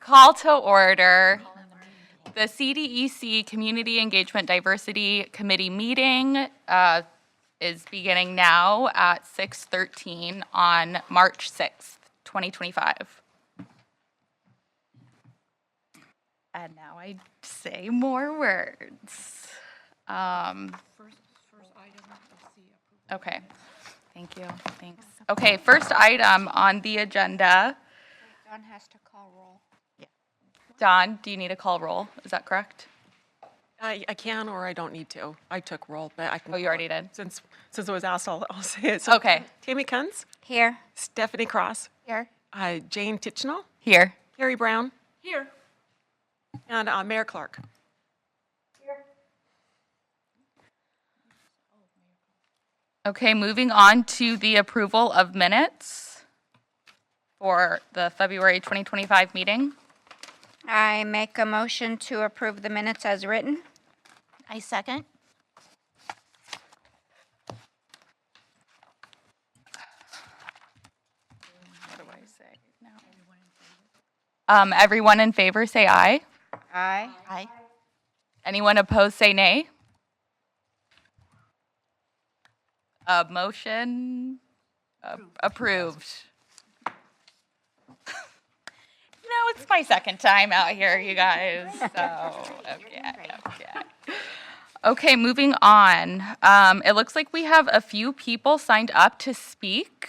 Call to order. The CDEC Community Engagement Diversity Committee meeting is beginning now at 6:13 on March 6th, 2025. And now I say more words. Okay, thank you, thanks. Okay, first item on the agenda. Don has to call roll. Don, do you need a call roll? Is that correct? I can or I don't need to. I took roll, but I can. Oh, you already did? Since it was asked, I'll say it. So, Okay. Tammy Kunz, Here. Stephanie Cross, Here. Jane Tichenal, Here. Carrie Brown. Here. And Mayor Clark. Okay, moving on to the approval of minutes for the February 2025 meeting. I make a motion to approve the minutes as written. I second. What do I say now? Everyone in favor, say aye. Aye. Aye. Anyone opposed, say nay. Motion approved. It's my second time out here, you guys. So, okay. Okay, moving on. It looks like we have a few people signed up to speak.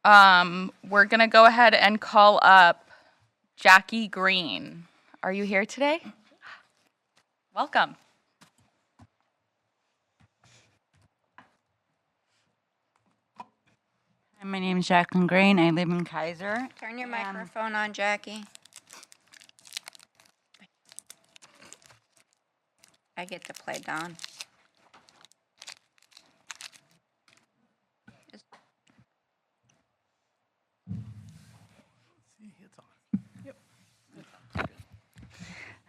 We're going to go ahead and call up Jackie Green. Are you here today? Welcome. Hi, my name is Jacqueline Green. I live in Kaiser. Turn your microphone on, Jackie. I get to play Don.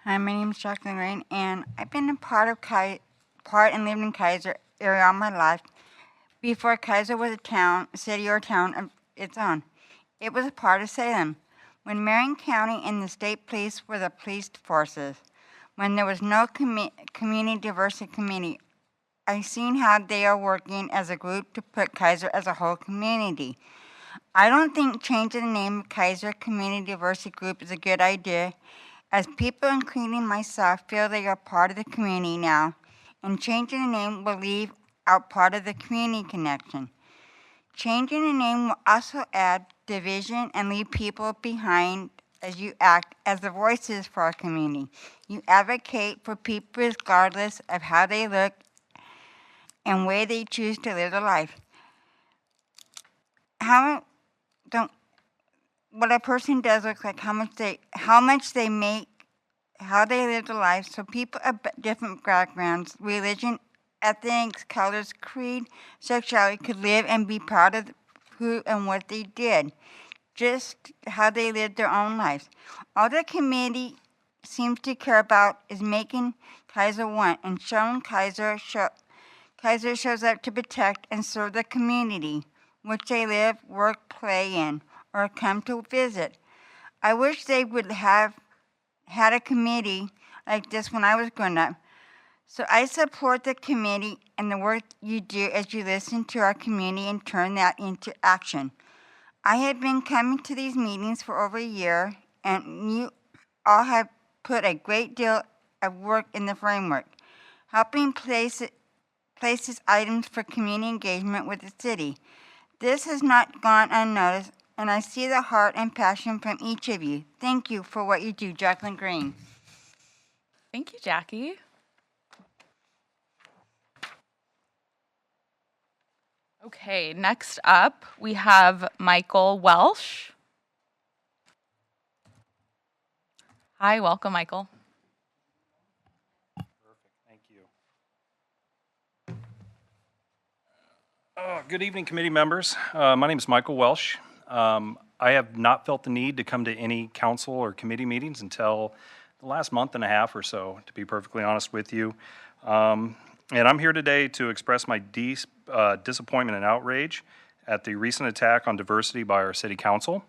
Hi, my name is Jacqueline Green, and I've been a part and lived in Kaiser area all my life. Before Kaiser was a city or town of its own, it was a part of Salem. When Marion County and the state police were the police forces, when there was no community diversity committee, I seen how they are working as a group to put Kaiser as a whole community. I don't think changing the name of Kaiser Community Diversity Group is a good idea, as people, including myself, feel they are part of the community now, and changing the name will leave out part of the community connection. Changing the name will also add division and leave people behind as you act as the voices for our community. You advocate for people regardless of how they look and way they choose to live their life. What a person does looks like how much they make, how they live their life. So people of different backgrounds, religion, ethnics, colors, creed, sexuality could live and be proud of who and what they did, just how they lived their own lives. All the committee seems to care about is making Kaiser one and showing Kaiser shows up to protect and serve the community, which they live, work, play in, or come to visit. I wish they would have had a committee like this when I was growing up. So I support the committee and the work you do as you listen to our community and turn that into action. I have been coming to these meetings for over a year, and you all have put a great deal of work in the framework, helping places items for community engagement with the city. This has not gone unnoticed, and I see the heart and passion from each of you. Thank you for what you do, Jacqueline Green. Thank you, Jackie. Okay, next up, we have Michael Welsh. Hi, welcome, Michael. Thank you. Good evening, committee members. My name is Michael Welsh. I have not felt the need to come to any council or committee meetings until the last month and a half or so, to be perfectly honest with you. And I'm here today to express my disappointment and outrage at the recent attack on diversity by our city council.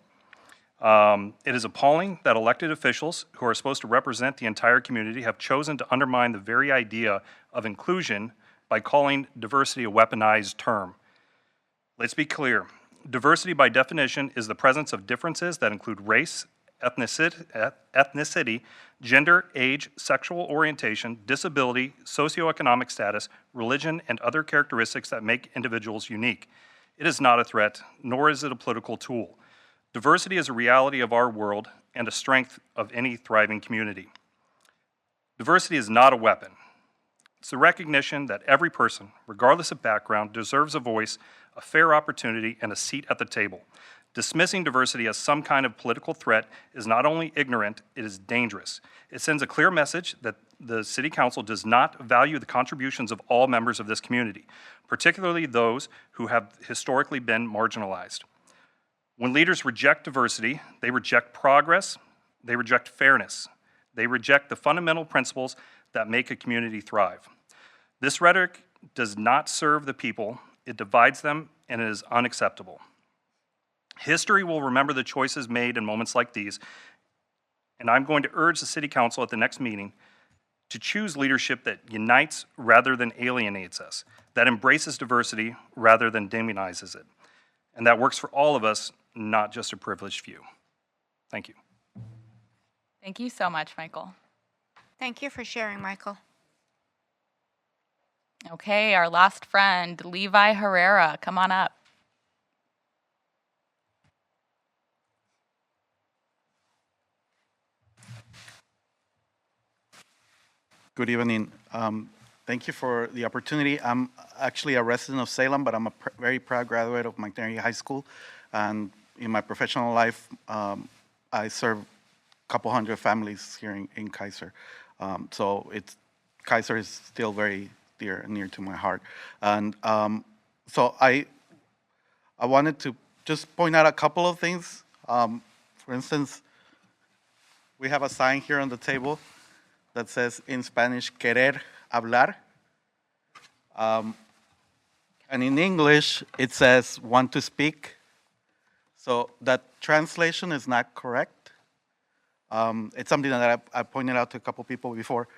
It is appalling that elected officials who are supposed to represent the entire community have chosen to undermine the very idea of inclusion by calling diversity a weaponized term. Let's be clear. Diversity, by definition, is the presence of differences that include race, ethnicity, gender, age, sexual orientation, disability, socioeconomic status, religion, and other characteristics that make individuals unique. It is not a threat, nor is it a political tool. Diversity is a reality of our world and a strength of any thriving community. Diversity is not a weapon. It's the recognition that every person, regardless of background, deserves a voice, a fair opportunity, and a seat at the table. Dismissing diversity as some kind of political threat is not only ignorant, it is dangerous. It sends a clear message that the City Council does not value the contributions of all members of this community, particularly those who have historically been marginalized. When leaders reject diversity, they reject progress, they reject fairness, they reject the fundamental principles that make a community thrive. This rhetoric does not serve the people, it divides them, and it is unacceptable. History will remember the choices made in moments like these, and I'm going to urge the City Council at the next meeting to choose leadership that unites rather than alienates us, that embraces diversity rather than demonizes it, and that works for all of us, not just a privileged few. Thank you. Thank you so much, Michael. Thank you for sharing, Michael. Okay, our last friend, Levi Herrera, come on up. Good evening. Thank you for the opportunity. I'm actually a resident of Salem, but I'm a very proud graduate of McNairy High School. And in my professional life, I serve a couple hundred families here in Kaiser. So Kaiser is still very dear and near to my heart. And so I wanted to just point out a couple of things. For instance, we have a sign here on the table that says in Spanish, querer hablar. And in English, it says want to speak. So that translation is not correct. It's something that I pointed out to a couple people before.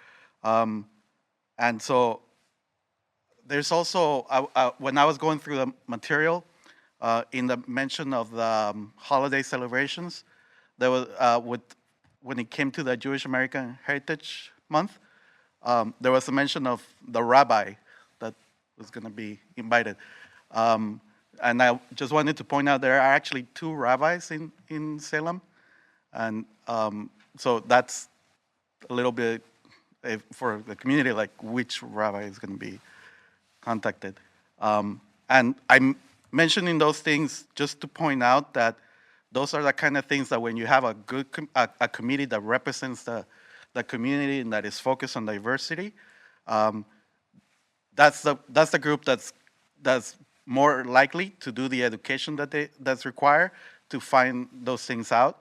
And so there's also, when I was going through the material, in the mention of the holiday celebrations, there was, when it came to the Jewish American Heritage Month, there was a mention of the rabbi that was going to be invited. And I just wanted to point out there are actually 2 rabbis in Salem. And so that's a little bit for the community, like which rabbi is going to be contacted. And I'm mentioning those things just to point out that those are the kind of things that when you have a good a committee that represents the community and that is focused on diversity, that's the group that's more likely to do the education that's required to find those things out.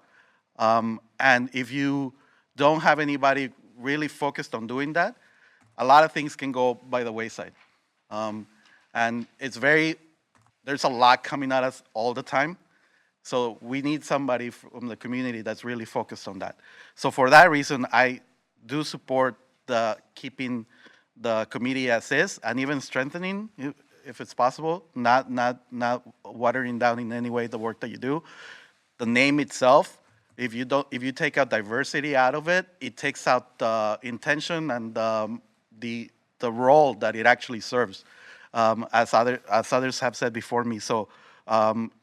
And if you don't have anybody really focused on doing that, a lot of things can go by the wayside. And there's a lot coming at us all the time. So we need somebody from the community that's really focused on that. So for that reason, I do support keeping the committee as is and even strengthening, if it's possible, not watering down in any way the work that you do. The name itself, if you take out diversity out of it, it takes out the intention and the role that it actually serves, as others have said before me. So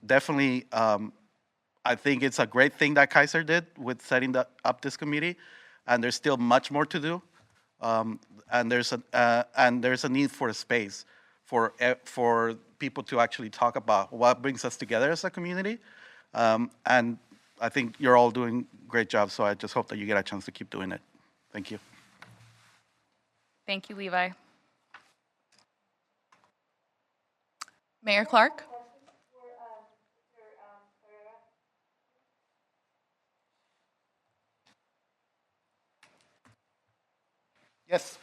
definitely, I think it's a great thing that Kaiser did with setting up this committee, and there's still much more to do. And there's a need for a space for people to actually talk about what brings us together as a community. And I think you're all doing a great job, so I just hope that you get a chance to keep doing it. Thank you. Thank you, Levi. Mayor Clark? Yes.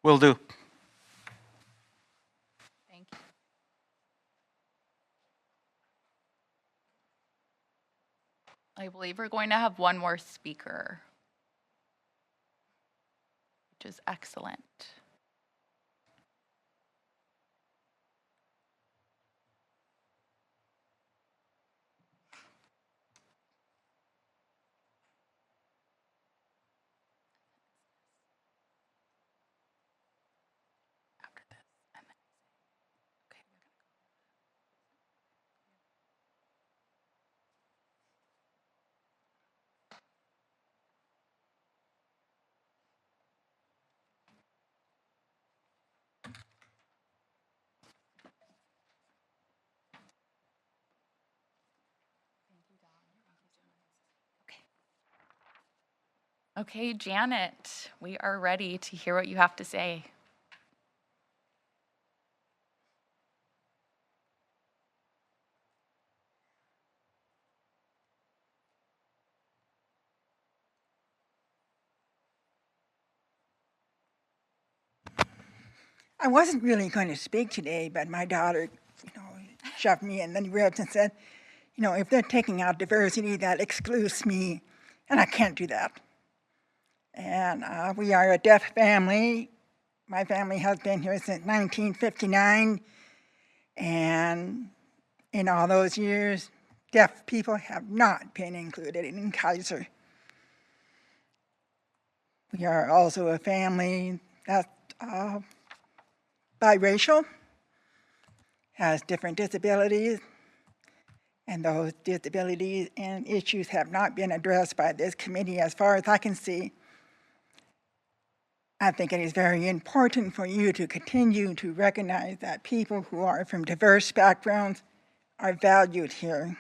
Will do. Thank you. I believe we're going to have one more speaker, which is excellent. After this, and then, okay, we're gonna go. Okay, Janet, we are ready to hear what you have to say. I wasn't really going to speak today, but my daughter, shoved me in the ribs and said, if they're taking out diversity, that excludes me, and I can't do that. And we are a deaf family. My family has been here since 1959, and in all those years, deaf people have not been included in Kaiser. We are also a family that's biracial, has different disabilities, and those disabilities and issues have not been addressed by this committee as far as I can see. I think it is very important for you to continue to recognize that people who are from diverse backgrounds are valued here.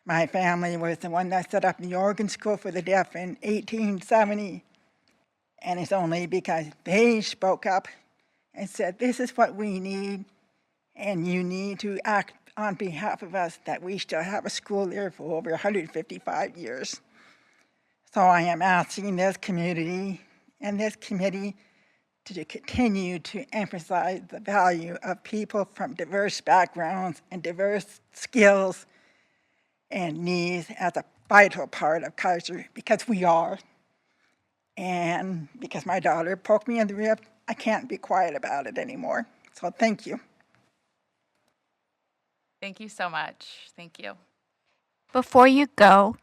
My family was the one that set up the Oregon School for the Deaf in 1870, and it's only because they spoke up and said, this is what we need, and you need to act on behalf of us, that we still have a school there for over 155 years. So I am asking this community and this committee to continue to emphasize the value of people from diverse backgrounds and diverse skills and needs as a vital part of Kaiser, because we are. And because my daughter poked me in the rib, I can't be quiet about it anymore. So thank you. Thank you so much. Thank you. Before you go,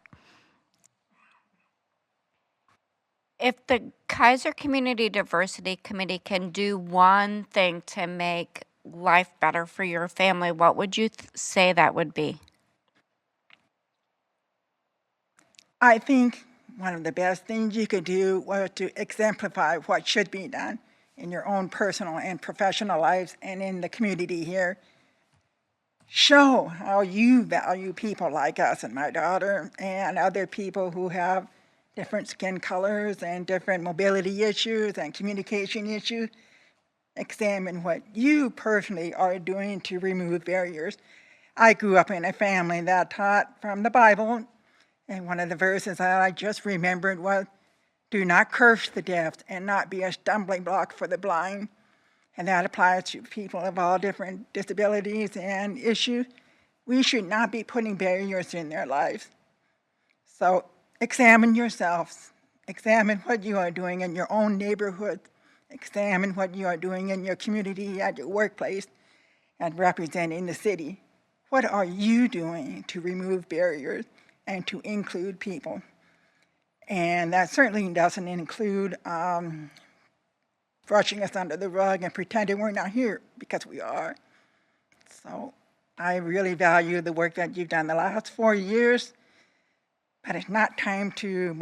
if the Kaiser Community Diversity Committee can do one thing to make life better for your family, what would you say that would be? I think one of the best things you could do was to exemplify what should be done in your own personal and professional lives and in the community here. Show how you value people like us and my daughter and other people who have different skin colors and different mobility issues and communication issues. Examine what you personally are doing to remove barriers. I grew up in a family that taught from the Bible, and one of the verses that I just remembered was, do not curse the deaf and not be a stumbling block for the blind. And that applies to people of all different disabilities and issues. We should not be putting barriers in their lives. So examine yourselves. Examine what you are doing in your own neighborhood. Examine what you are doing in your community, at your workplace, and representing the city. What are you doing to remove barriers and to include people? And that certainly doesn't include brushing us under the rug and pretending we're not here, because we are. So I really value the work that you've done the last 4 years, but it's not time to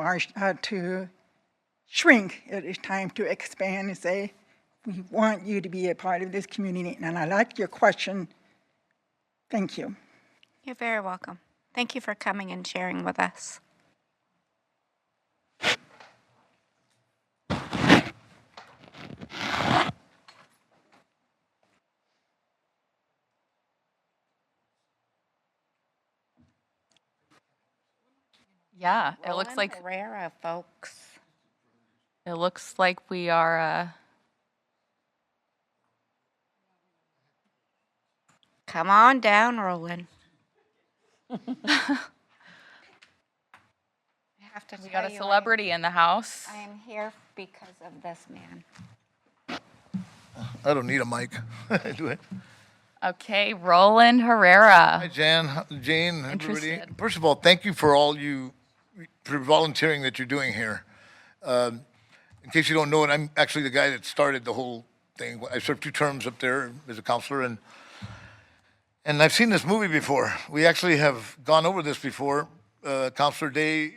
to shrink. It is time to expand and say, we want you to be a part of this community. And I like your question. Thank you. You're very welcome. Thank you for coming and sharing with us. Yeah, it looks like Herrera, folks. we are Come on down, Roland. I have to We tell got a you, celebrity in the house. I am here because of this man. I don't need a mic. Do it. Okay, Roland Herrera. Hi, Jane, everybody. Interested. First of all, thank you for for volunteering that you're doing here. In case you don't know it, I'm actually the guy that started the whole thing. I served 2 terms up there as a counselor, and I've seen this movie before. We actually have gone over this before, Counselor Day.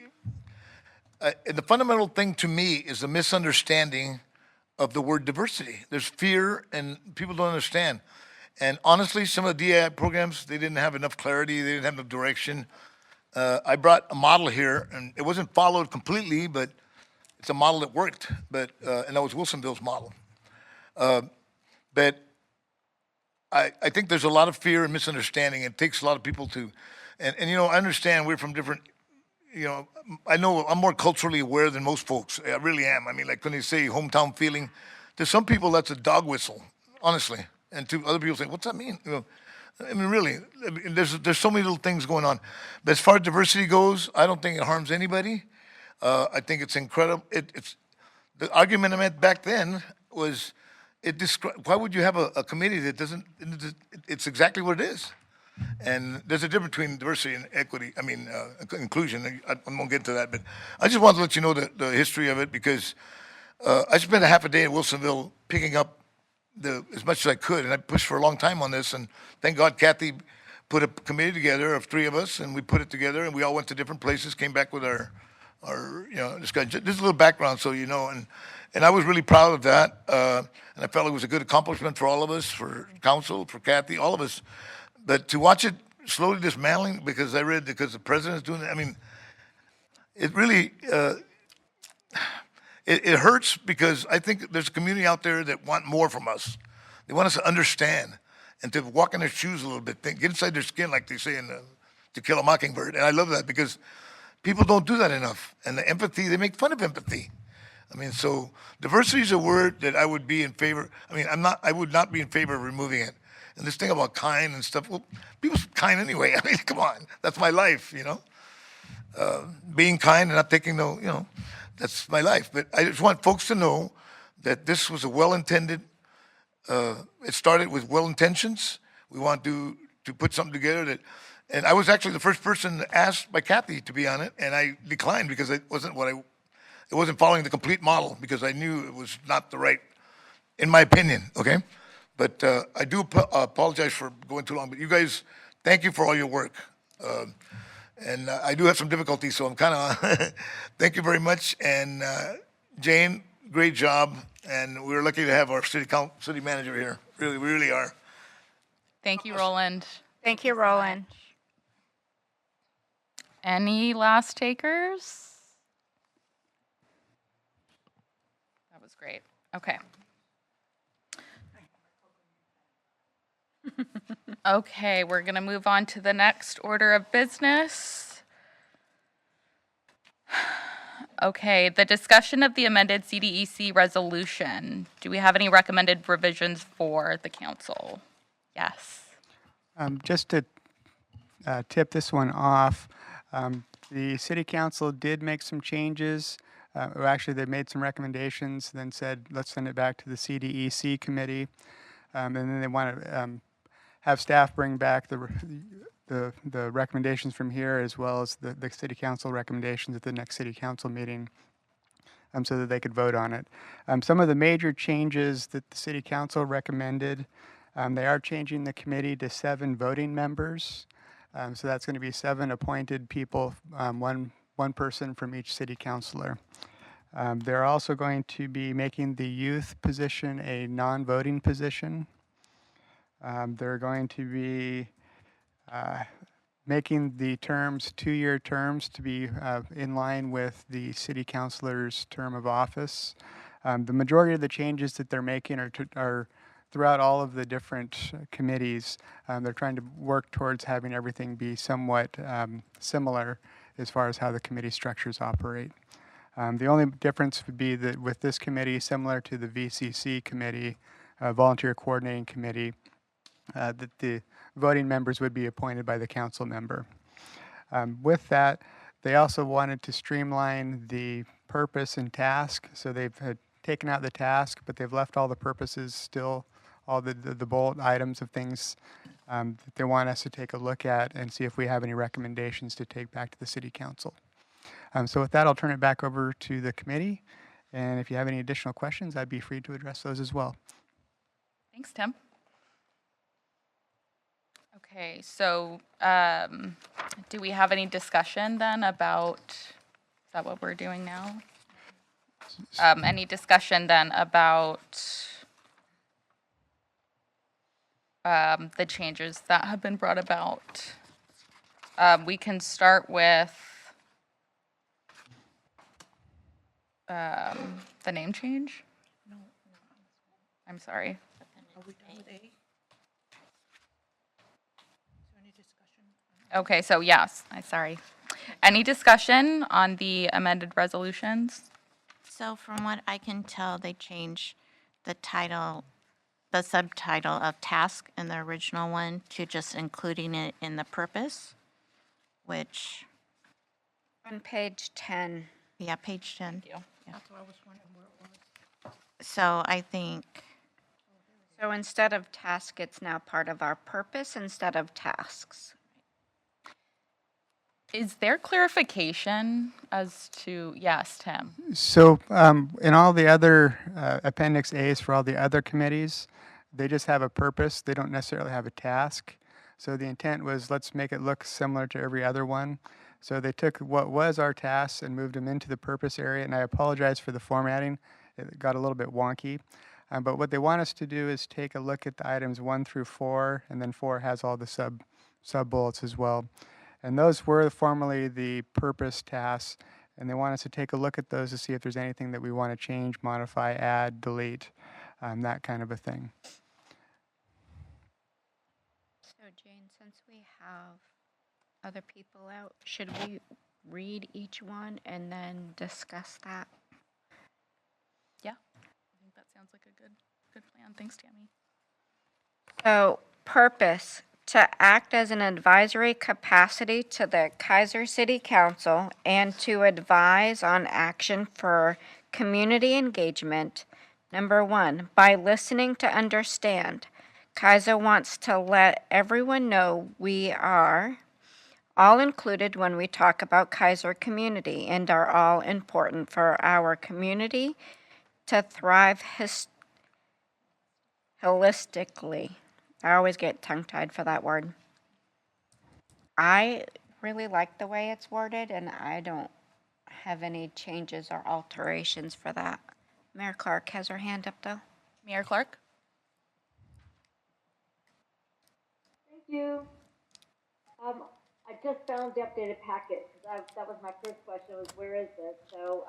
And the fundamental thing to me is the misunderstanding of the word diversity. There's fear, and people don't understand. And honestly, some of the DEI programs, they didn't have enough clarity, they didn't have enough direction. I brought a model here, and it wasn't followed completely, but it's a model that worked. And that was Wilsonville's model. But I think there's a lot of fear and misunderstanding. It takes a lot of people to, and you know, I understand we're from different, you know, I know I'm more culturally aware than most folks. I really am. I mean, like when they say hometown feeling, to some people that's a dog whistle, honestly. And to other people say, what's that mean? You know, I mean, really, there's so many little things going on. But as far as diversity goes, I don't think it harms anybody. I think it's incredible. It's the argument I made back then was, why would you have a committee that doesn't? It's exactly what it is. And there's a difference between diversity and equity. I mean, inclusion. I won't get into that, but I just wanted to let you know the history of it because I spent a half a day at Wilsonville picking up as much as I could, and I pushed for a long time on this. And thank God, Kathy put a committee together of 3 of us, and we put it together, and we all went to different places, came back with our you know, this is a little background, so you know, and I was really proud of that, and I felt it was a good accomplishment for all of us, for council, for Kathy, all of us. But to watch it slowly dismantling, because the president's doing it, I mean, it really, it hurts because I think there's a community out there that want more from us. They want us to understand and to walk in their shoes a little bit, get inside their skin, like they say in To Kill a Mockingbird. And I love that because people don't do that enough. And the empathy, they make fun of empathy. I mean, so diversity is a word that I would be in favor. I mean, I would not be in favor of removing it. And this thing about kind and stuff, well, people's kind anyway. I mean, come on, that's my life, you know? Being kind and not taking no, you know, that's my life. But I just want folks to know that this was a well-intended, it started with well intentions. We want to put something together that, and I was actually the first person asked by Kathy to be on it, and I declined because it wasn't following the complete model because I knew it was not the right, in my opinion, okay? But I do apologize for going too long, but you guys, thank you for all your work. And I do have some difficulties, so I'm kind of, thank you very much. And Jane, great job. And we're lucky to have our city manager here. Really, we really are. Thank you, Roland. Thank you, Roland. Any last takers? That was great. Okay. Okay, we're going to move on to the next order of business. Okay, the discussion of the amended CDEC resolution. Do we have any recommended revisions for the council? Yes. Just to tip this one off, the city council did make some changes. Or actually, they made some recommendations, then said, let's send it back to the CDEC committee. And then they want to have staff bring back the recommendations from here as well as the city council recommendations at the next city council meeting so that they could vote on it. Some of the major changes that the city council recommended, they are changing the committee to 7 voting members. So that's going to be 7 appointed people, one person from each city councilor. They're also going to be making the youth position a non-voting position. They're going to be making the terms 2-year terms to be in line with the city councilor's term of office. The majority of the changes that they're making are throughout all of the different committees. They're trying to work towards having everything be somewhat similar as far as how the committee structures operate. The only difference would be that with this committee, similar to the VCC committee, Volunteer Coordinating Committee, that the voting members would be appointed by the council member. With that, they also wanted to streamline the purpose and task. So they've taken out the task, but they've left all the purposes still, all the bullet items of things that they want us to take a look at and see if we have any recommendations to take back to the city council. So with that, I'll turn it back over to the committee. And if you have any additional questions, I'd be free to address those as well. Thanks, Tim. Okay, so do we have any discussion then about, is that what we're doing now? Any discussion then about the changes that have been brought about? We can start with the name change? I'm sorry. Okay, so yes, sorry. Any discussion on the amended resolutions? So from what I can tell, they changed the title, the subtitle of task in the original one to just including it in the purpose, which, On page 10. yeah, page 10. Thank you. So I think, So instead of task, it's now part of our purpose instead of tasks. Is there clarification as to, yes, Tim? So in all the other Appendix A's for all the other committees, they just have a purpose. They don't necessarily have a task. So the intent was, let's make it look similar to every other one. So they took what was our tasks and moved them into the purpose area. And I apologize for the formatting. It got a little bit wonky. But what they want us to do is take a look at the items 1 through 4, and then 4 has all the sub bullets as well. And those were formerly the purpose tasks, and they want us to take a look at those to see if there's anything that we want to change, modify, add, delete, that kind of a thing. So Jane, since we have other people out, should we read each one and then discuss that? Yeah, I think that sounds like a good plan. Thanks, Tammy. So, purpose, to act as an advisory capacity to the Kaiser City Council and to advise on action for community engagement. Number 1, by listening to understand. Kaiser wants to let everyone know we are all included when we talk about Kaiser community and are all important for our community to thrive holistically. I always get tongue-tied for that word. I really like the way it's worded, and I don't have any changes or alterations for that. Mayor Clark has her hand up, though. Mayor Clark? Thank you. I just found the updated packet, because that was my first question, was where is this? So,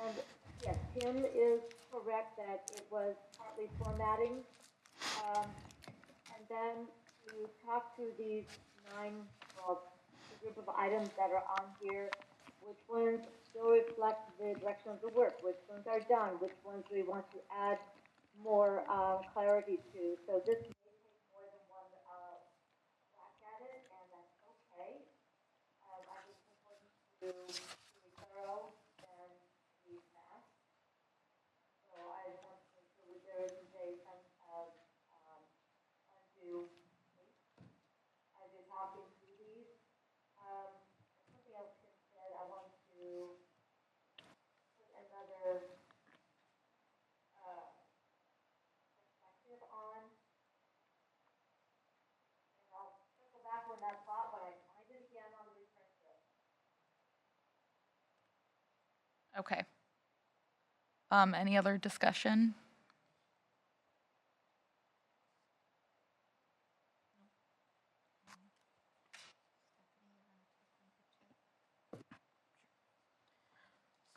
and yes, Tim is correct that it was partly formatting. And then you talk to these 9, well, the group of items that are on here, which ones still reflect the direction of the work, which ones are done, which ones we want to add more clarity to. So this may take more than one whack at it, and that's okay. I just want to be thorough and be fast. So I want to make sure that there isn't a sense of undue haste as you're talking through these. Something else Tim said, I want to put another perspective on. And I'll circle back on that thought when I find it again on the return trip. Okay. Any other discussion?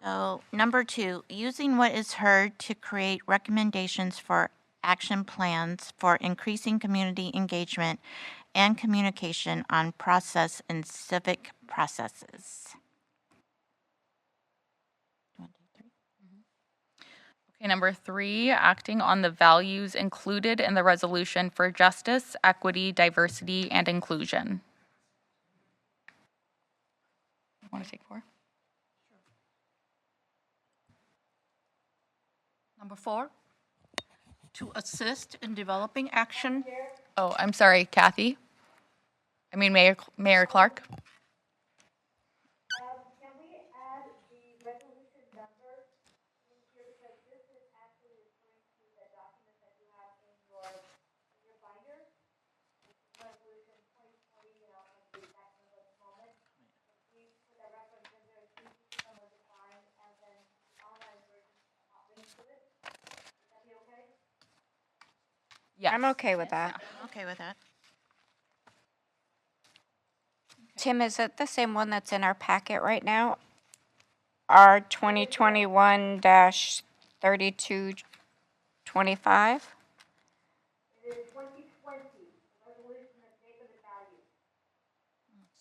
so number 2, using what is heard to create recommendations for action plans for increasing community engagement and communication on process and civic processes. 1, 2, 3. Okay, number 3, acting on the values included in the resolution for justice, equity, diversity, and inclusion. Want to take 4? Number 4, to assist in developing action. Oh, I'm sorry, Kathy. I mean, Mayor Clark. Can we add the resolution number in here, because this is actually referring to the document that you have in your binder, which is resolution 2020, and I'll give you the exact number at the moment. If we put that reference in there, it's easy for someone to find, and then the online version, not link to it. Would that be okay? Yes. I'm okay with that. I'm okay with that. Tim, is it the same one that's in our packet right now? R 2021-3225? It is 2020, the resolution of statement of values.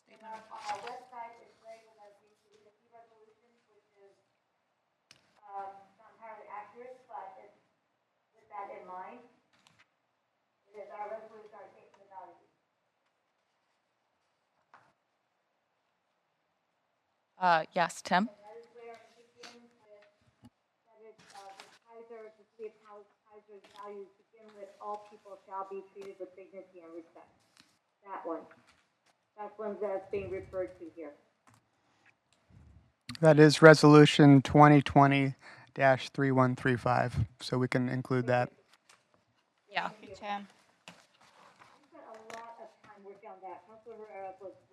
And on our website, it's labeled as the CDC resolution, which is not entirely accurate, but it's with that in mind. It is our resolution, our statement of values. Yes, Tim. That is where it begins with, that it's, the city of Kaiser's values begin with all people shall be treated with dignity and respect. That one. That's one that's being referred to here. That is Resolution 2020-3135, so we can include that. Yeah. Tim. We spent a lot of time working on that. Councilor will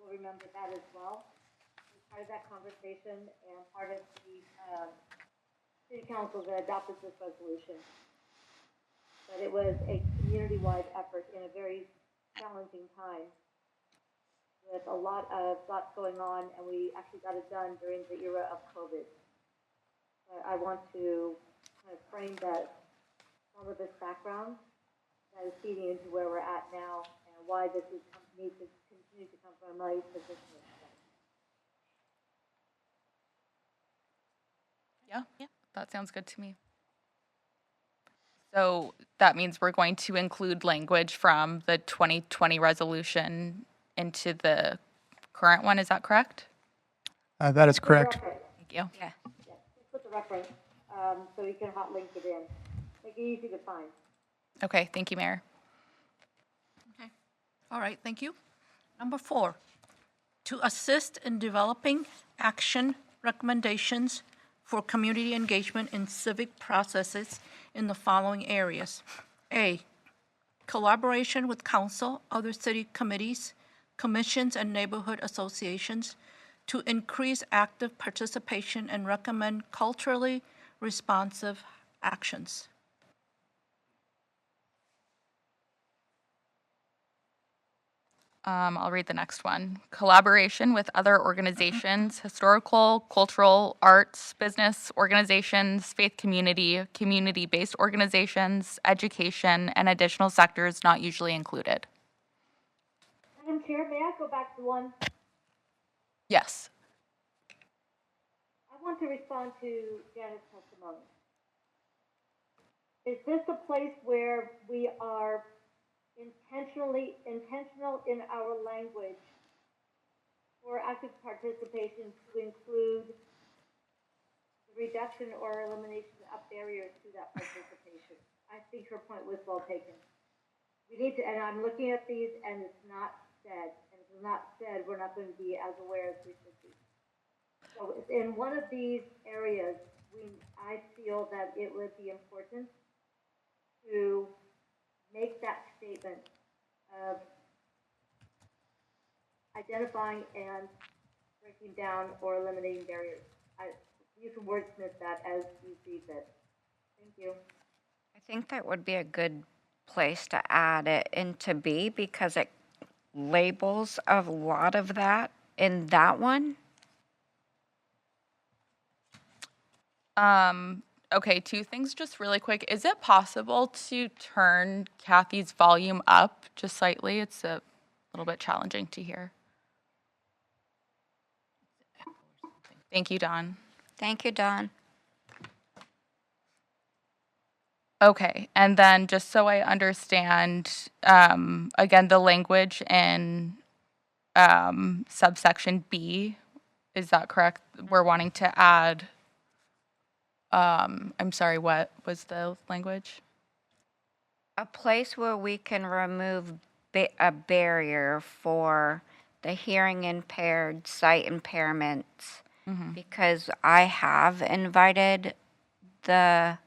remember that as well. As part of that conversation and part of the city council that adopted this resolution. But it was a community-wide effort in a very challenging time with a lot going on, and we actually got it done during the era of COVID. But I want to kind of frame that some of this background that is feeding into where we're at now and why this is needs to continue to come from my position. Yeah, that sounds good to me. So that means we're going to include language from the 2020 resolution into the current one. Is that correct? That is correct. Thank you. Yeah. Just put the reference so you can hot link it in. Make it easy to find. Okay, thank you, Mayor. Okay. All right, thank you. Number 4, to assist in developing action recommendations for community engagement in civic processes in the following areas. A, collaboration with council, other city committees, commissions, and neighborhood associations to increase active participation and recommend culturally responsive actions. I'll read the next one. Collaboration with other organizations, historical, cultural, arts, business organizations, faith community, community-based organizations, education, and additional sectors not usually included. Madam Chair, may I go back to one? Yes. I want to respond to Janet's testimony. Is this a place where we are intentional in our language for active participation to include the reduction or elimination of barriers to that participation? I think her point was well taken. We need to, and I'm looking at these and it's not said, and if it's not said, we're not going to be as aware as we should be. So in one of these areas, I feel that it would be important to make that statement of identifying and breaking down or eliminating barriers. You can wordsmith that as you see fit. Thank you. I think that would be a good place to add it into B because it labels a lot of that in that one. Okay, 2 things just really quick. Is it possible to turn Kathy's volume up just slightly? It's a little bit challenging to hear. Thank you, Dawn. Thank you, Dawn. Okay, and then just so I understand, again, the language in subsection B, is that correct? We're wanting to add, I'm sorry, what was the language? A place where we can remove a barrier for the hearing impaired, sight impairments, because I have invited the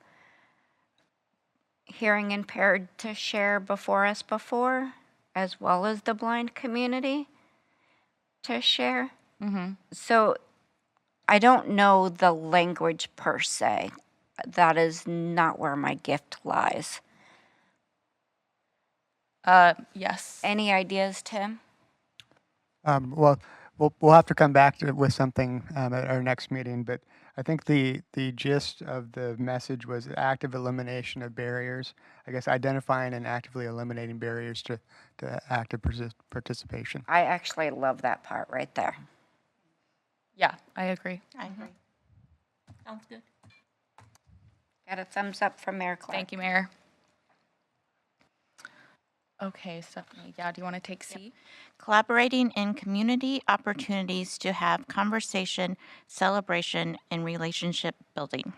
hearing impaired to share before us before, as well as the blind community to share. So I don't know the language per se. That is not where my gift lies. Yes. Any ideas, Tim? Well, we'll have to come back with something at our next meeting, but I think the gist of the message was active elimination of barriers. I guess identifying and actively eliminating barriers to active participation. I actually love that part right there. Yeah, I agree. I agree. Sounds good. Got a thumbs up from Mayor Clark. Thank you, Mayor. Okay, Stephanie, yeah, do you want to take C? Collaborating in community opportunities to have conversation, celebration, and relationship building.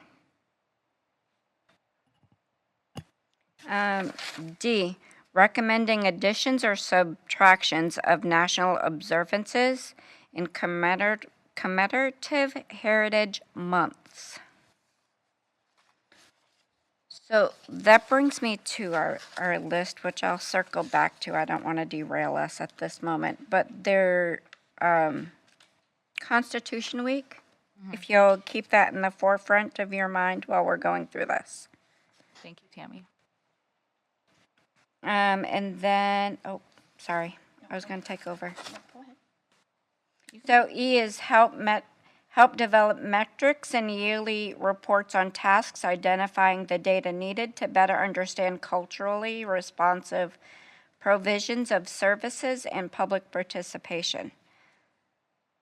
D, recommending additions or subtractions of national observances in commemorative heritage months. So that brings me to our list, which I'll circle back to. I don't want to derail us at this moment, but there, Constitution Week, if you'll keep that in the forefront of your mind while we're going through this. Thank you, Tammy. And then, oh, sorry, I was going to take over. So E is help develop metrics and yearly reports on tasks, identifying the data needed to better understand culturally responsive provisions of services and public participation.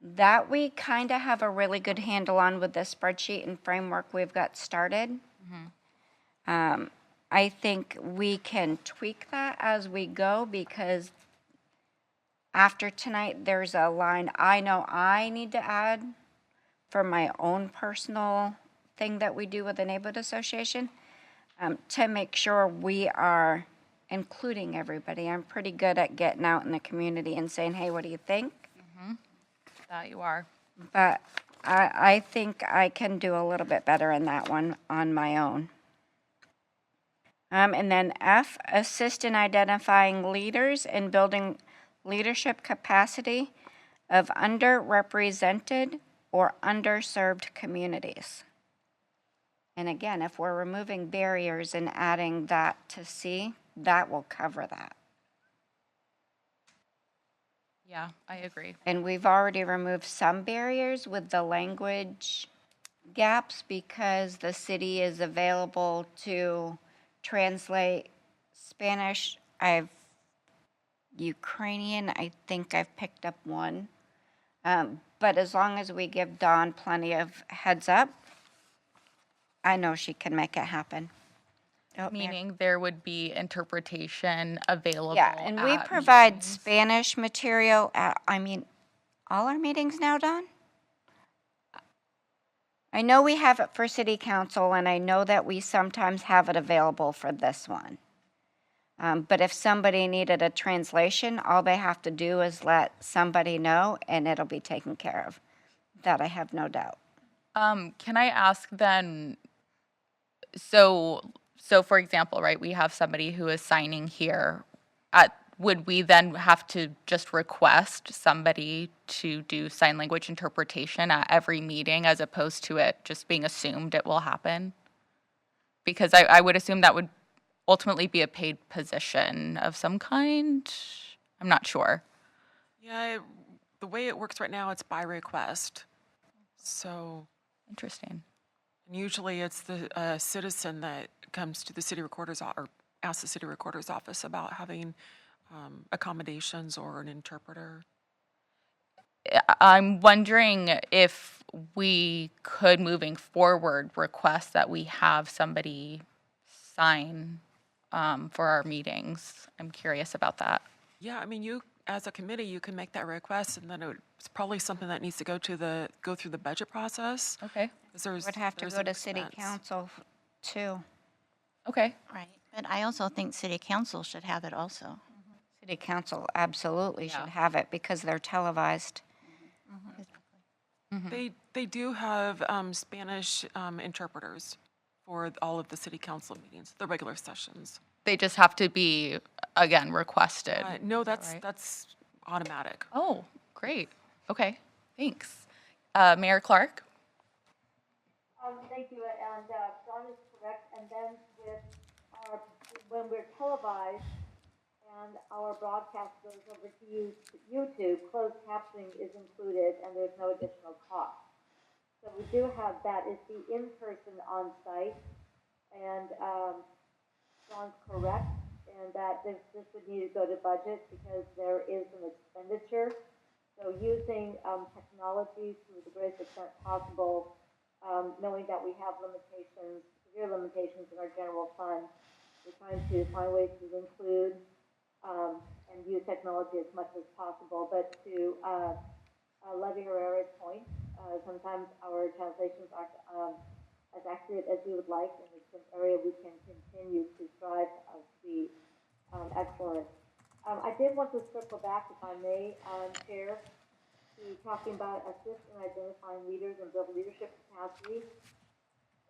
That we kind of have a really good handle on with the spreadsheet and framework we've got started. I think we can tweak that as we go, because after tonight, there's a line I know I need to add for my own personal thing that we do with the neighborhood association, to make sure we are including everybody. I'm pretty good at getting out in the community and saying, hey, what do you think? That you are. But I think I can do a little bit better in that one on my own. And then F, assist in identifying leaders and building leadership capacity of underrepresented or underserved communities. And again, if we're removing barriers and adding that to C, that will cover that. Yeah, I agree. And we've already removed some barriers with the language gaps, because the city is available to translate Spanish. Ukrainian, I think I've picked up one. But as long as we give Dawn plenty of heads up, I know she can make it happen. Oh, Meaning there would be interpretation available. yeah, and we at provide meetings. Spanish material at, all our meetings now, Dawn? I know we have it for city council, and I know that we sometimes have it available for this one. But if somebody needed a translation, all they have to do is let somebody know, and it'll be taken care of. That I have no doubt. Can I ask then, so for example, right, we have somebody who is signing here. Would we then have to just request somebody to do sign language interpretation at every meeting, as opposed to it just being assumed it will happen? Because I would assume that would ultimately be a paid position of some kind. I'm not sure. Yeah, the way it works right now, it's by request. So Interesting. usually it's the citizen that comes to the city recorder's or asks the city recorder's office about having accommodations or an interpreter. I'm wondering if we could, moving forward, request that we have somebody sign for our meetings. I'm curious about that. Yeah, I mean, you, as a committee, you can make that request, and then it's probably something that needs to go through the budget process. Okay. 'Cause there's Would have to there's go an to city expense. council too. Okay. Right, but I also think city council should have it also. City council absolutely Yeah. should have it because they're televised. They do have Spanish interpreters for all of the city council meetings, the regular sessions. They just have to be, again, requested. No, Is that that's right? that's automatic. Oh, great. Okay, thanks. Mayor Clark? Thank you, and John is correct, and then when we're televised and our broadcast goes over to YouTube, closed captioning is included and there's no additional cost. So we do have that, it's the in-person on-site, and John's correct, and that this would need to go to budget because there is an expenditure. So using technology to the greatest extent possible, knowing that we have limitations, severe limitations in our general fund, we're trying to find ways to include and use technology as much as possible. But to Levy Herrera's point, sometimes our translations aren't as accurate as we would like, and it's an area we can continue to strive to be excellent. I did want to circle back, if I may, Chair, to talking about assist in identifying leaders and build leadership capacity.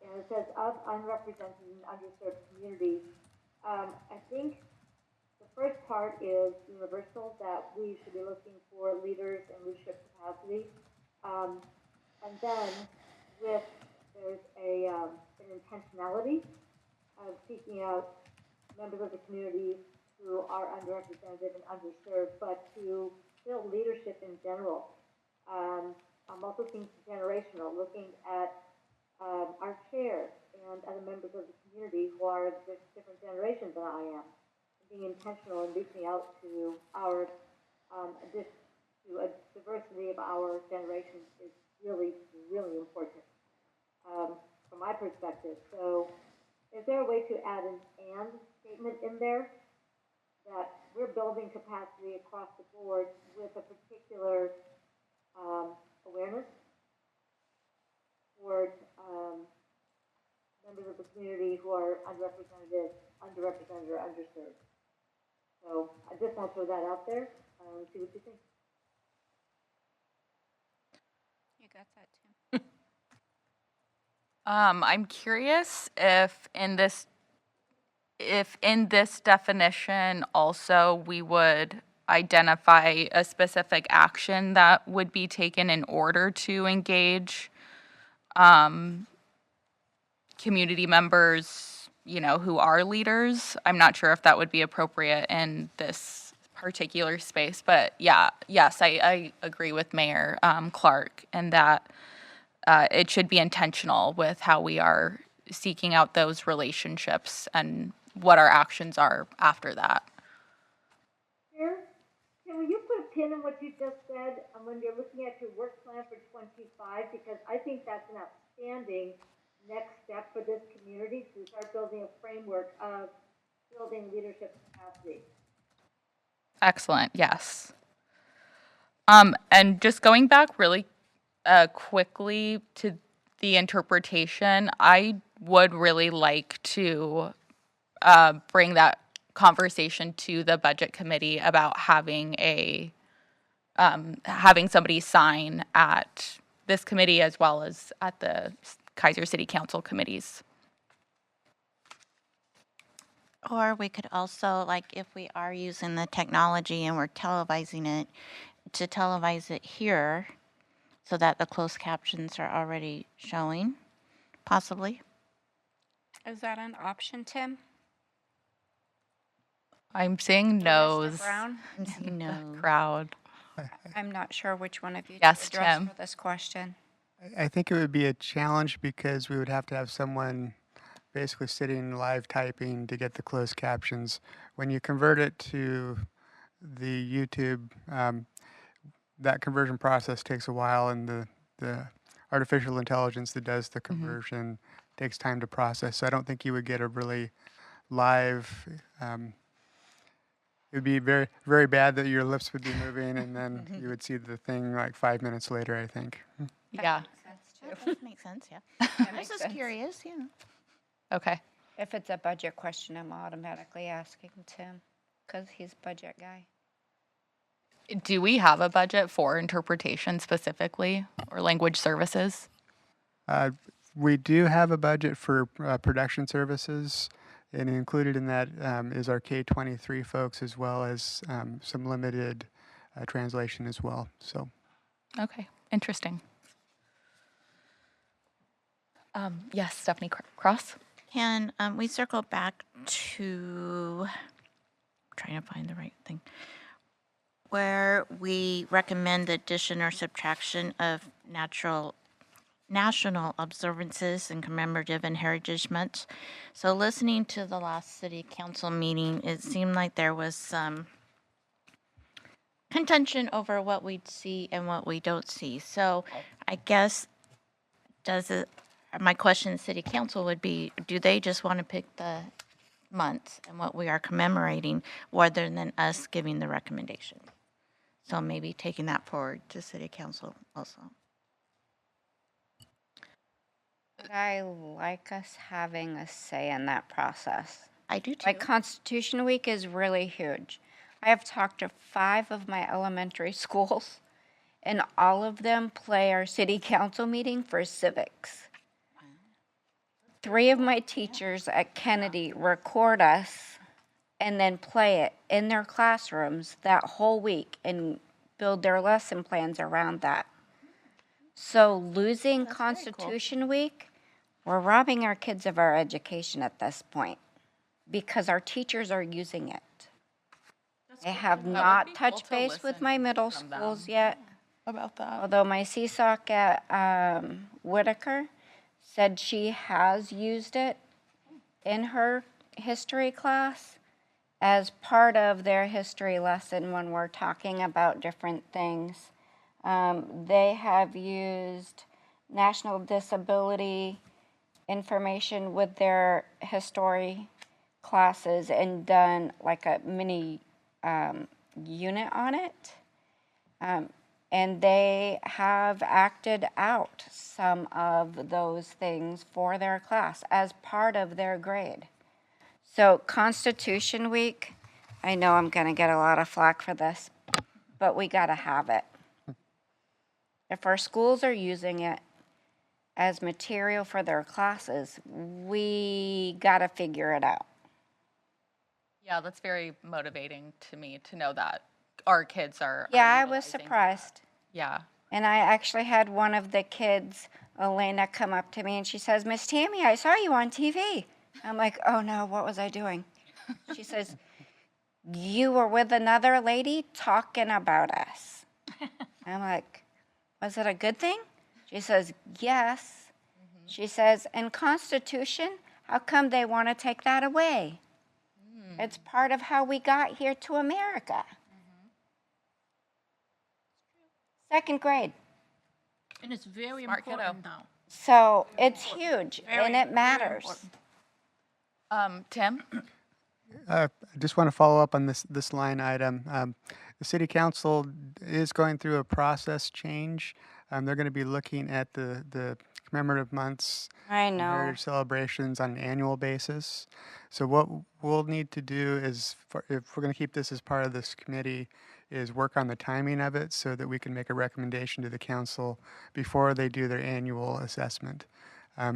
And it says of unrepresented and underserved communities. I think the first part is universal, that we should be looking for leaders and leadership capacity. And then there's an intentionality of seeking out members of the community who are underrepresented and underserved, but to build leadership in general. I'm also thinking generational, looking at our chair and other members of the community who are of different generations than I am. Being intentional and reaching out to our to a diversity of our generations is really, really important from my perspective. So is there a way to add an and statement in there that we're building capacity across the board with a particular awareness toward members of the community who are underrepresented or underserved? So I just want to throw that out there and see what you think. You got that, Tim? I'm curious if in this definition also we would identify a specific action that would be taken in order to engage community members, who are leaders. I'm not sure if that would be appropriate in this particular space, but yes, I agree with Mayor Clark in that it should be intentional with how we are seeking out those relationships and what our actions are after that. Here, can you put a pin in what you just said when you're looking at your work plan for 25? Because I think that's an outstanding next step for this community to start building a framework of building leadership capacity. Excellent, yes. And just going back really quickly to the interpretation, I would really like to bring that conversation to the budget committee about having having somebody sign at this committee as well as at the Kaiser City Council committees. Or we could also, like, if we are using the technology and we're televising it, to televise it here so that the closed captions are already showing, possibly. Is that an option, Tim? I'm seeing Mr. no's Brown? in the No. crowd. I'm not sure which one of you Yes, to address Tim. for this question. I think it would be a challenge because we would have to have someone basically sitting live typing to get the closed captions. When you convert it to the YouTube, that conversion process takes a while, and the artificial intelligence that does the conversion takes time to process. So I don't think you would get a really live. It would be very, very bad that your lips would be moving and then you would see the thing like 5 minutes later, I think. Yeah. That does make sense, yeah. I was just curious, yeah. Okay. If it's a budget question, I'm automatically asking Tim, because he's budget guy. Do we have a budget for interpretation specifically or language services? We do have a budget for production services, and included in that is our K-23 folks, as well as some limited translation as well. So, Okay, interesting. Yes, Stephanie Cross. Can we circle back to, trying to find the right thing, where we recommend the addition or subtraction of national observances and commemorative and heritage months. So listening to the last city council meeting, it seemed like there was some contention over what we'd see and what we don't see. So I guess, my question to city council would be, do they just want to pick the months and what we are commemorating rather than us giving the recommendation? So maybe taking that forward to city council also. I like us having a say in that process. I do too. Like Constitution Week is really huge. I have talked to 5 of my elementary schools, and all of them play our city council meeting for civics. 3 of my teachers at Kennedy record us and then play it in their classrooms that whole week and build their lesson plans around that. So losing Constitution Week, we're robbing our kids of our education at this point because our teachers are using it. I have not touched base with my middle schools yet, About that. although my CSOC at Whitaker said she has used it in her history class as part of their history lesson when we're talking about different things. They have used national disability information with their history classes and done like a mini unit on it. And they have acted out some of those things for their class as part of their grade. So Constitution Week, I know I'm going to get a lot of flack for this, but we got to have it. If our schools are using it as material for their classes, we got to figure it out. Yeah, that's very motivating to me to know that our kids are. Yeah, are I was utilizing surprised. that. Yeah. And I actually had one of the kids, Elena, come up to me and she says, Miss Tammy, I saw you on TV. I'm like, oh no, what was I doing? She says, you were with another lady talking about us. I'm like, was it a good thing? She says, yes. She says, and Constitution, how come they want to take that away? It's part of how we got here to America. 2nd grade. And it's very Smart kiddo. important now. So it's huge and Very, it very matters. important. Tim? I just want to follow up on this line item. The city council is going through a process change. They're going to be looking at the commemorative months I and know. heritage celebrations on an annual basis. So what we'll need to do is, if we're going to keep this as part of this committee, is work on the timing of it so that we can make a recommendation to the council before they do their annual assessment.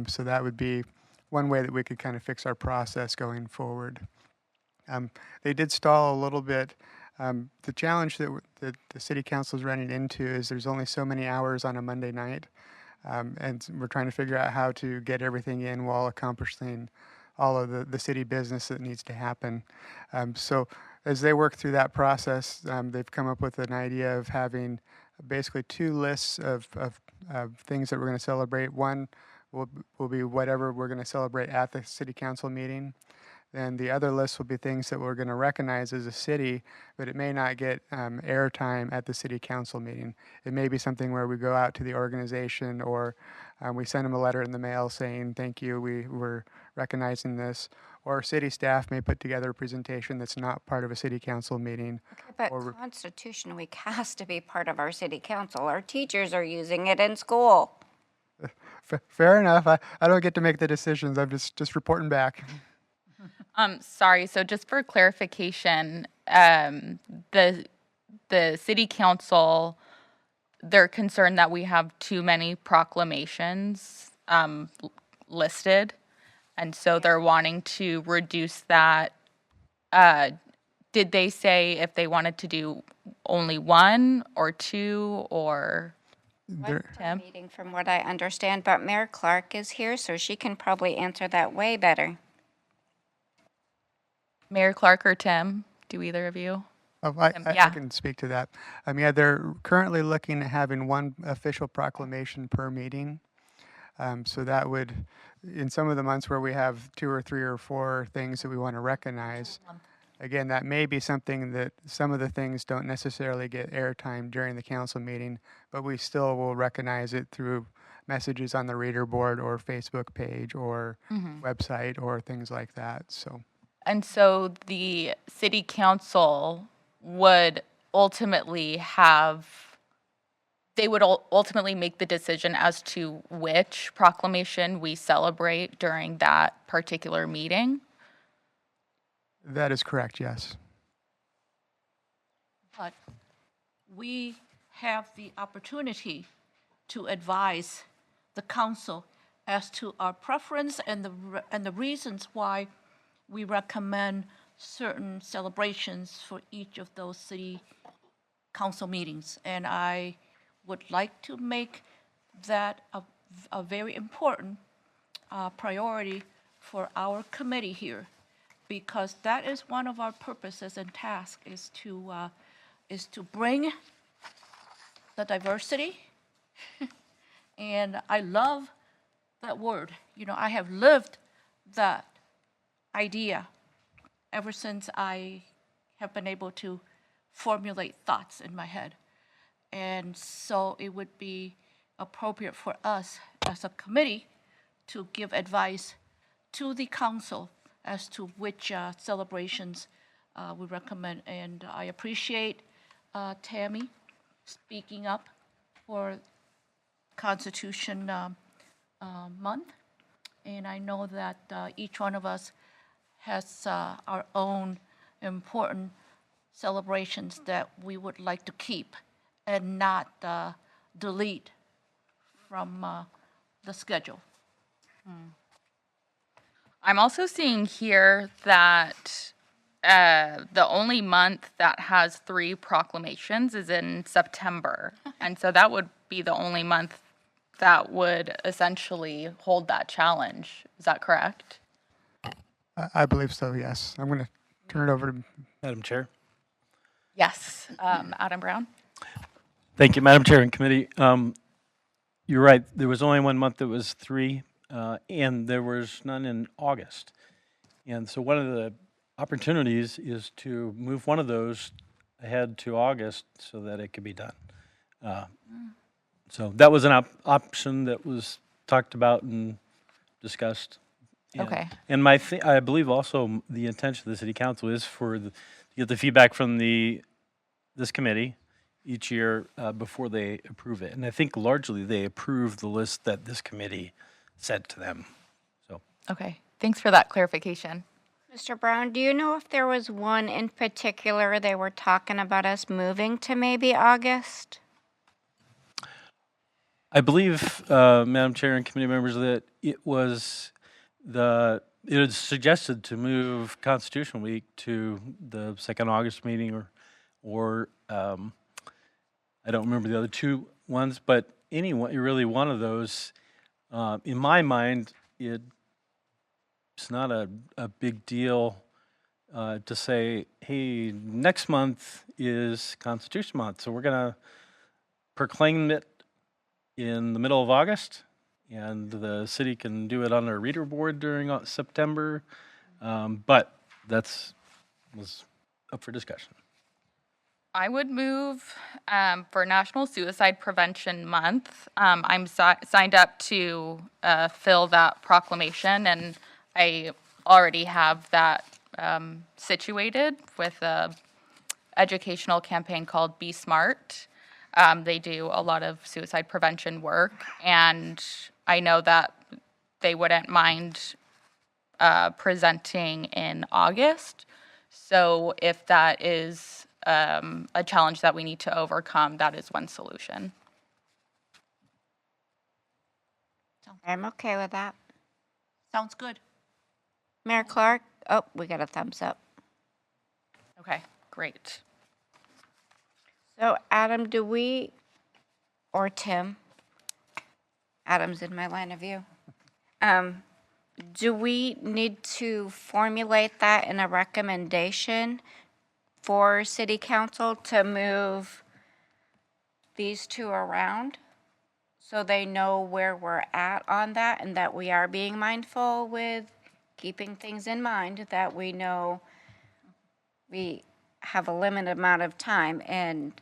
So that would be one way that we could kind of fix our process going forward. They did stall a little bit. The challenge that the city council is running into is there's only so many hours on a Monday night. And we're trying to figure out how to get everything in while accomplishing all of the city business that needs to happen. So as they work through that process, they've come up with an idea of having basically 2 lists of things that we're going to celebrate. One will be whatever we're going to celebrate at the city council meeting. Then the other list will be things that we're going to recognize as a city, but it may not get airtime at the city council meeting. It may be something where we go out to the organization or we send them a letter in the mail saying, thank you, we're recognizing this. or city staff may put together a presentation that's not part of a city council meeting. But Or- Constitution Week has to be part of our city council. Our teachers are using it in school. Fair enough. I don't get to make the decisions. I'm just reporting back. Sorry, so just for clarification, the city council, they're concerned that we have too many proclamations listed, and so they're wanting to reduce that. Did they say if they wanted to do only one or two or Tim? Meeting from what I understand, but Mayor Clark is here, so she can probably answer that way better. Mayor Clark or Tim? Do either of you? Oh, I Yeah. can speak to that. Yeah, they're currently looking at having one official proclamation per meeting. So that would, in some of the months where we have 2 or 3 or 4 things that we want to recognize, again, that may be something that some of the things don't necessarily get airtime during the council meeting, but we still will recognize it through messages on the reader board or Facebook page or website or things like that. So. And so the city council would ultimately ultimately make the decision as to which proclamation we celebrate during that particular meeting. That is correct, yes. But we have the opportunity to advise the council as to our preference and the reasons why we recommend certain celebrations for each of those city council meetings. And I would like to make that a very important priority for our committee here, because that is one of our purposes and tasks is to bring the diversity. And I love that word. You know, I have lived that idea ever since I have been able to formulate thoughts in my head. And so it would be appropriate for us as a committee to give advice to the council as to which celebrations we recommend. And I appreciate Tammy speaking up for Constitution Month. And I know that each one of us has our own important celebrations that we would like to keep and not delete from the schedule. I'm also seeing here that the only month that has 3 proclamations is in September. And so that would be the only month that would essentially hold that challenge. Is that correct? I believe so, yes. I'm going to turn it over to Madam Chair. Yes. Adam Brown? Thank you, Madam Chair and committee. You're right, there was only 1 month that was 3, and there was none in August. And so one of the opportunities is to move one of those ahead to August so that it could be done. So that was an option that was talked about and discussed. And, Okay. And I believe also the intention of the city council is to get the feedback from this committee each year before they approve it. And I think largely they approve the list that this committee sent to them. So. Okay. Thanks for that clarification. Mr. Brown, do you know if there was one in particular they were talking about us moving to maybe August? I believe, Madam Chair and committee members, that it was suggested to move Constitution Week to the second August meeting or I don't remember the other 2 ones, but really one of those, in my mind, it's not a big deal to say, hey, next month is Constitution Month, so we're going to proclaim it in the middle of August, and the city can do it on their reader board during September, but was up for discussion. I would move for National Suicide Prevention Month. I'm signed up to fill that proclamation, and I already have that situated with a educational campaign called Be Smart. They do a lot of suicide prevention work, and I know that they wouldn't mind presenting in August. So if that is a challenge that we need to overcome, that is one solution. I'm okay with that. Sounds good. Mayor Clark? Oh, we got a thumbs up. Okay, great. So Adam, or Tim, Adam's in my line of view. Do we need to formulate that in a recommendation for city council to move these two around? So they know where we're at on that and that we are being mindful with keeping things in mind, that we know we have a limited amount of time. And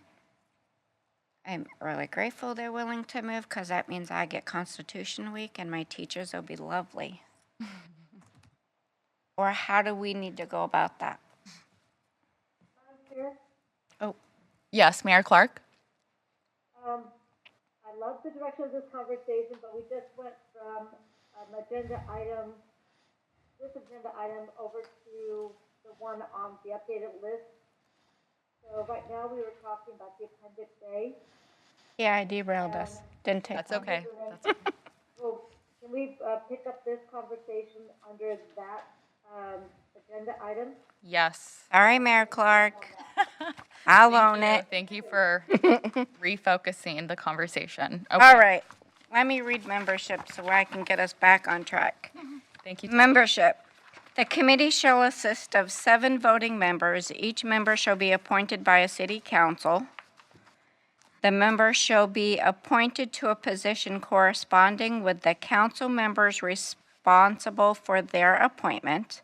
I'm really grateful they're willing to move because that means I get Constitution Week and my teachers will be lovely. Or how do we need to go about that? Oh, Yes, Mayor Clark? I love the direction of this conversation, but we just went from this agenda item over to the one on the updated list. So right now we were talking about the Appendix A. yeah, I derailed us. Didn't take That's long. okay. So can we pick up this conversation under that agenda item? Yes. Sorry, Mayor Clark. I'll own Thank you. it. Thank you for refocusing the conversation. Okay. All right. Let me read membership so I can get us back on track. Thank you. Membership. The committee shall consist of 7 voting members. Each member shall be appointed by a city council. The member shall be appointed to a position corresponding with the council members responsible for their appointment.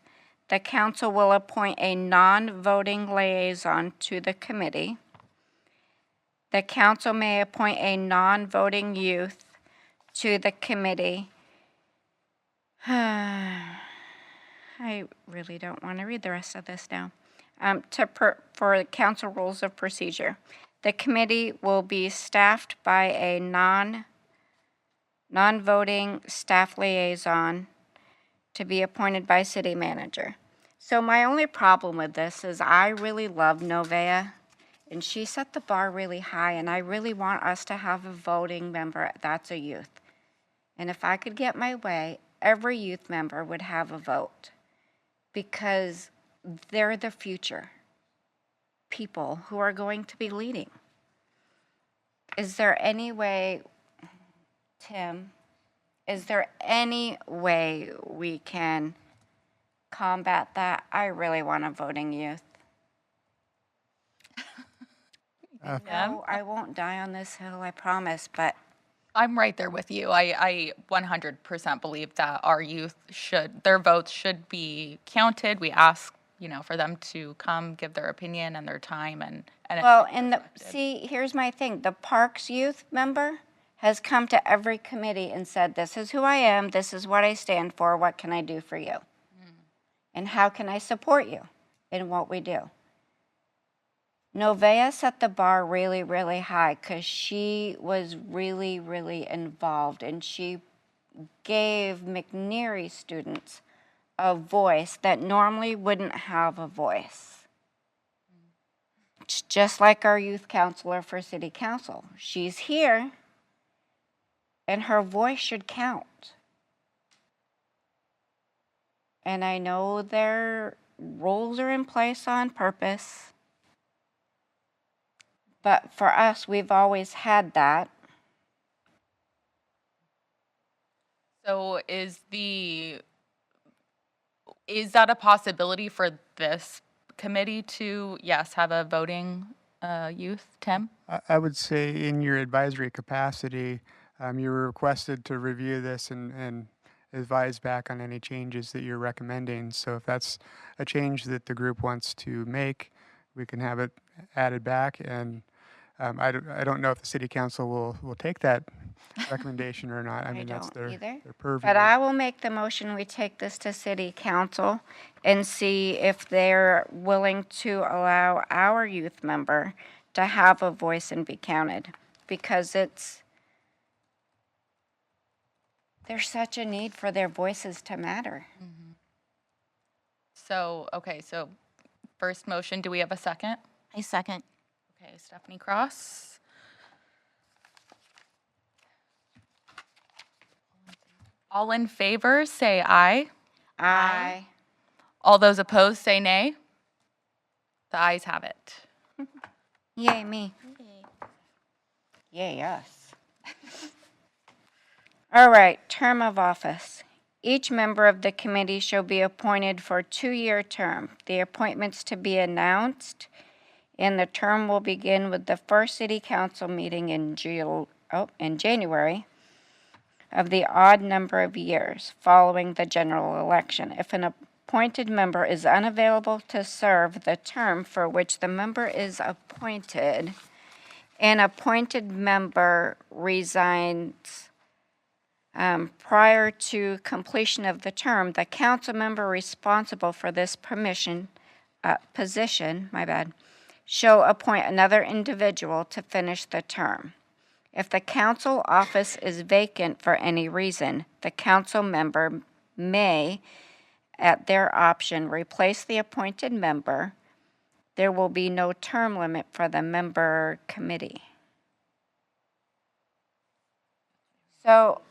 The council will appoint a non-voting liaison to the committee. The council may appoint a non-voting youth to the committee. I really don't want to read the rest of this now. For council rules of procedure. The committee will be staffed by a non-voting staff liaison to be appointed by city manager. So my only problem with this is I really love Novea, and she set the bar really high, and I really want us to have a voting member that's a youth. And if I could get my way, every youth member would have a vote because they're the future people who are going to be leading. Is there any way, Tim, is there any way we can combat that? I really want a voting youth. No, I won't die on this hill, I promise, but I'm right there with you. I 100% believe that our youth their votes should be counted. We ask, for them to come give their opinion and their time and well, and see, here's my thing. The Parks youth member has come to every committee and said, this is who I am, this is what I stand for, what can I do for you? And how can I support you in what we do? Novea set the bar really, really high because she was really, really involved, and she gave McNeary students a voice that normally wouldn't have a voice. It's just like our youth counselor for city council. She's here, and her voice should count. And I know their rules are in place on purpose. But for us, we've always had that. So is that a possibility for this committee to, yes, have a voting youth, Tim? I would say in your advisory capacity, you were requested to review this and advise back on any changes that you're recommending. So if that's a change that the group wants to make, we can have it added back. And I don't know if the city council will take that recommendation or not. I mean, that's don't either. their purview. But I will make the motion, we take this to city council and see if they're willing to allow our youth member to have a voice and be counted. Because there's such a need for their voices to matter. So, okay, so first motion, do we have a second? I second. Okay, Stephanie Cross. All in favor, say aye. Aye. All those opposed, say nay. The ayes have it. Yay, me. Yay, us. All right, term of office. Each member of the committee shall be appointed for a 2-year term. The appointments to be announced, and the term will begin with the first city council meeting in January of the odd number of years following the general election. If an appointed member is unavailable to serve the term for which the member is appointed, an appointed member resigns prior to completion of the term, the council member responsible for this position, shall appoint another individual to finish the term. If the council office is vacant for any reason, the council member may, at their option, replace the appointed member. There will be no term limit for the member committee. So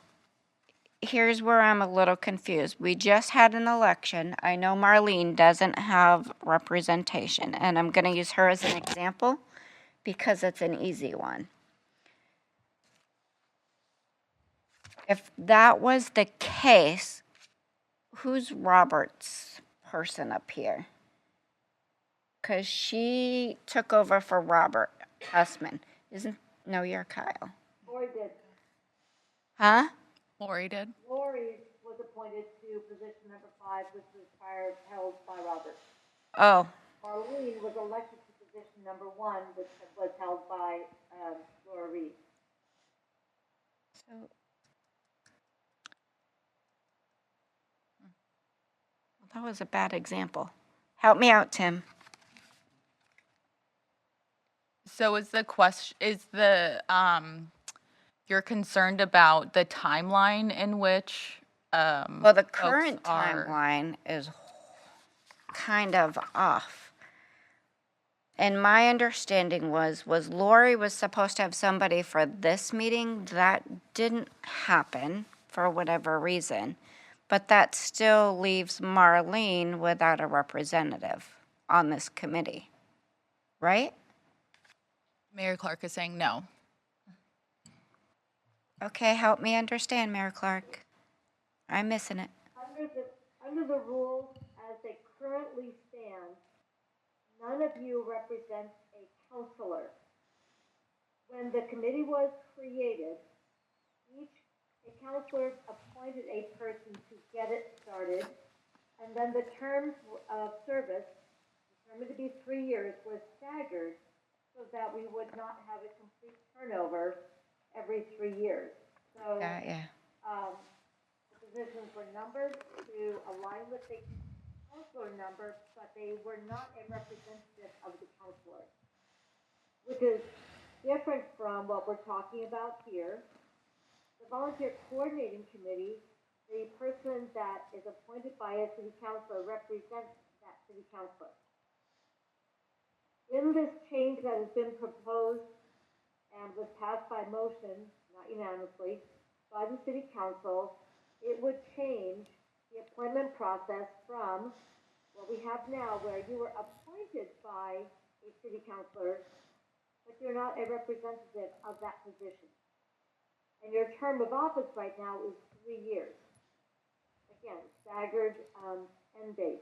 here's where I'm a little confused. We just had an election. I know Marlene doesn't have representation, and I'm going to use her as an example because it's an easy one. If that was the case, who's Robert's person up here? Because she took over for Robert Hussman. No, you're Kyle. Lori did. Huh? Lori did. Lori was appointed to position number 5, which was prior held by Robert. Oh, Marlene was elected to position number 1, which was held by Laura Reed. so. That was a bad example. Help me out, Tim. So is the question, you're concerned about the timeline in which, Well, the folks current are- timeline is kind of off. And my understanding was Lori was supposed to have somebody for this meeting. That didn't happen for whatever reason. But that still leaves Marlene without a representative on this committee, right? Mayor Clark is saying no. Okay, help me understand, Mayor Clark. I'm missing it. Under the rules as they currently stand, none of you represents a counselor. When the committee was created, a counselor appointed a person to get it started, and then the terms of service, determined to be 3 years, was staggered so that we would not have a complete turnover every 3 years. So Yeah. the positions were numbered to align with the counselor number, but they were not a representative of the counselor, which is different from what we're talking about here. The volunteer coordinating committee, the person that is appointed by a city councilor represents that city councilor. In this change that has been proposed and was passed by motion, not unanimously, by the city council, it would change the appointment process from what we have now, where you were appointed by a city councilor, but you're not a representative of that position. And your term of office right now is 3 years. Again, staggered end date.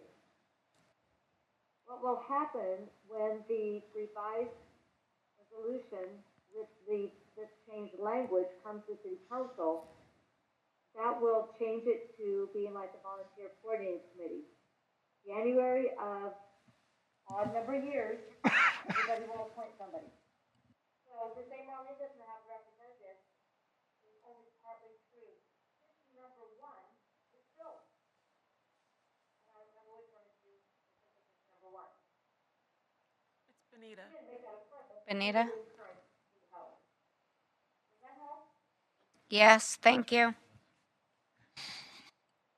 What will happen when the revised resolution with this changed language comes to city council, that will change it to being like the volunteer coordinating committee. January of odd number of years, everybody will appoint somebody. So the same Marlene doesn't have a representative, Benita? Yes, thank you.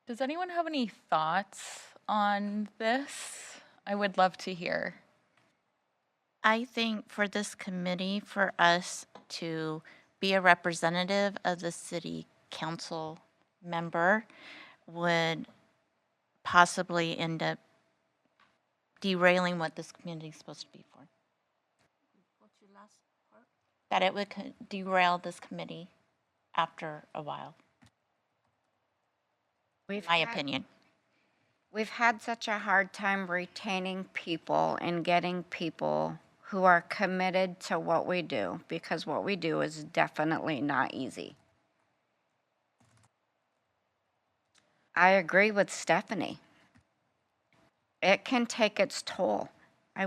Does anyone have any thoughts on this? I would love to hear. I think for this committee, for us to be a representative of the city council member would possibly end up derailing what this community is supposed to be for. What's your last part? That it would derail this committee after a while, my opinion. We've had such a hard time retaining people and getting people who are committed to what we do, because what we do is definitely not easy. I agree with Stephanie. It can take its toll. I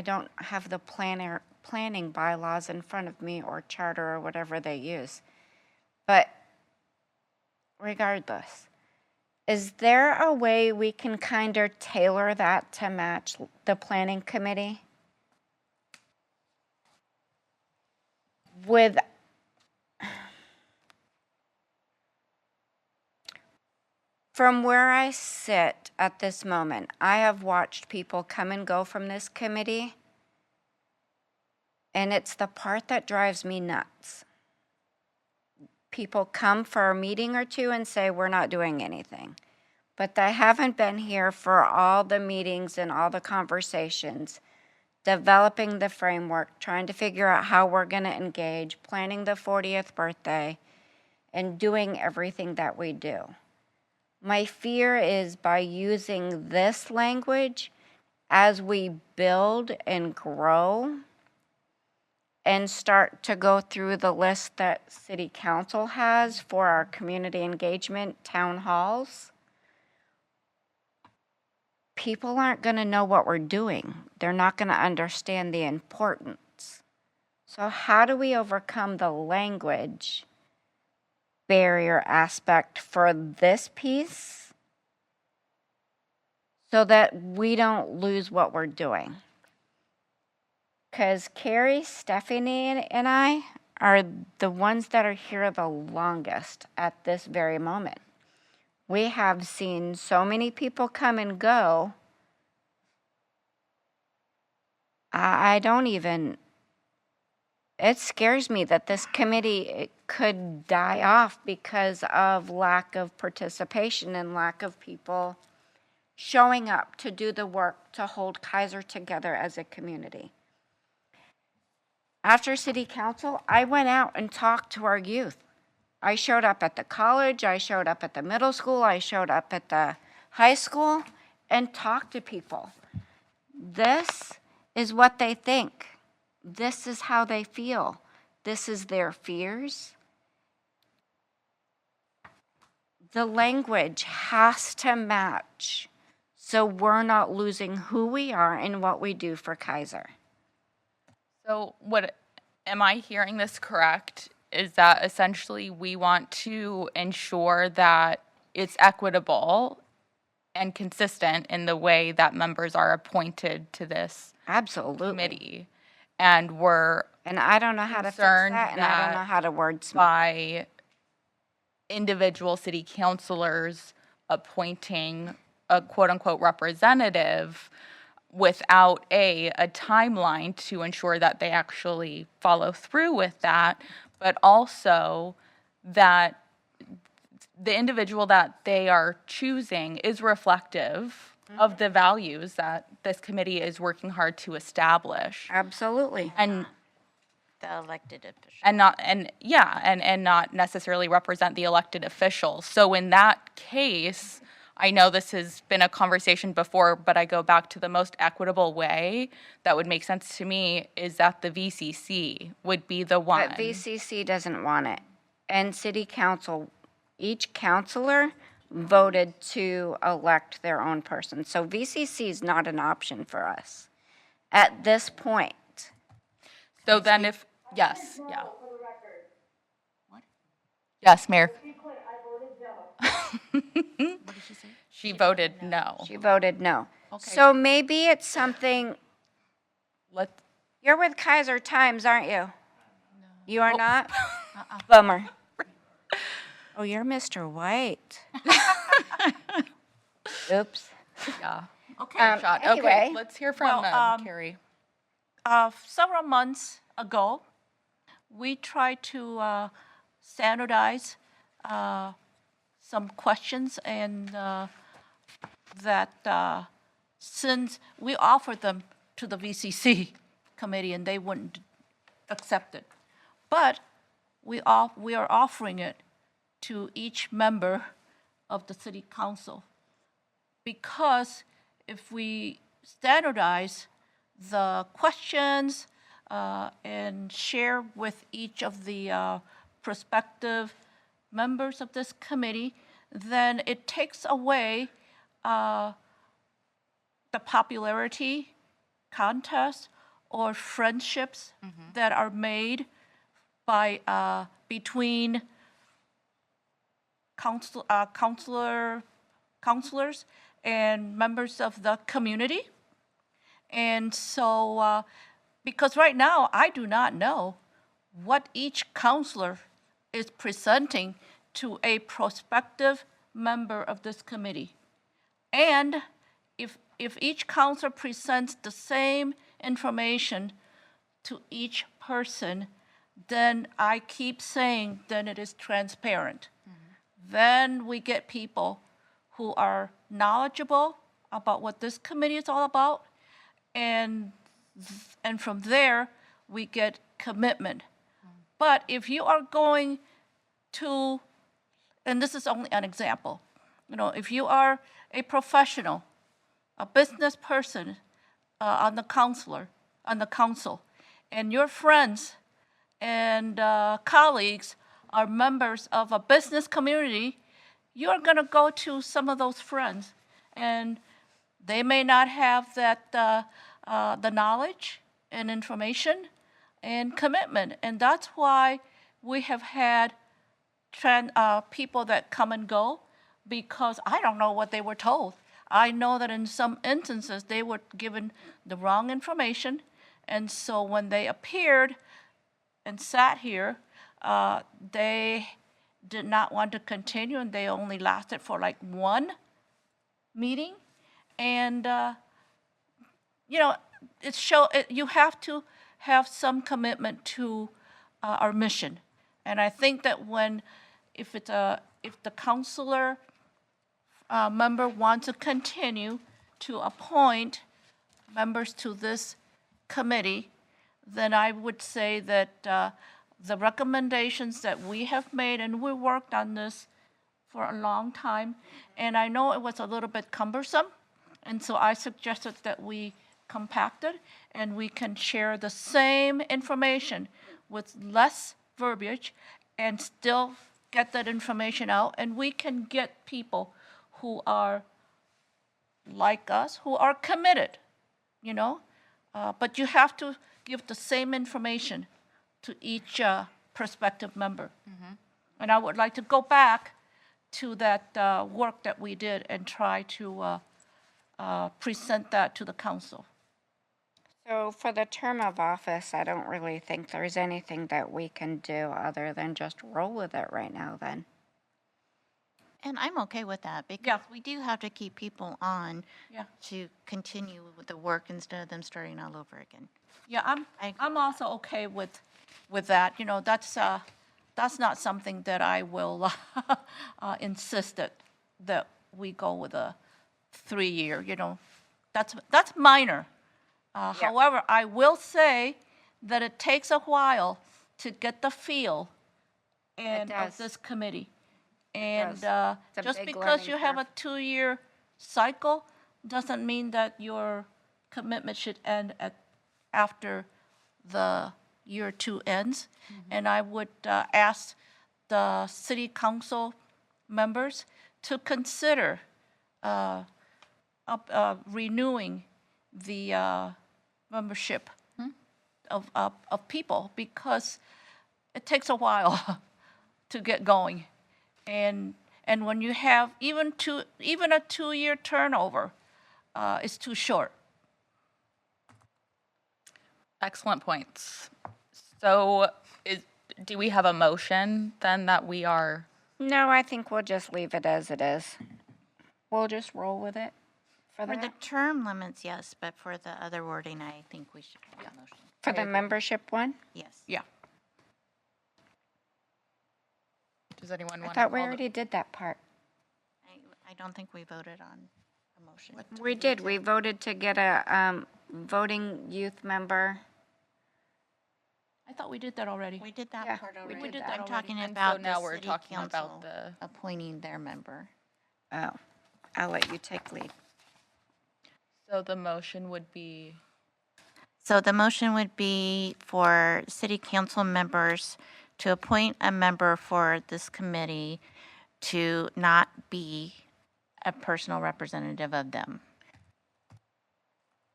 don't have the planning bylaws in front of me or charter or whatever they use. But regardless, is there a way we can kind of tailor that to match the planning committee? From where I sit at this moment, I have watched people come and go from this committee, and it's the part that drives me nuts. People come for a meeting or two and say, we're not doing anything. But they haven't been here for all the meetings and all the conversations, developing the framework, trying to figure out how we're going to engage, planning the 40th birthday, and doing everything that we do. My fear is by using this language as we build and grow and start to go through the list that City Council has for our community engagement town halls, people aren't going to know what we're doing. They're not going to understand the importance. So how do we overcome the language barrier aspect for this piece so that we don't lose what we're doing? Because Carrie, Stephanie, and I are the ones that are here the longest at this very moment. We have seen so many people come and go. It scares me that this committee could die off because of lack of participation and lack of people showing up to do the work to hold Kaiser together as a community. After City Council, I went out and talked to our youth. I showed up at the college, I showed up at the middle school, I showed up at the high school and talked to people. This is what they think. This is how they feel. This is their fears. The language has to match so we're not losing who we are and what we do for Kaiser. So am I hearing this correct? Is that essentially we want to ensure that it's equitable and consistent in the way that members are appointed to this Absolutely. committee? And I don't know how to fix that, and I don't know how to wordsmith. By individual city councilors appointing a quote-unquote representative without a timeline to ensure that they actually follow through with that, but also that the individual that they are choosing is reflective of the values that this committee is working hard to establish. Absolutely. And The elected official. and not necessarily represent the elected officials. So in that case, I know this has been a conversation before, but I go back to the most equitable way that would make sense to me is that the VCC would be the one. But VCC doesn't want it. And City Council, each councilor voted to elect their own person. So VCC is not an option for us at this point. So then yes. What? Yes, Mayor. What did she say? She voted no. She voted no. So maybe it's something Let, You're with Kaiser Times, aren't you? You are not? Bummer. Oh, you're Mr. White. Oops. yeah. Okay. Shot. Anyway. Okay, let's hear from Well, Carrie. Several months ago, we tried to standardize some questions and that since we offered them to the VCC committee and they wouldn't accept it. But we are offering it to each member of the city council. Because if we standardize the questions and share with each of the prospective members of this committee, then it takes away the popularity contest or friendships that are made by between counselors and members of the community. And so, because right now I do not know what each counselor is presenting to a prospective member of this committee. And if each counselor presents the same information to each person, then I keep saying, then it is transparent. Then we get people who are knowledgeable about what this committee is all about, and from there, we get commitment. But if you are going to, and this is only an example, if you are a professional, a business person on the council, and your friends and colleagues are members of a business community, you're going to go to some of those friends, and they may not have that the knowledge and information and commitment, and that's why we have had people that come and go, because I don't know what they were told. I know that in some instances they were given the wrong information, and so when they appeared and sat here, they did not want to continue, and they only lasted for like one meeting. And you have to have some commitment to our mission. And I think that if the counselor member wants to continue to appoint members to this committee, then I would say that the recommendations that we have made, and we worked on this for a long time, and I know it was a little bit cumbersome, and so I suggested that we compact it and we can share the same information with less verbiage and still get that information out, and we can get people who are like us, who are committed, but you have to give the same information to each prospective member. And I would like to go back to that work that we did and try to present that to the council. So for the term of office, I don't really think there's anything that we can do other than just roll with it right now then. And I'm okay with that because we do have to keep people on to continue with the work instead of them starting all over again. Yeah, I'm also okay with that. That's not something that I will insist that we go with a 3-year. That's minor. However, I will say that it takes a while to get the feel of this committee. And just because you have a 2-year cycle doesn't mean that your commitment should end after the year 2 ends. And I would ask the city council members to consider renewing the membership of people, because it takes a while to get going. And when you have even a 2-year turnover, it's too short. Excellent points. So do we have a motion then that we are? No, I think we'll just leave it as it is. We'll just roll with it for For the that. term limits, yes, but for the other wording, I think we should have a motion. For the membership one? Yes. Yeah. Does anyone I want? thought we already did that part. I don't think we voted on a motion. We did. We voted to get a voting youth member. I thought we did that already. We did that Yeah, part we already. did that I'm already. talking And so about now the we're city talking about council the- appointing their member. Oh, I'll let you take lead. So the motion would be. So the motion would be for city council members to appoint a member for this committee to not be a personal representative of them.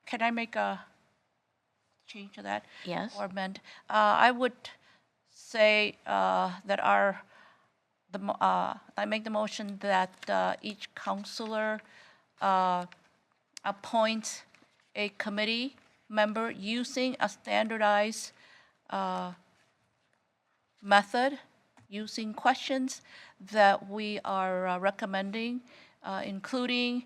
Can I make a change to that? Yes? Or amend? I would say that I make the motion that each counselor appoints a committee member using a standardized method, using questions that we are recommending, including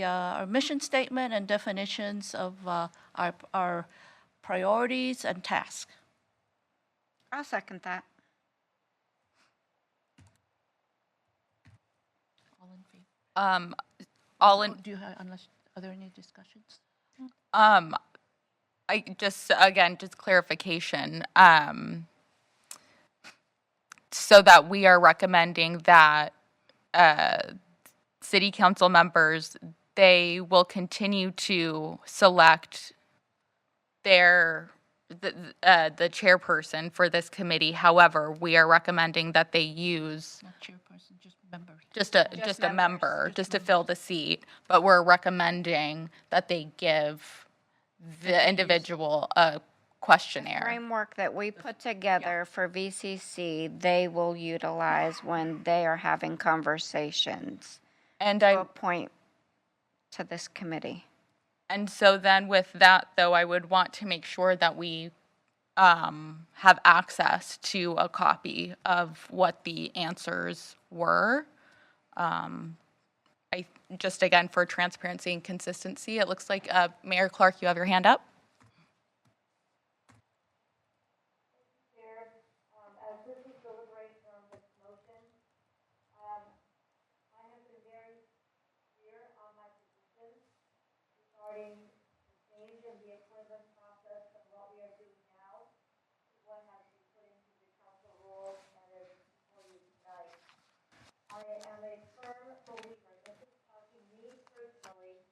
our mission statement and definitions of our priorities and tasks. I'll second that. All in favor? All in. Do you have, are there any discussions? I just, again, just clarification. So that we are recommending that city council members, they will continue to select the chairperson for this committee. However, we are recommending that they use Not chairperson, just members. just a member, just to fill the seat. But we're recommending that they give the individual a questionnaire. Framework that we put together for VCC, they will utilize when they are having conversations And to I, appoint to this committee. and so then with that though, I would want to make sure that we have access to a copy of what the answers were. I just again for transparency and consistency, it looks like Mayor Clark, you have your hand up. As this is deliberation on this motion, I have been very clear on my position regarding the change in the appointment process from what we are doing now to what has been put into the council rules and is before you tonight. I am a firm believer, this is talking me personally,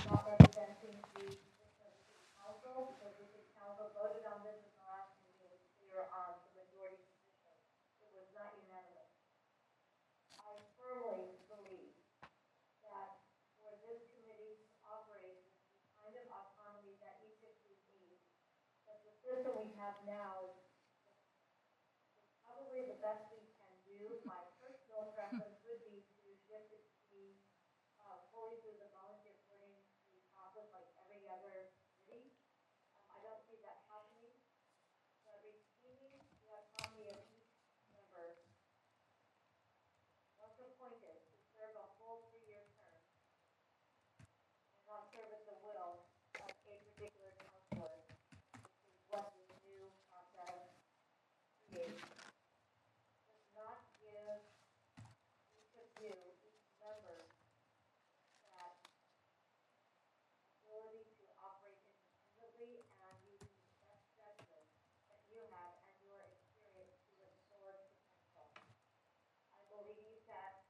not representing the position of the city council, because the city council voted on this in the last meeting, it was clear on the majority position. It was not unanimous. I firmly believe that for this committee to operate with the kind of autonomy that each of you need, that the system we have now is probably the best we can do. My personal preference would be to shift it to be fully through the volunteer coordinating process like every other city. I don't see that happening, but retaining the autonomy of each member, once appointed, to serve a full 3-year term and not serve at the will of a particular counselor, which is what this new process creates. Does not give each of you, each member, that ability to operate independently and using the best judgment that you have and your experience to its fullest potential. I believe that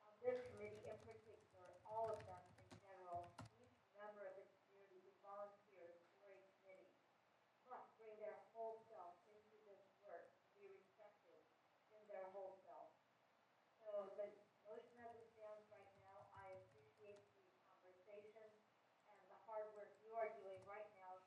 on this committee in particular, all of them in general, each member of the community who volunteers for a committee must bring their whole self into this work to be respected in their whole self. So the motion as it stands right now, I appreciate the conversation and the hard work you are doing right now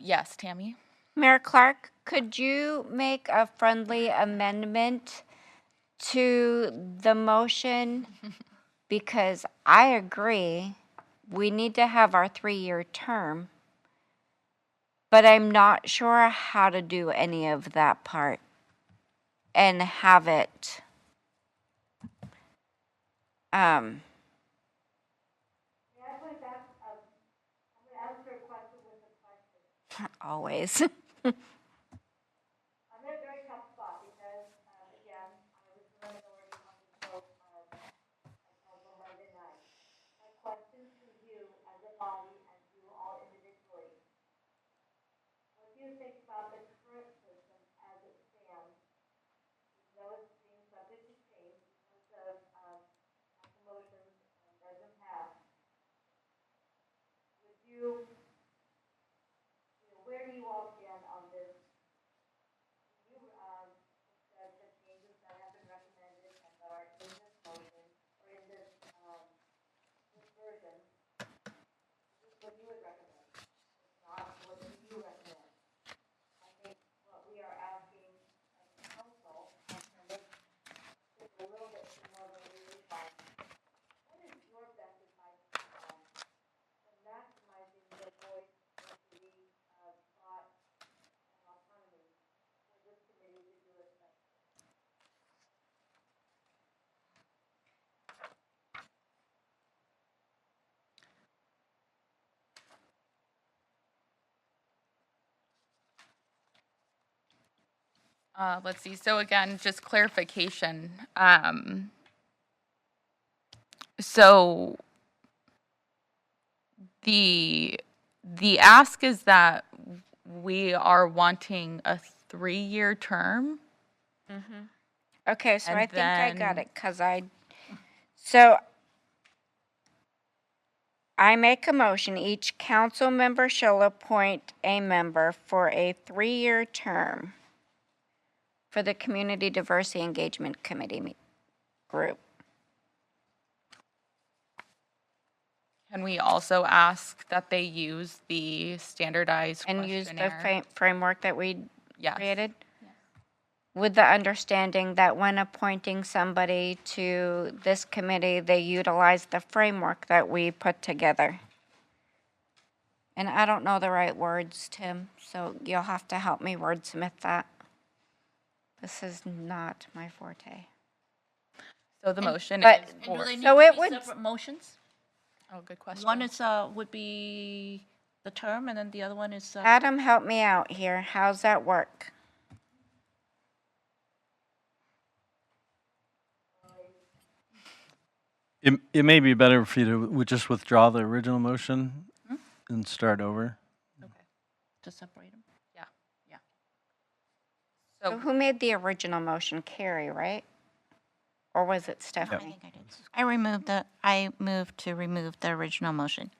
Yes, Tammy? Mayor Clark, could you make a friendly amendment to the motion? Because I agree, we need to have our 3-year term, but I'm not sure how to do any of that part and have it, always. I'm in a very tough spot because, again, I was in the minority on the vote on Monday night. My question to you as a body and to all individually, what do you think about the current system as it stands? Even though it's being subject to change because of promotions and doesn't pass, would you, where do you all stand on this? You, the changes that have been recommended and that are in this motion, or in this, this version, is this what you would recommend? If not, what do you recommend? I think what we are asking as a council, and this is a little bit more of a liaison, what is your best advice for maximizing the voice and the, thought and autonomy for this committee to do its best? Let's see. So again, just clarification. So the ask is that we are wanting a 3-year term. Okay, so And I think I got then- it, so I make a motion, each council member shall appoint a member for a 3-year term for the Community Diversity Engagement Committee group. Can we also ask that they use the standardized And use the questionnaire? framework that we Yes. created? With the understanding that when appointing somebody to this committee, they utilize the framework that we put together. And I don't know the right words, Tim, so you'll have to help me wordsmith that. This is not my forte. So the motion but- is And do for, they need So to it be would- separate motions? oh, good question. One is, would be the term, and then the other one is, Adam, help me out here. How's that work? It may be better for you to just withdraw the original motion and start over. to separate them. Yeah. So So who made the original motion? Carrie, right? Or was it I Stephanie? think I did. I moved to remove the original motion.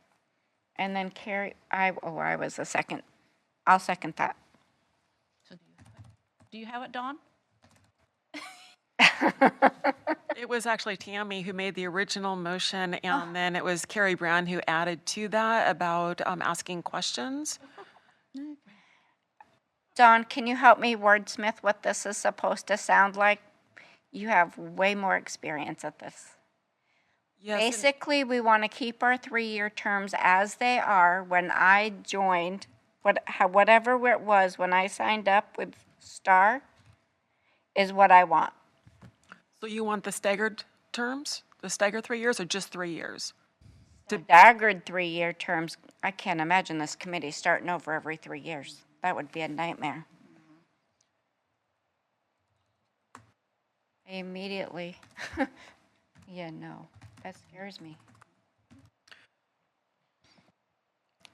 And then Carrie, I was the second. I'll second that. So do you have it, Dawn? It was actually Tammy who made the original motion, and then it was Carrie Brown who added to that about asking questions. Dawn, can you help me wordsmith what this is supposed to sound like? You have way more experience at this. Yes, and- Basically, we want to keep our 3-year terms as they are. When I joined, whatever it was when I signed up with STAR is what I want. So you want the staggered terms, the staggered 3 years, or just 3 years? Staggered 3-year terms. I can't imagine this committee starting over every 3 years. That would be a nightmare. I immediately, yeah, no, that scares me.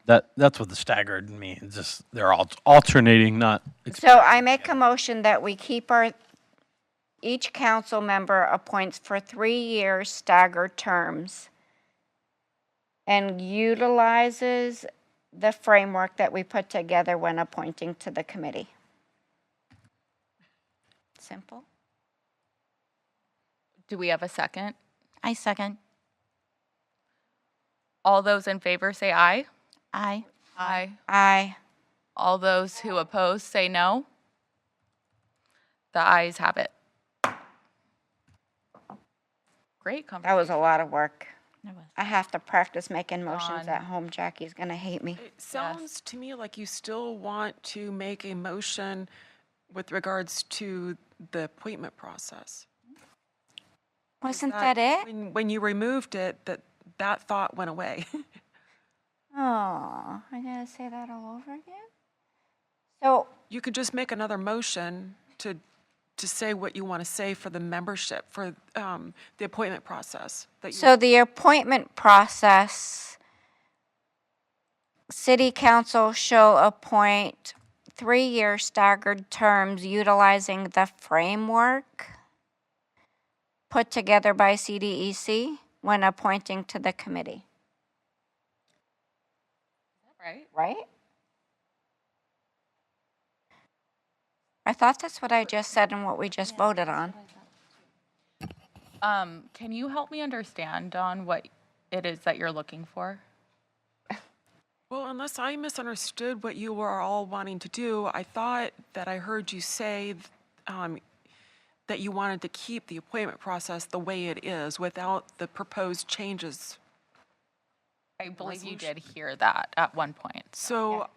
That's what the staggered means. Just they're all alternating, not. So I make a motion that we keep each council member appoints for 3-year staggered terms and utilizes the framework that we put together when appointing to the committee. Simple. do we have a second? I second. All those in favor say aye. Aye. Aye. Aye. All those who oppose say no. The ayes have it. Great That conversation. was a lot of work. It was. I have to practice making motions Dawn. at home. Jackie's gonna hate me. It sounds to me like you still want to make a motion with regards to the appointment process. Wasn't that it? When you removed it, that thought went away. Oh, I gotta say that all over again? So, You could just make another motion to say what you want to say for the membership, for the appointment process. so the appointment process, city council shall appoint 3-year staggered terms utilizing the framework put together by CDEC when appointing to the committee, Right? right? I thought that's what I just said and what we just voted on. Can you help me understand, Dawn, what it is that you're looking for? Well, unless I misunderstood what you were all wanting to do, I thought that I heard you say that you wanted to keep the appointment process the way it is without the proposed changes. I believe you did hear that at one point. So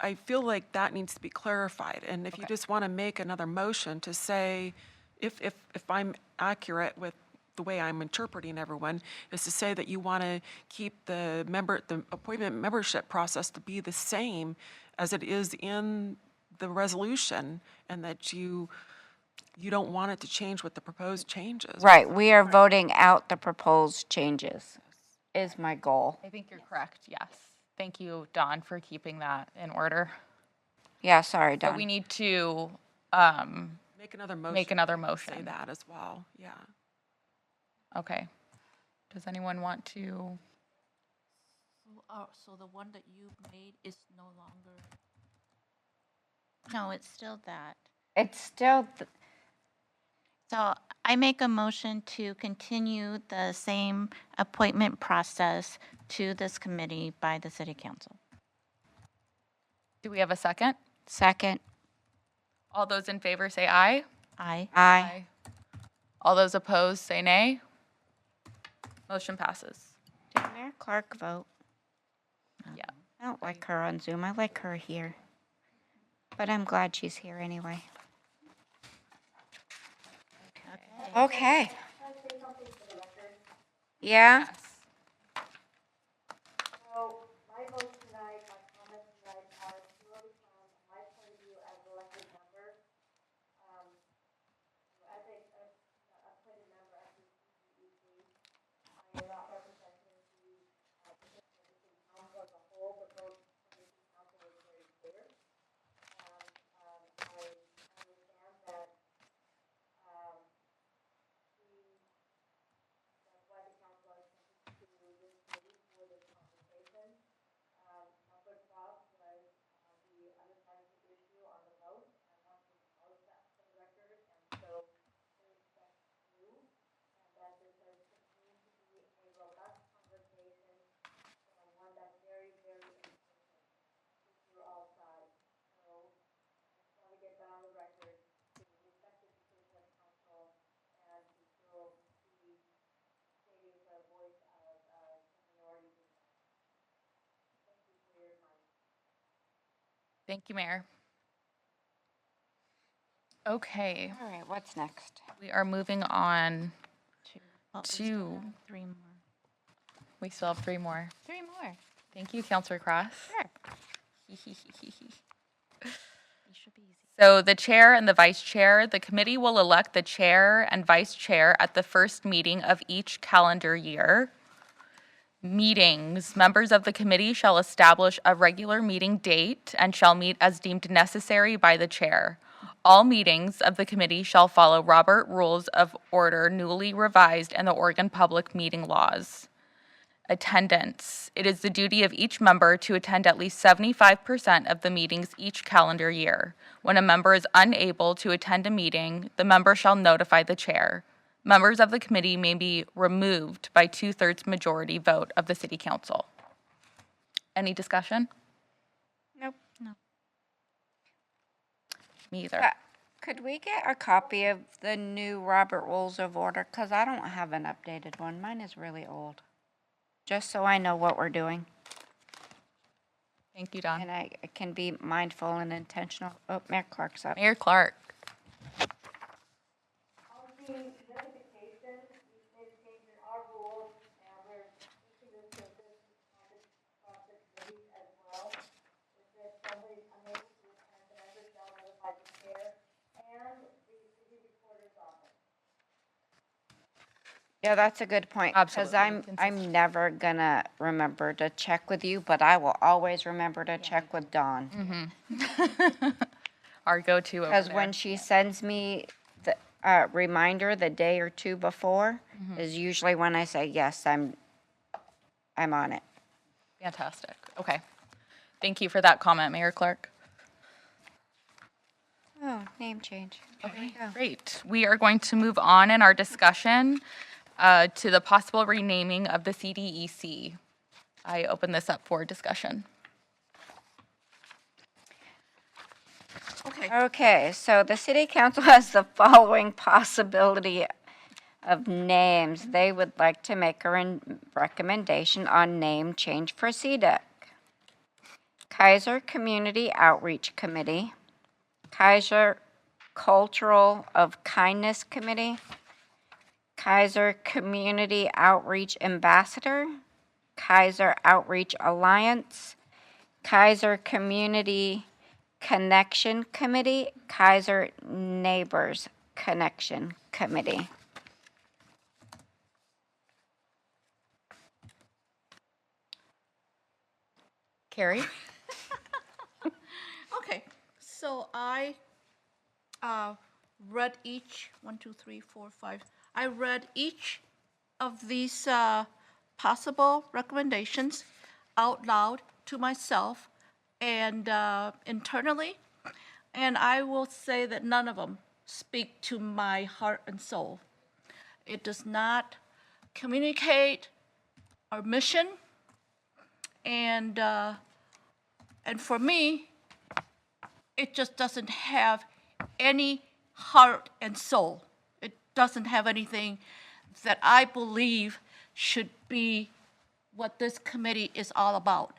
I feel like that needs to be clarified. And if you just want to make another motion to say, if I'm accurate with the way I'm interpreting everyone, is to say that you want to keep the appointment membership process to be the same as it is in the resolution, and that you don't want it to change with the proposed changes. Right, we are voting out the proposed changes, is my goal. I think you're correct, yes. Thank you, Dawn, for keeping that in order. Yeah, sorry, So Don. we need to Make another motion. make another Say motion. that as well, yeah. Okay. Does anyone want to? So the one that you made is no longer. No, it's still that. It's still, So I make a motion to continue the same appointment process to this committee by the city council. Do we have a second? second. All those in favor say aye. Aye. Aye. All those opposed say nay. Motion passes. Did Mayor Clark vote? Yeah. I don't like her on Zoom. I like her here. But I'm glad she's here anyway. Okay. Yeah? Yes. So my vote tonight, my comments tonight are purely from my point of view as an elected member. As a appointed member of the CCEC, I am not representing the city council as a whole, but both the city council is very clear. I understand that that's why the council has sent it to this committee for this conversation. Councilor Cross was the other side of the issue on the vote. I want to acknowledge that for the record, and so we expect you, and that this has continued to be a robust conversation, and one that's very, very important to all sides. So I just want to get that on the record, to respect the decision of council, and to still be stating the voice of the minority group. Thank you for your time. Thank you, Mayor. Okay, All right, what's next? we are moving on. Well, we Two. still have 3 more. We still have 3 more. 3 more. Thank you, Counselor Cross. Sure. It should be easy. So the chair and the vice chair, the committee will elect the chair and vice chair at the first meeting of each calendar year. Meetings, members of the committee shall establish a regular meeting date and shall meet as deemed necessary by the chair. All meetings of the committee shall follow Robert Rules of Order newly revised and the Oregon Public Meeting Laws. Attendance. It is the duty of each member to attend at least 75% of the meetings each calendar year. When a member is unable to attend a meeting, the member shall notify the chair. Members of the committee may be removed by 2/3 majority vote of the city council. Any discussion? Nope. No. Me either. Could we get a copy of the new Robert Rules of Order? Because I don't have an updated one. Mine is really old. Just so I know what we're doing. Thank you, Don. And I can be mindful and intentional. Oh, Mayor Clark's up. Mayor Clark. On the notification, we made a change in our rules, and we're pushing this to this kind of process maybe as well. It says somebody's unable to attend the member shall notify the chair and the city recorder's office. Yeah, that's a good point. Because Absolutely. I'm never gonna remember to check with you, but I will always remember to check with Dawn. Our go-to over Because there. when she sends me the reminder the day or two before, is usually when I say, yes, I'm on it. Fantastic. Okay. Thank you for that comment, Mayor Clark. Oh, name change. Okay, great. We are going to move on in our discussion to the possible renaming of the CDEC. I open this up for discussion. Okay, so the city council has the following possibility of names. They would like to make a recommendation on name change for CDEC. Kaiser Community Outreach Committee, Kaiser Cultural of Kindness Committee, Kaiser Community Outreach Ambassador, Kaiser Outreach Alliance, Kaiser Community Connection Committee, Kaiser Neighbors Connection Committee. Carrie? Okay, so I read each, 1, 2, 3, 4, 5. I read each of these possible recommendations out loud to myself and internally, and I will say that none of them speak to my heart and soul. It does not communicate our mission, and for me, it just doesn't have any heart and soul. It doesn't have anything that I believe should be what this committee is all about.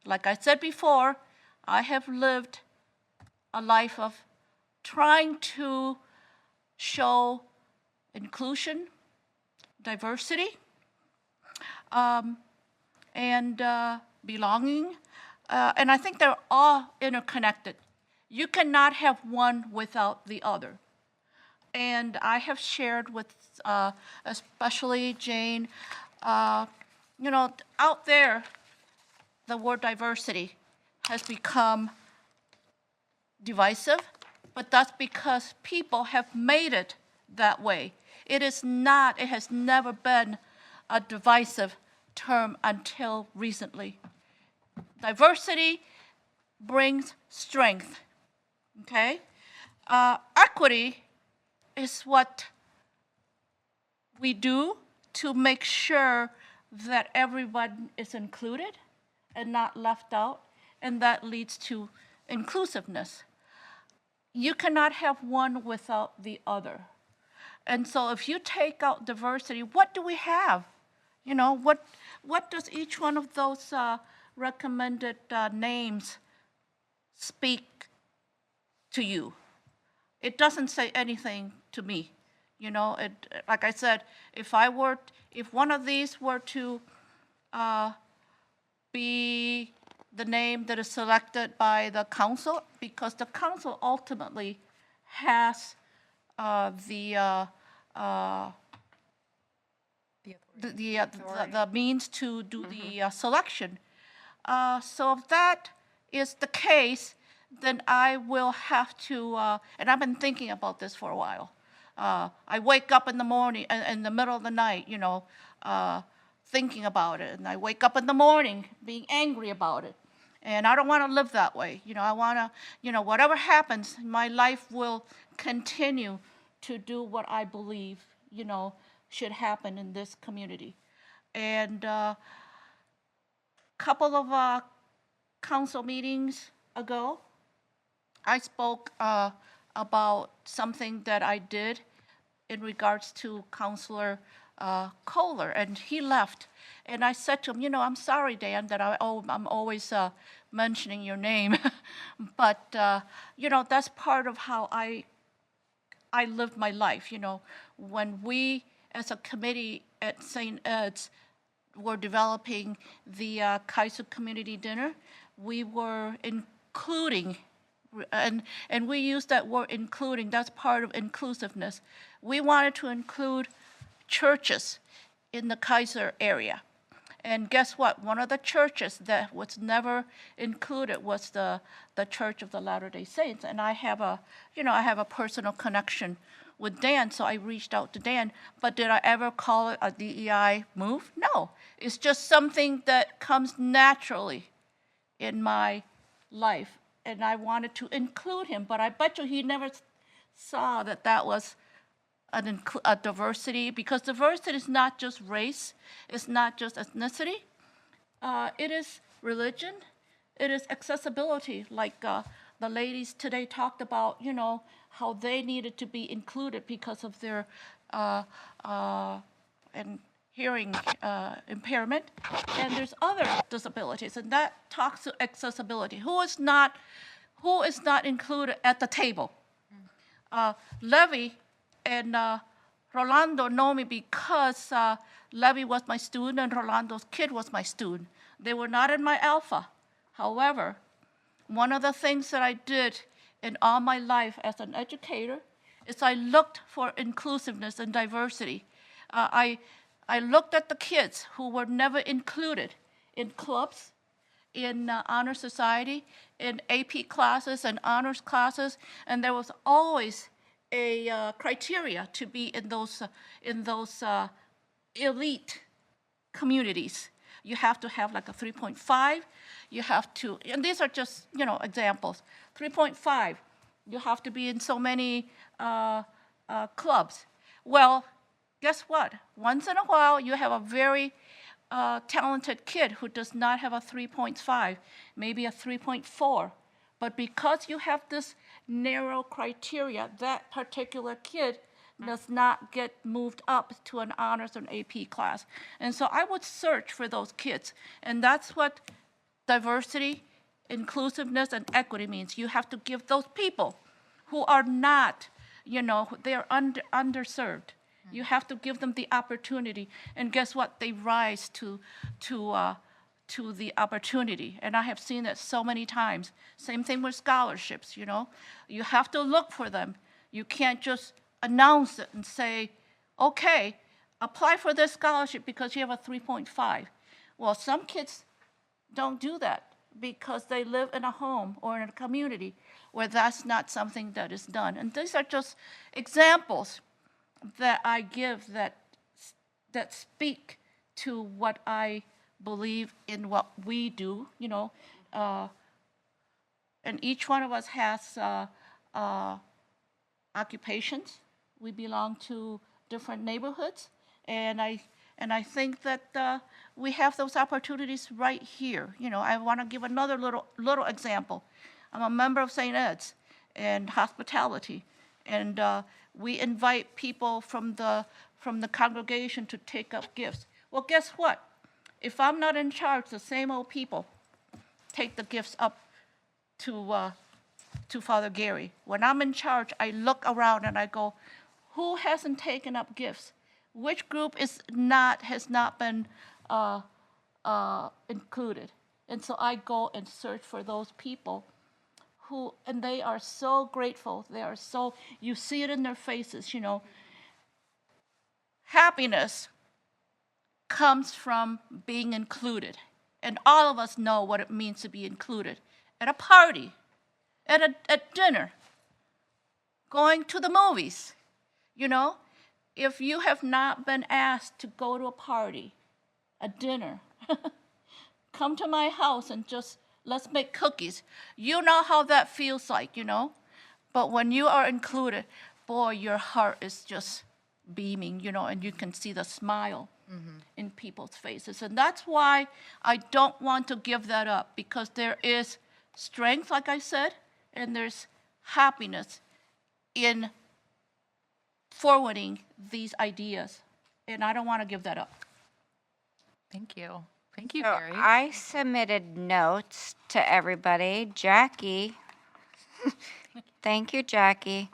Like I said before, I have lived a life of trying to show inclusion, diversity, and belonging. And I think they're all interconnected. You cannot have one without the other. And I have shared with, especially Jane, out there, the word diversity has become divisive, but that's because people have made it that way. It has never been a divisive term until recently. Diversity brings strength, okay? Equity is what we do to make sure that everyone is included and not left out, and that leads to inclusiveness. You cannot have one without the other. And so if you take out diversity, what do we have? What does each one of those recommended names speak to you? It doesn't say anything to me. Like I said, if one of these were to be the name that is selected by the council, because the council ultimately has the means to do the selection. So if that is the case, then I will have to, and I've been thinking about this for a while. I wake up in the morning, in the middle of the night, thinking about it, and I wake up in the morning being angry about it. And I don't want to live that way. I want to, whatever happens, my life will continue to do what I believe, should happen in this community. And a couple of council meetings ago, I spoke about something that I did in regards to Counselor Kohler, and he left. And I said to him, you know, I'm sorry, Dan, that I'm always mentioning your name, but you know, that's part of how I lived my life. You know, when we, as a committee at St. Ed's, were developing the Kaiser Community Dinner, we were including, and we use that word including, that's part of inclusiveness. We wanted to include churches in the Kaiser area. And guess what? One of the churches that was never included was the Church of the Latter-day Saints. And I have a personal connection with Dan, so I reached out to Dan. But did I ever call it a DEI move? No. It's just something that comes naturally in my life. And I wanted to include him, but I bet you he never saw that was a diversity, because diversity is not just race, it's not just ethnicity, it is religion, it is accessibility, like the ladies today talked about, you know, how they needed to be included because of their and hearing impairment, and there's other disabilities, and that talks to accessibility. Who is not included at the table? Levy and Rolando know me because Levy was my student and Rolando's kid was my student. They were not in my alpha. However, one of the things that I did in all my life as an educator is I looked for inclusiveness and diversity. I looked at the kids who were never included in clubs, in honor society, in AP classes and honors classes, and there was always a criteria to be in those elite communities. You have to have like a 3.5. You have to, and these are just, you know, examples. 3.5. You have to be in so many clubs. Well, guess what? Once in a while, you have a very talented kid who does not have a 3.5, maybe a 3.4. But because you have this narrow criteria, that particular kid does not get moved up to an honors or an AP class. And so I would search for those kids. And that's what diversity, inclusiveness, and equity means. You have to give those people who are not, you know, they are underserved. You have to give them the opportunity. And guess what? They rise to the opportunity. And I have seen it so many times. Same thing with scholarships, you know. You have to look for them. You can't just announce it and say, okay, apply for this scholarship because you have a 3.5. Well, some kids don't do that because they live in a home or in a community where that's not something that is done. And these are just examples that I give that speak to what I believe in what we do, you know. And each one of us has occupations. We belong to different neighborhoods, and I think that we have those opportunities right here. You know, I want to give another little example. I'm a member of St. Ed's and hospitality, and we invite people from the congregation to take up gifts. Well, guess what? If I'm not in charge, the same old people take the gifts up to Father Gary. When I'm in charge, I look around and I go, who hasn't taken up gifts? Which group has not been included? And so I go and search for those people and they are so grateful. They are so, you see it in their faces, you know. Happiness comes from being included. And all of us know what it means to be included. At a party, at dinner, going to the movies, you know. If you have not been asked to go to a party, a dinner, come to my house and just let's make cookies. You know how that feels like, you know. But when you are included, boy, your heart is just beaming, you know, and you can see the smile in people's faces. And that's why I don't want to give that up, because there is strength, like I said, and there's happiness in forwarding these ideas, and I don't want to give that up. Thank you. Thank you, So Carrie. I submitted notes to everybody. Jackie, thank you, Jackie,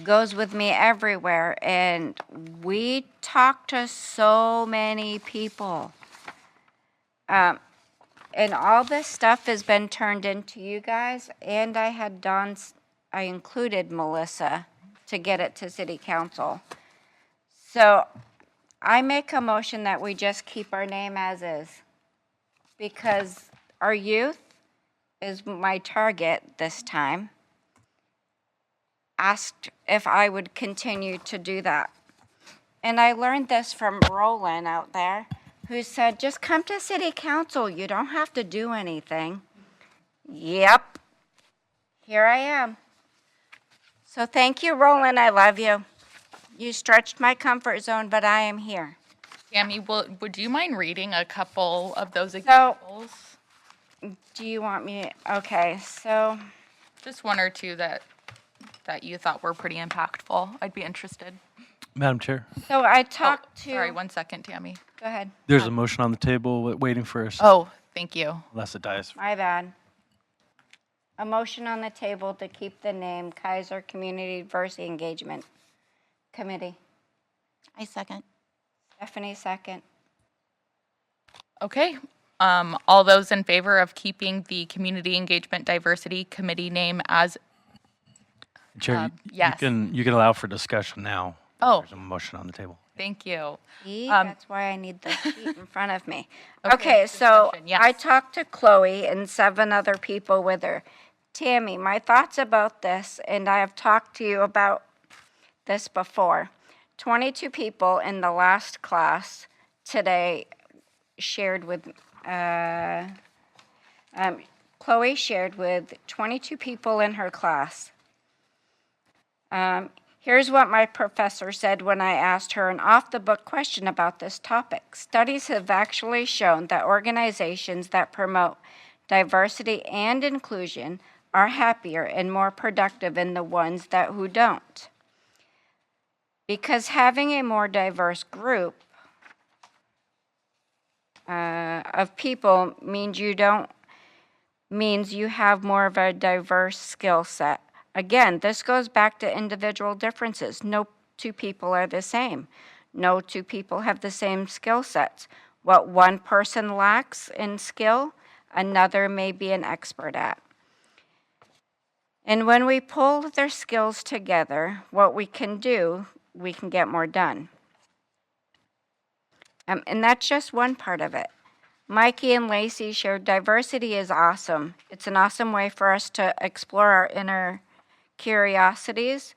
goes with me everywhere, and we talk to so many people. And all this stuff has been turned into you guys, and I had I included Melissa to get it to city council. So I make a motion that we just keep our name as is, because our youth is my target this time. Asked if I would continue to do that. And I learned this from Roland out there, who said, just come to city council, you don't have to do anything. Yep, here I am. So thank you, Roland, I love you. You stretched my comfort zone, but I am here. Tammy, would you mind reading a couple of those examples? Do you want me, okay, so. Just one or two that you thought were pretty impactful. I'd be interested. Madam Chair, So I talked to. Sorry, 1 second, Tammy. Go ahead. there's a motion on the table waiting for us. Oh, thank you. Unless it dies. My bad. A motion on the table to keep the name Kaiser Community Diversity Engagement Committee. I second. Stephanie, second. Okay. All those in favor of keeping the Community Engagement Diversity Committee name as, Chair, yes. you can allow for discussion now. Oh. There's a motion on the table. thank you. See, that's why I need the sheet in front of me. Okay, Okay, so discussion, yes. I talked to Chloe and 7 other people with her. Tammy, my thoughts about this, and I have talked to you about this before. 22 people in the last class today shared with, Chloe shared with 22 people in her class. Here's what my professor said when I asked her an off-the-book question about this topic. Studies have actually shown that organizations that promote diversity and inclusion are happier and more productive than the ones who don't. Because having a more diverse group of people means you have more of a diverse skill set. Again, this goes back to individual differences. No 2 people are the same. No 2 people have the same skill sets. What one person lacks in skill, another may be an expert at. And when we pull their skills together, what we can do, we can get more done. And that's just one part of it. Mikey and Lacey shared diversity is awesome. It's an awesome way for us to explore our inner curiosities,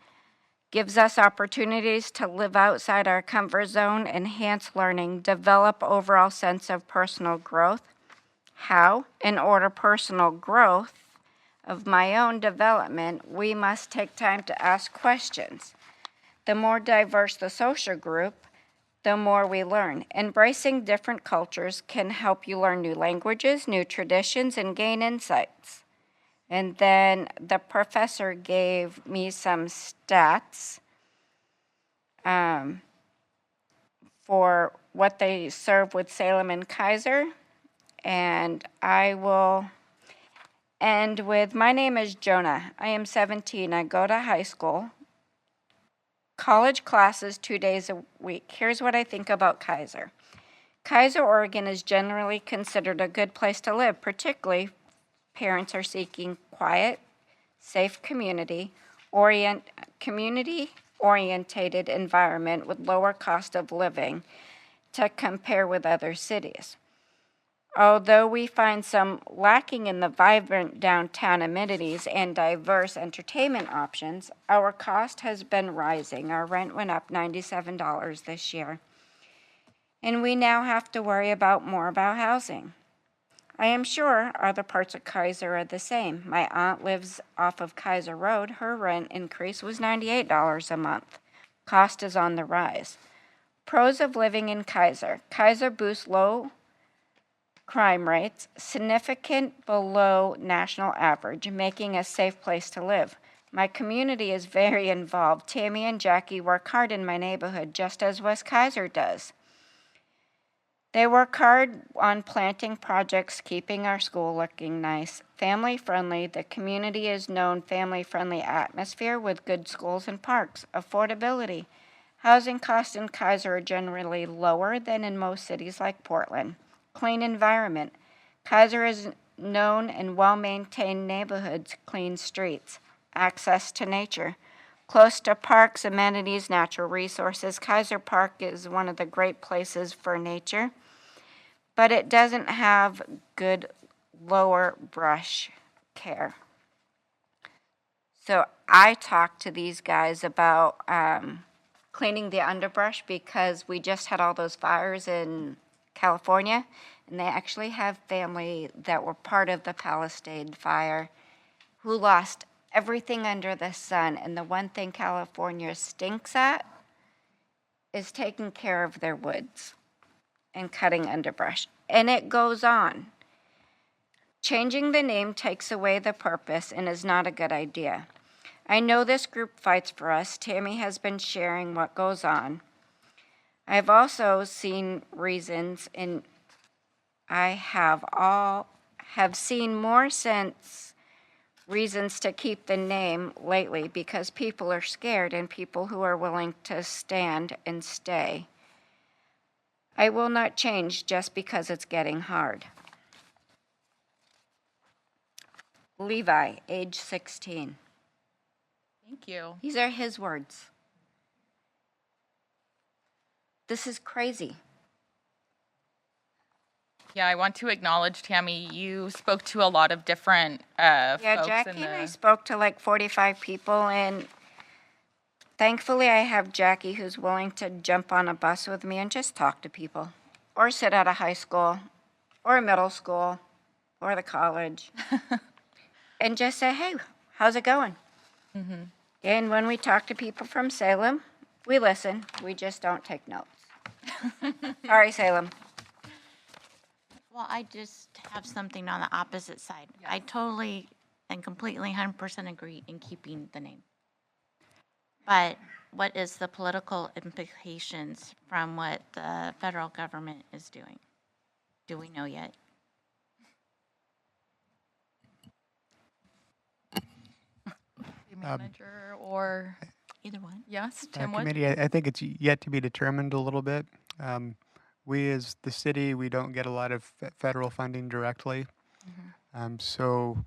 gives us opportunities to live outside our comfort zone, enhance learning, develop overall sense of personal growth. How? In order personal growth of my own development, we must take time to ask questions. The more diverse the social group, the more we learn. Embracing different cultures can help you learn new languages, new traditions, and gain insights. And then the professor gave me some stats for what they serve with Salem and Kaiser. And I will end with, my name is Jonah. I am 17. I go to high school. College classes 2 days a week. Here's what I think about Kaiser. Kaiser, Oregon is generally considered a good place to live, particularly parents are seeking quiet, safe community-orientated environment with lower cost of living to compare with other cities. Although we find some lacking in the vibrant downtown amenities and diverse entertainment options, our cost has been rising. Our rent went up $97 this year. And we now have to worry more about housing. I am sure other parts of Kaiser are the same. My aunt lives off of Kaiser Road. Her rent increase was $98 a month. Cost is on the rise. Pros of living in Kaiser. Kaiser boasts low crime rates, significant below national average, making a safe place to live. My community is very involved. Tammy and Jackie work hard in my neighborhood, just as West Kaiser does. They work hard on planting projects, keeping our school looking nice, family friendly. The community is known family friendly atmosphere with good schools and parks, affordability. Housing costs in Kaiser are generally lower than in most cities like Portland. Clean environment. Kaiser is known in well-maintained neighborhoods, clean streets, access to nature. Close to parks, amenities, natural resources. Kaiser Park is one of the great places for nature, but it doesn't have good lower brush care. So I talked to these guys about cleaning the underbrush because we just had all those fires in California, and they actually have family that were part of the Palisade fire who lost everything under the sun. And the one thing California stinks at is taking care of their woods and cutting underbrush. And it goes on. Changing the name takes away the purpose and is not a good idea. I know this group fights for us. Tammy has been sharing what goes on. I've also seen reasons, and I have seen more sense reasons to keep the name lately because people are scared and people who are willing to stand and stay. I will not change just because it's getting hard. Levi, age 16. Thank you. These are his words. This is crazy. Yeah, I want to acknowledge, Tammy, you spoke to a lot of different folks Jackie in and I the... spoke to like 45 people, and thankfully I have Jackie who's willing to jump on a bus with me and just talk to people, or sit at a high school, or a middle school, or the college, and just say, hey, how's it going? Mm-hmm. And when we talk to people from Salem, we listen, we just don't take notes. Sorry, Salem. Well, I just have something on the opposite side. I totally and completely 100% agree in keeping the name. But what is the political implications from what the federal government is doing? Do we know yet? Manager or... Either one. Yes, Tim Wood? Committee, I think it's yet to be determined a little bit. We, as the city, we don't get a lot of federal funding directly. So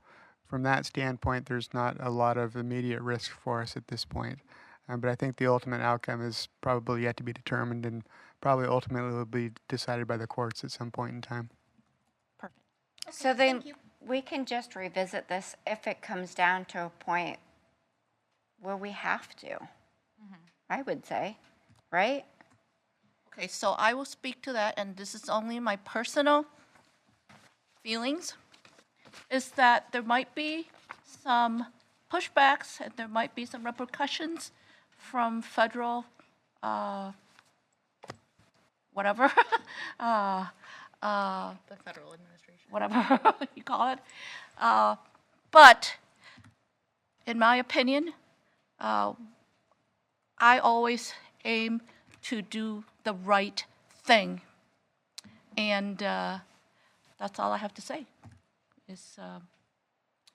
from that standpoint, there's not a lot of immediate risk for us at this point. But I think the ultimate outcome is probably yet to be determined and probably ultimately will be decided by the courts at some point in time. Perfect. So then we can just revisit this if it comes down to a point where we have to, I would say, right? Okay, so I will speak to that, and this is only my personal feelings, is that there might be some pushbacks and there might be some repercussions from federal, whatever, The federal administration. whatever you call it. But in my opinion, I always aim to do the right thing. And that's all I have to say. Is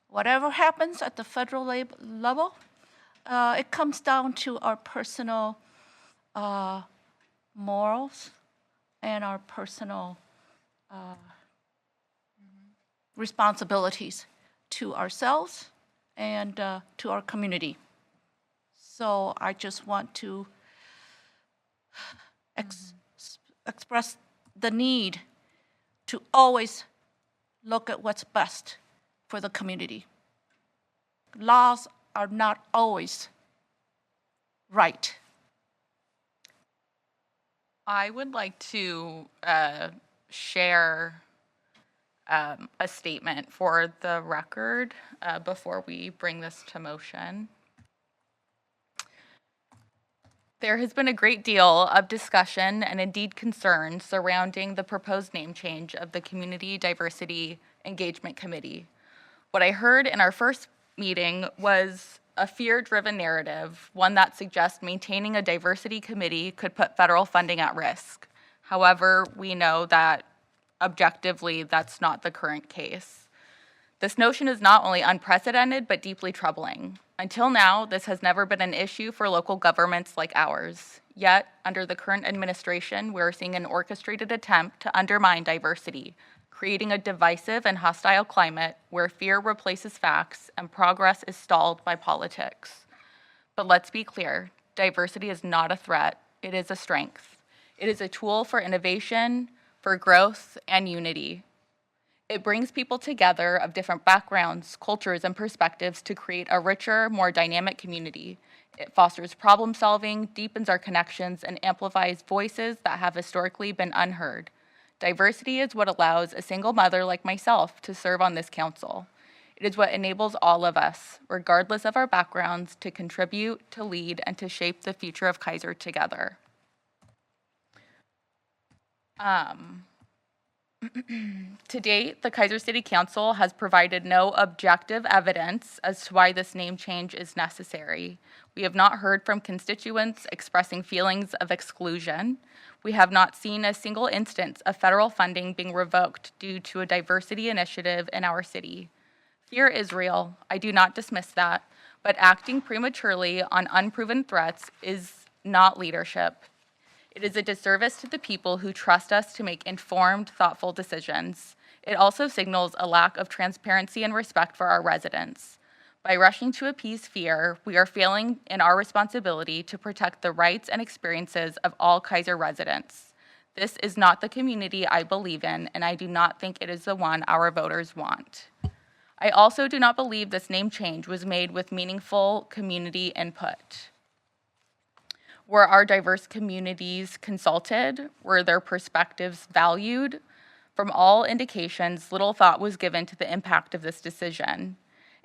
whatever happens at the federal level, it comes down to our personal morals and our personal responsibilities to ourselves and to our community. So I just want to express the need to always look at what's best for the community. Laws are not always right. I would like to share a statement for the record before we bring this to motion. There has been a great deal of discussion and indeed concern surrounding the proposed name change of the Community Diversity Engagement Committee. What I heard in our first meeting was a fear-driven narrative, one that suggests maintaining a diversity committee could put federal funding at risk. However, we know that objectively that's not the current case. This notion is not only unprecedented, but deeply troubling. Until now, this has never been an issue for local governments like ours. Yet, under the current administration, we're seeing an orchestrated attempt to undermine diversity, creating a divisive and hostile climate where fear replaces facts and progress is stalled by politics. But let's be clear, diversity is not a threat, it is a strength. It is a tool for innovation, for growth, and unity. It brings people together of different backgrounds, cultures, and perspectives to create a richer, more dynamic community. It fosters problem solving, deepens our connections, and amplifies voices that have historically been unheard. Diversity is what allows a single mother like myself to serve on this council. It is what enables all of us, regardless of our backgrounds, to contribute, to lead, and to shape the future of Kaiser together. To date, the Kaiser City Council has provided no objective evidence as to why this name change is necessary. We have not heard from constituents expressing feelings of exclusion. We have not seen a single instance of federal funding being revoked due to a diversity initiative in our city. Fear is real. I do not dismiss that, but acting prematurely on unproven threats is not leadership. It is a disservice to the people who trust us to make informed, thoughtful decisions. It also signals a lack of transparency and respect for our residents. By rushing to appease fear, we are failing in our responsibility to protect the rights and experiences of all Kaiser residents. This is not the community I believe in, and I do not think it is the one our voters want. I also do not believe this name change was made with meaningful community input. Were our diverse communities consulted? Were their perspectives valued? From all indications, little thought was given to the impact of this decision.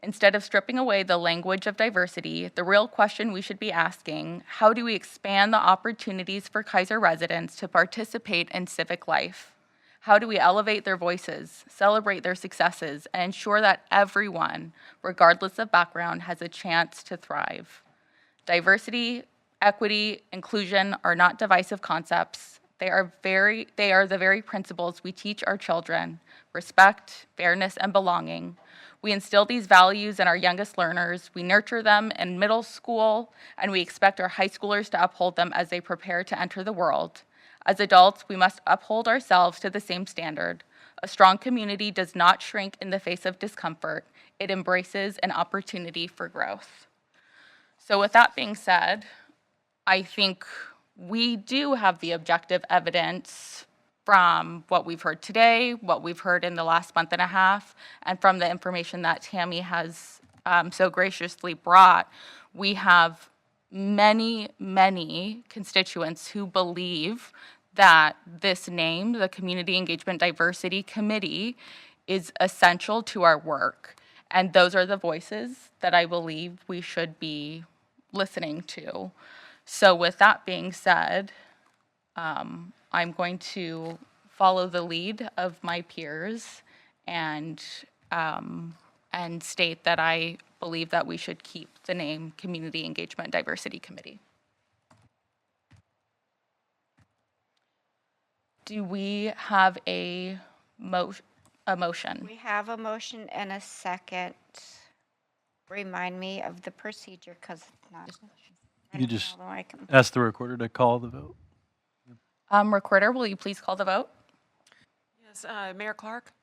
Instead of stripping away the language of diversity, the real question we should be asking, how do we expand the opportunities for Kaiser residents to participate in civic life? How do we elevate their voices, celebrate their successes, and ensure that everyone, regardless of background, has a chance to thrive? Diversity, equity, inclusion are not divisive concepts. They are the very principles we teach our children: respect, fairness, and belonging. We instill these values in our youngest learners, we nurture them in middle school, and we expect our high schoolers to uphold them as they prepare to enter the world. As adults, we must uphold ourselves to the same standard. A strong community does not shrink in the face of discomfort. It embraces an opportunity for growth. So with that being said, I think we do have the objective evidence from what we've heard today, what we've heard in the last month and a half, and from the information that Tammy has so graciously brought. We have many, many constituents who believe that this name, the Community Engagement Diversity Committee, is essential to our work. And those are the voices that I believe we should be listening to. So with that being said, I'm going to follow the lead of my peers and state that I believe that we should keep the name Community Engagement Diversity Committee. Do we have a motion? We have a motion and a second. Remind me of the procedure, because it's not. You just ask the recorder to call the vote. Recorder, will you please call the vote? Yes, Mayor Clark?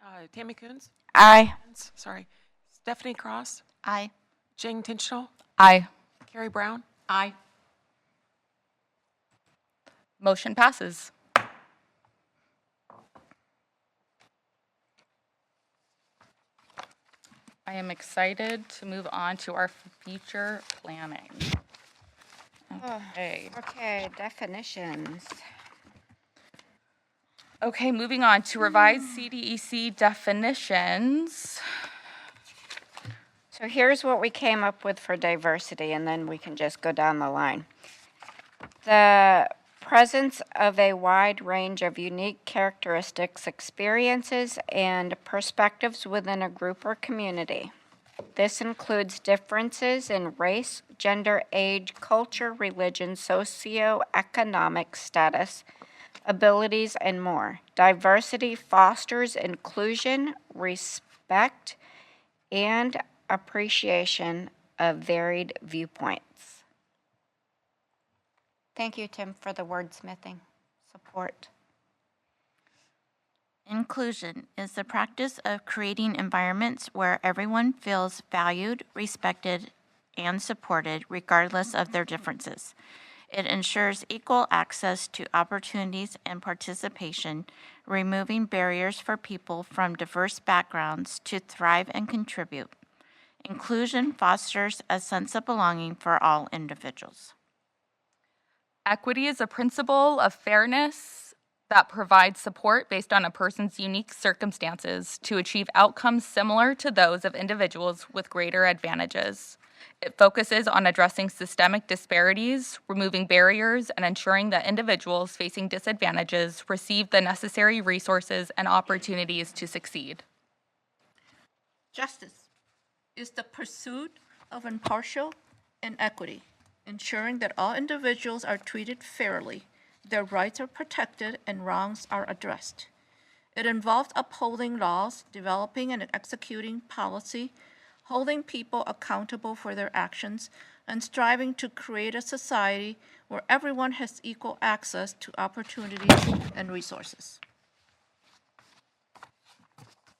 Aye. Tammy Coons? Aye. Sorry. Stephanie Cross? Aye. Jane Tinchnell? Aye. Carrie Brown? Aye. Motion passes. I am excited to move on to our future planning. Okay. Okay, definitions. Okay, moving on to revised CDEC definitions. So here's what we came up with for diversity, and then we can just go down the line. The presence of a wide range of unique characteristics, experiences, and perspectives within a group or community. This includes differences in race, gender, age, culture, religion, socioeconomic status, abilities, and more. Diversity fosters inclusion, respect, and appreciation of varied viewpoints. Thank you, Tim, for the wordsmithing support. Inclusion is the practice of creating environments where everyone feels valued, respected, and supported regardless of their differences. It ensures equal access to opportunities and participation, removing barriers for people from diverse backgrounds to thrive and contribute. Inclusion fosters a sense of belonging for all individuals. Equity is a principle of fairness that provides support based on a person's unique circumstances to achieve outcomes similar to those of individuals with greater advantages. It focuses on addressing systemic disparities, removing barriers, and ensuring that individuals facing disadvantages receive the necessary resources and opportunities to succeed. Justice is the pursuit of impartial and equity, ensuring that all individuals are treated fairly, their rights are protected, and wrongs are addressed. It involves upholding laws, developing and executing policy, holding people accountable for their actions, and striving to create a society where everyone has equal access to opportunities and resources.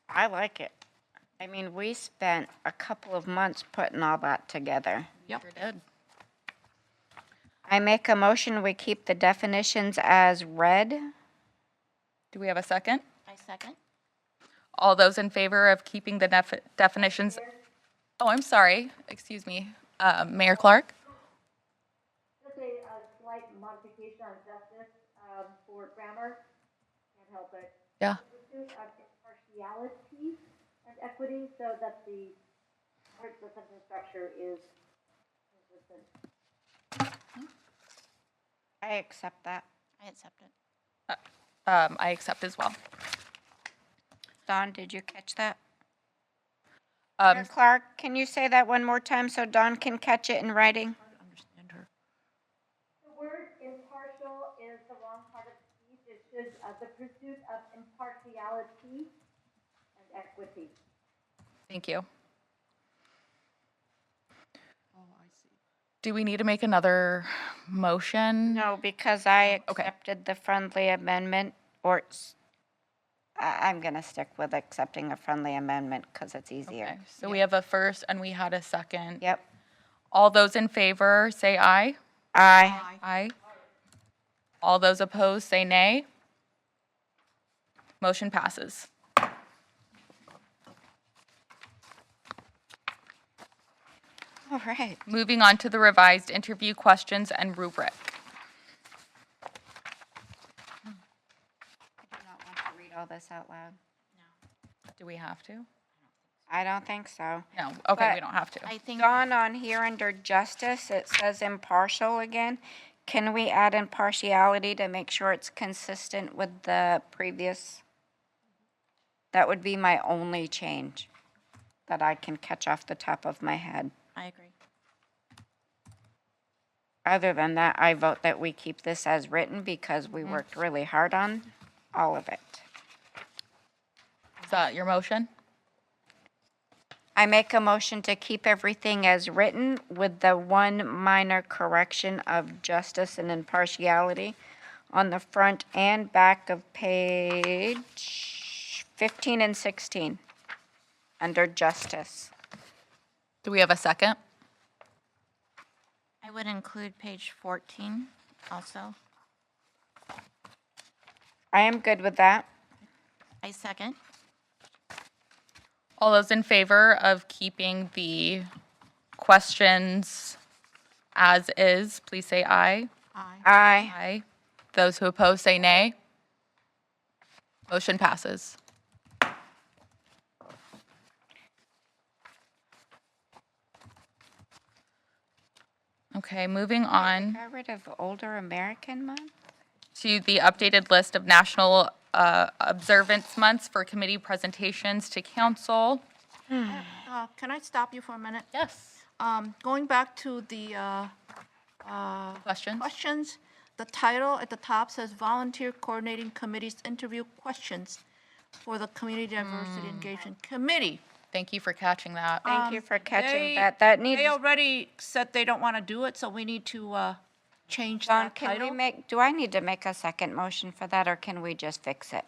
I like it. I mean, we spent a couple of months putting all that together. Yep. Sure did. I make a motion we keep the definitions as read. Do we have a second? I second. All those in favor of keeping the definitions? Oh, I'm sorry. Excuse me. Mayor Clark? Just a slight modification on justice for grammar. Can't help it. Yeah. Pursuit of impartiality and equity, so that the sentence structure is consistent. I accept that. I accept it. I accept as well. Dawn, did you catch that? Mayor Clark, can you say that one more time so Dawn can catch it in writing? Understand her. The word impartial is the wrong part of the speech. It should, the pursuit of impartiality and equity. Thank you. Oh, I see. Do we need to make another motion? No, because I Okay. accepted the friendly amendment, or I'm going to stick with accepting a friendly amendment because it's easier. Okay, so we have a first and we had a second. Yep. All those in favor, say aye. Aye. Aye. All those opposed, say nay. Motion passes. All right. Moving on to the revised interview questions and rubric. I do not want to read all this out loud. Do we have to? I don't think so. No, okay, we But- don't have to. I think Dawn, on here under justice, it says impartial again. Can we add impartiality to make sure it's consistent with the previous? That would be my only change that I can catch off the top of my head. I agree. Other than that, I vote that we keep this as written because we worked really hard on all of it. Is that your motion? I make a motion to keep everything as written with the one minor correction of justice and impartiality on the front and back of page 15 and 16 under justice. Do we have a second? I would include page 14 also. I am good with that. I second. All those in favor of keeping the questions as is, please say aye. Aye. Aye. Aye. Those who oppose, say nay. Motion passes. Okay, moving on Got rid of Older American Month? to the updated list of national observance months for committee presentations to council. Can I stop you for a minute? Yes. Going back to the Questions? questions, the title at the top says Volunteer Coordinating Committee's Interview Questions for the Community Diversity Engagement Committee. Thank you for catching that. Thank you for catching They- that. That needs, They already said they don't want to do it, so we need to change John, that can we title. do I need to make a second motion for that, or can we just fix it?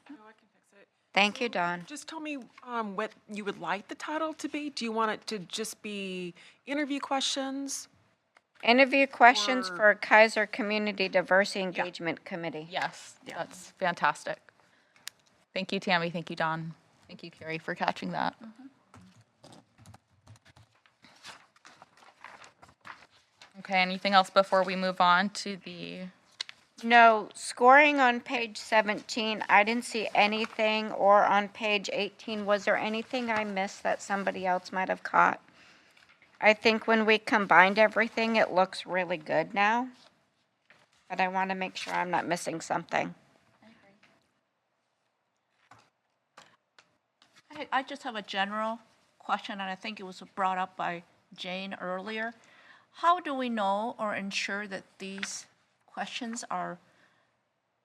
No, I can fix it. Thank you, Dawn. Just tell me what you would like the title to be. Do you want it to just be interview questions? Interview questions Or- for Kaiser Community Diversity Engagement Committee. Yes, that's fantastic. Thank you, Tammy. Thank you, Don. Thank you, Carrie, for catching that. Okay, anything else before we move on to the, No, scoring on page 17, I didn't see anything, or on page 18, was there anything I missed that somebody else might have caught? I think when we combined everything, it looks really good now. But I want to make sure I'm not missing something. I just have a general question, and I think it was brought up by Jane earlier. How do we know or ensure that these questions are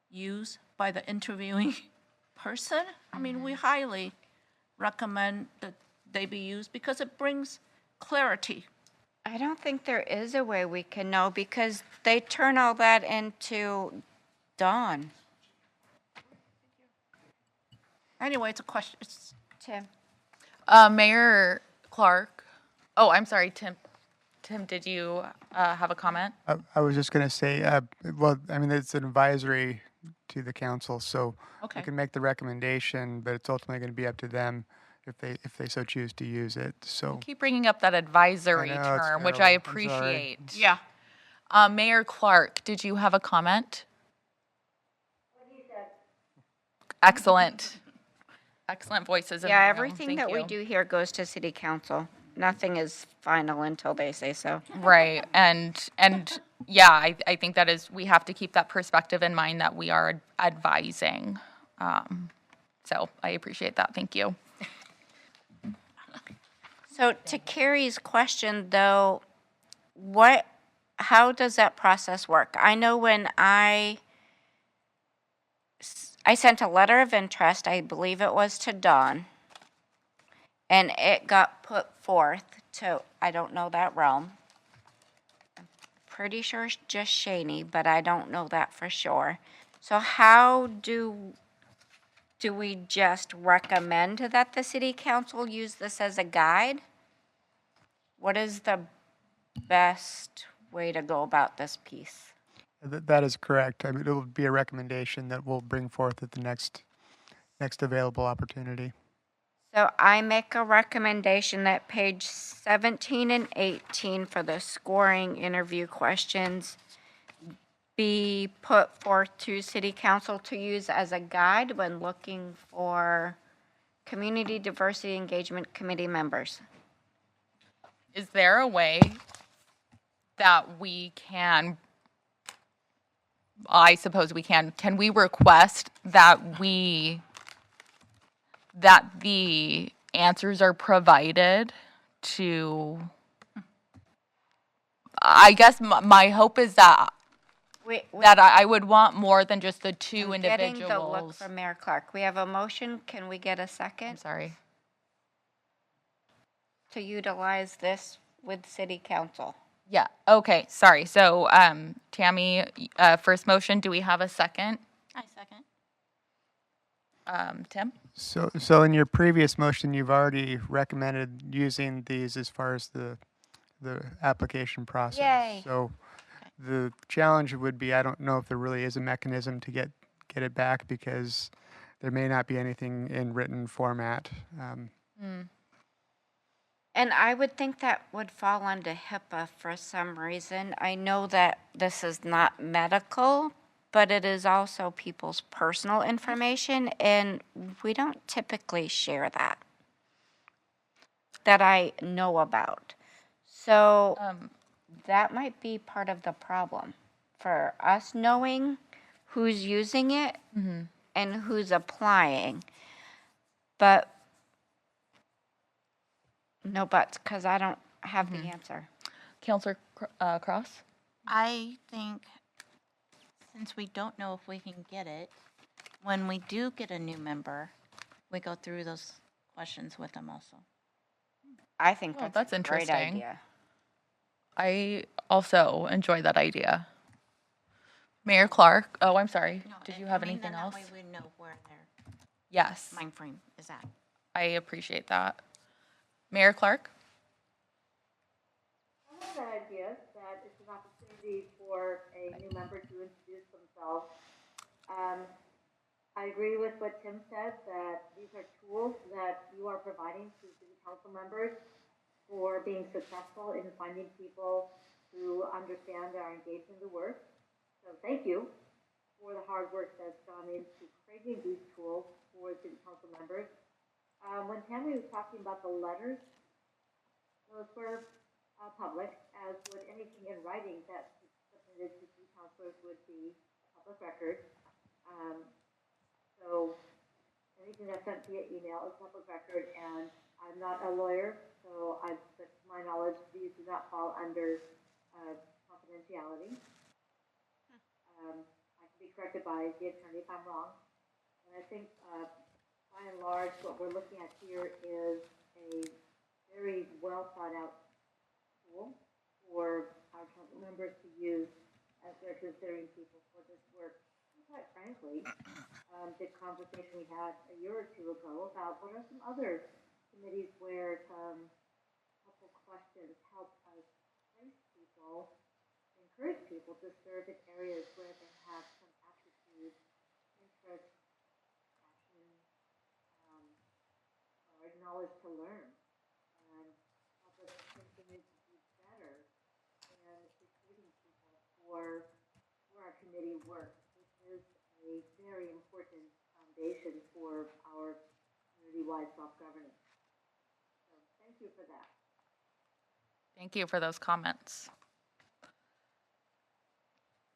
used by the interviewing person? I mean, we highly recommend that they be used because it brings clarity. I don't think there is a way we can know, because they turn all that into Dawn. Anyway, it's a question, it's, Tim? Mayor Clark. Oh, I'm sorry, Tim. Tim, did you have a comment? I was just going to say, well, I mean, it's an advisory to the council, so Okay. we can make the recommendation, but it's ultimately going to be up to them if they so choose to use it. So Keep bringing up that advisory I know, it's term, which I terrible. I'm sorry. appreciate. yeah. Mayor Clark, did you have a comment? Excellent. Excellent voices in the Yeah, room. everything Thank that we you. do here goes to city council. Nothing is final until they say so. Right, and yeah, I think that is, we have to keep that perspective in mind that we are advising. So I appreciate that, thank you. So to Carrie's question, though, how does that process work? I know when I sent a letter of interest, I believe it was to Dawn, and it got put forth to, I don't know that realm. I'm pretty sure it's just Shaney, but I don't know that for sure. So how do we just recommend that the city council use this as a guide? What is the best way to go about this piece? that is correct. I mean, it will be a recommendation that we'll bring forth at the next available opportunity. So I make a recommendation that page 17 and 18 for the scoring interview questions be put forth to city council to use as a guide when looking for community diversity engagement committee members. Is there a way that we can, I suppose we can we request that the answers are provided to, I guess my hope is that that I would want more than just the two I'm getting the look individuals. from Mayor Clark. We have a motion. Can we get a second? I'm sorry. To utilize this with city council. Yeah, okay, sorry. So, Tammy, first motion, do we have a second? I second. Tim? So in your previous motion, you've already recommended using these as far as the application process. Yay. So the challenge would be, I don't know if there really is a mechanism to get it back, because there may not be anything in written format. And I would think that would fall under HIPAA for some reason. I know that this is not medical, but it is also people's personal information, and we don't typically share that I know about. So that might be part of the problem for us knowing who's using it and who's applying. But no buts, because I don't have the answer. Counselor Cross? I think since we don't know if we can get it, when we do get a new member, we go through those questions with them also. I think Oh, that's that's a great interesting. idea. I also enjoy that idea. Mayor Clark, oh, I'm sorry. Did you have anything else? That way we know where their Yes, mind frame is at. I appreciate that. Mayor Clark? I love that idea, that it's an opportunity for a new member to introduce themselves. I agree with what Tim said, that these are tools that you are providing to city council members for being successful in finding people who understand and are engaged in the work. So thank you for the hard work that's gone into creating these tools for city council members. When Tammy was talking about the letters, those were public, as would anything in writing that's submitted to city councilors would be public record. So anything that's sent via email is public record, and I'm not a lawyer, so but to my knowledge, these do not fall under confidentiality. I can be corrected by the attorney if I'm wrong. And I think, by and large, what we're looking at here is a very well thought out tool for our council members to use as they're considering people for this work. And quite frankly, the conversation we had a year or two ago about what are some other committees where helpful questions help us place people, encourage people to serve in areas where they have some aptitude, interest, passion, or knowledge to learn, and help us continue to do better in recruiting people for our committee work, which is a very important foundation for our community-wide self-governance. So thank you for that. Thank you for those comments.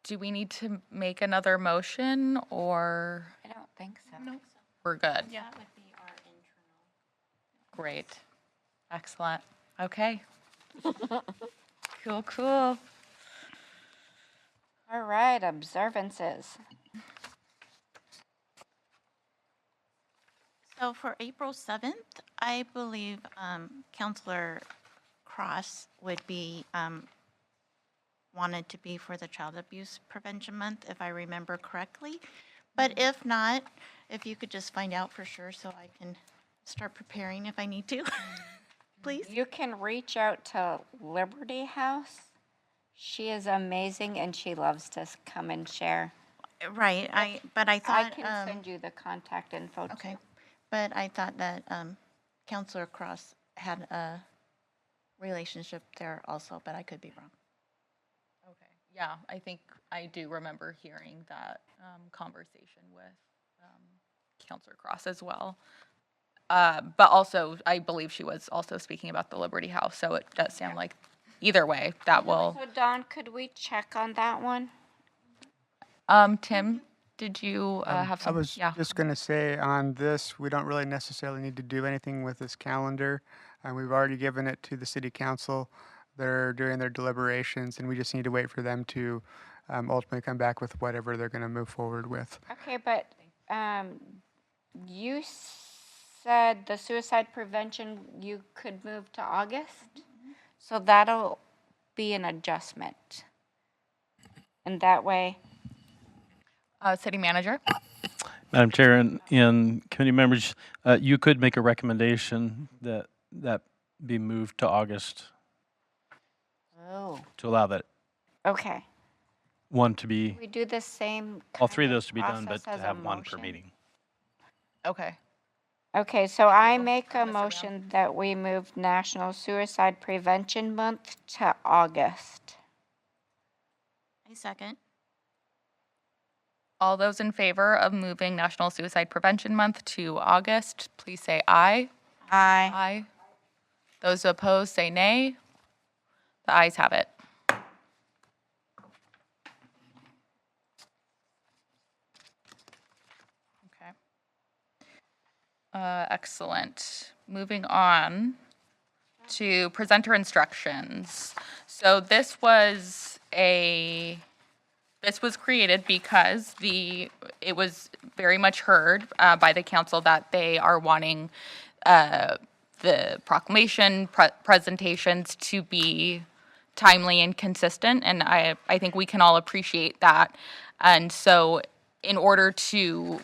Do we need to make another motion, or I don't think so. we're good? Yeah. That would be our internal. Great. Excellent. Okay. Cool. All right, observances. So for April 7th, I believe Counselor Cross would be, wanted to be for the Child Abuse Prevention Month, if I remember correctly. But if not, if you could just find out for sure so I can start preparing if I need to, please. You can reach out to Liberty House. She is amazing and she loves to come and share. Right, but I I thought. can send you the contact info too. Okay, but I thought that Counselor Cross had a relationship there also, but I could be wrong. Okay. Yeah, I think I do remember hearing that conversation with Counselor Cross as well. But also, I believe she was also speaking about the Liberty House, so it does sound like either way, that will. So Dawn, could we check on that one? Tim, did you have some? I was just going to say on this, we don't really necessarily need to do anything with this calendar. We've already given it to the city council. They're doing their deliberations, and we just need to wait for them to ultimately come back with whatever they're going to move forward with. Okay, but you said the suicide prevention you could move to August? So that'll be an adjustment. And that way, City Manager? Madam Chair, and committee members, you could make a recommendation that be moved to August to allow that okay. one to be, We do the same. all three of kind those to be done, but process to as a have one per motion? meeting. Okay. Okay, so I make a motion that we move National Suicide Prevention Month to August. A second. All those in favor of moving National Suicide Prevention Month to August, please say aye. Aye. Aye. Those opposed say nay. The ayes have it. Excellent. Moving on to presenter instructions. So this was created because it was very much heard by the council that they are wanting the proclamation presentations to be timely and consistent, and I think we can all appreciate that. And so in order to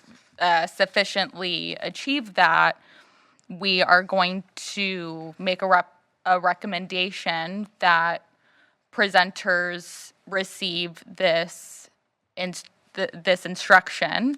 sufficiently achieve that, we are going to make a recommendation that presenters receive this instruction,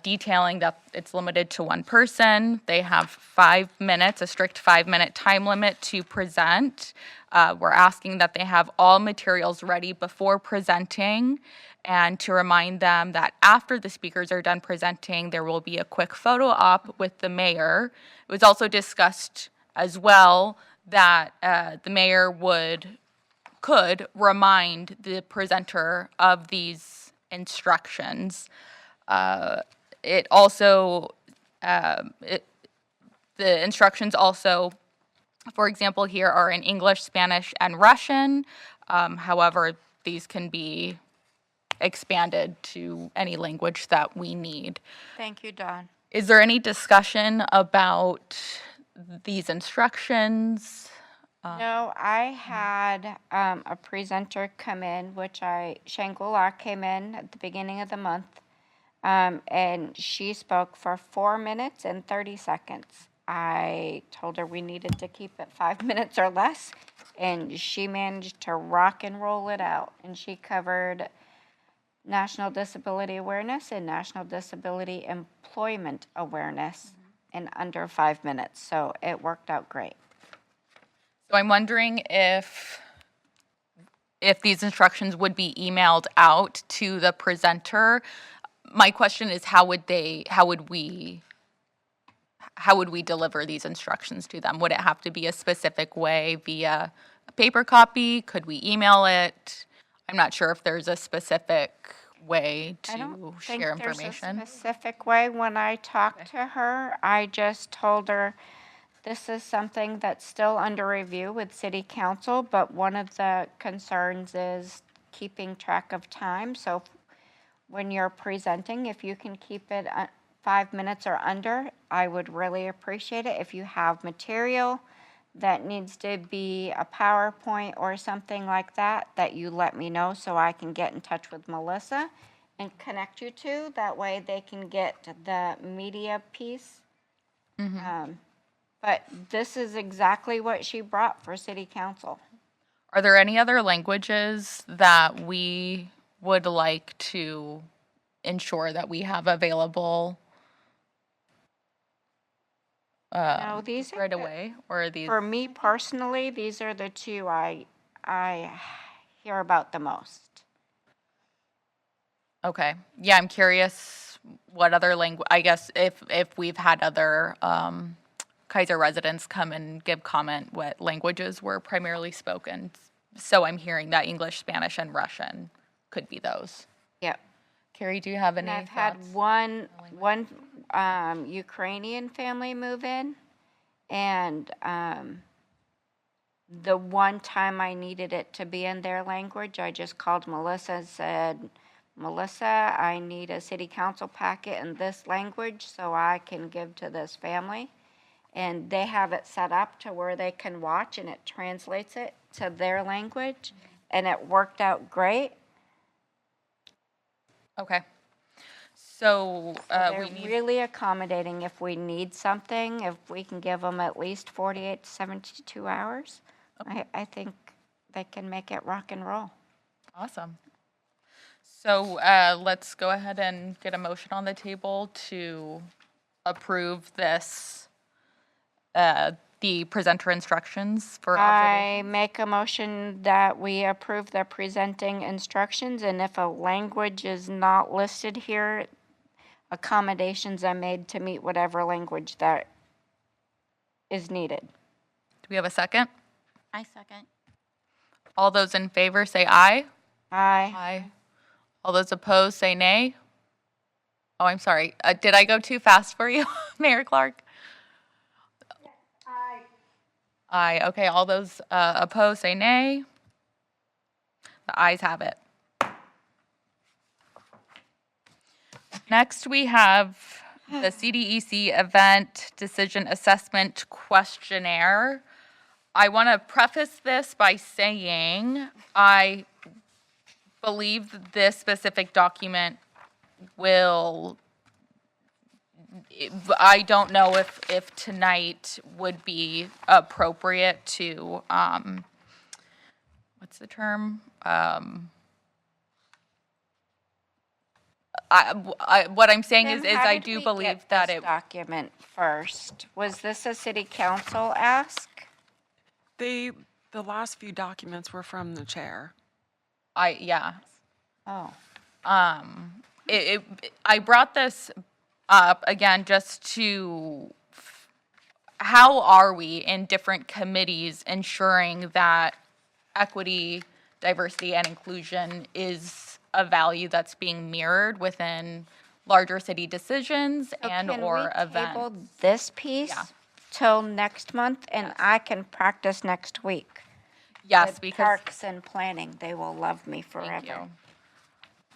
detailing that it's limited to one person. They have 5 minutes, a strict 5-minute time limit to present. We're asking that they have all materials ready before presenting, and to remind them that after the speakers are done presenting, there will be a quick photo op with the mayor. It was also discussed as well that the mayor could remind the presenter of these instructions. The instructions also, for example, here are in English, Spanish, and Russian. However, these can be expanded to any language that we need. Thank you, Dawn. Is there any discussion about these instructions? No, I had a presenter come in, Shangula came in at the beginning of the month, and she spoke for 4 minutes and 30 seconds. I told her we needed to keep it 5 minutes or less, and she managed to rock and roll it out. And she covered National Disability Awareness and National Disability Employment Awareness in under 5 minutes. So it worked out great. So I'm wondering if these instructions would be emailed out to the presenter. My question is, how would we deliver these instructions to them? Would it have to be a specific way via a paper copy? Could we email it? I'm not sure if there's a specific way I don't to think share there's information. a specific way. When I talked to her, I just told her this is something that's still under review with City Council, but one of the concerns is keeping track of time. So when you're presenting, if you can keep it 5 minutes or under, I would really appreciate it. If you have material that needs to be a PowerPoint or something like that, that you let me know so I can get in touch with Melissa and connect you to. That way they can get the media piece. But this is exactly what she brought for City Council. Are there any other languages that we would like to ensure that we have available No, these are right away? Or are these? For me personally, these are the two I hear about the most. Okay. Yeah, I'm curious what other language, I guess if we've had other Kaiser residents come and give comment what languages were primarily spoken. So I'm hearing that English, Spanish, and Russian could be those. Yep. Carrie, do you have any And I've thoughts? had one Ukrainian family move in, and the one time I needed it to be in their language, I just called Melissa and said, Melissa, I need a city council packet in this language so I can give to this family. And they have it set up to where they can watch and it translates it to their language, and it worked out great. Okay. So They're we need. really accommodating if we need something, if we can give them at least 48 to 72 hours. I think they can make it rock and roll. Awesome. So let's go ahead and get a motion on the table to approve this, the presenter instructions for observation. I make a motion that we approve the presenting instructions, and if a language is not listed here, accommodations are made to meet whatever language that is needed. Do we have a second? I second. All those in favor say aye. Aye. Aye. All those opposed say nay. Oh, I'm sorry. Did I go too fast for you, Mayor Clark? Aye. Okay, all those opposed say nay. The ayes have it. Next, we have the CDEC Event Decision Assessment Questionnaire. I want to preface this by saying I believe that this specific document will, I don't know if tonight would be appropriate to, what's the term? What I'm saying is Tim, how I did do we believe get that this it, document first? Was this a city council ask? The last few documents were from the chair. yeah. Oh. I brought this up again just to, how are we in different committees ensuring that equity, diversity, and inclusion is a value that's being mirrored within larger city decisions and or Can we table events? this piece Yeah. till next month, and I can practice next week? Yes, With because Parks and Planning, they will love me forever. thank you.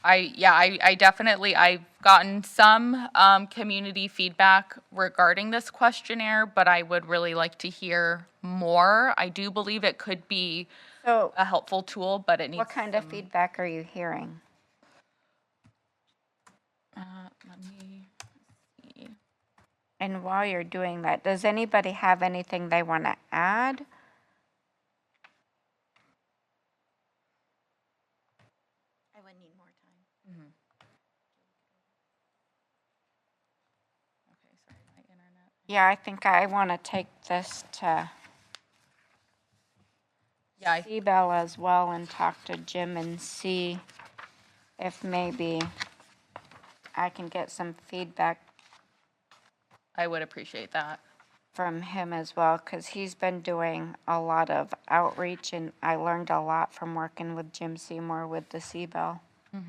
I definitely, I've gotten some community feedback regarding this questionnaire, but I would really like to hear more. I do believe it could be So, a helpful tool, but it needs what kind of feedback are you hearing? let me see. And while you're doing that, does anybody have anything they want to add? I would need more time. Okay, sorry, my internet. Yeah, I think I want to take this to Yeah, Seabell as well and talk to Jim and see if maybe I can get some feedback I would appreciate that. from him as well, because he's been doing a lot of outreach, and I learned a lot from working with Jim Seymour with the Seabell. Okay.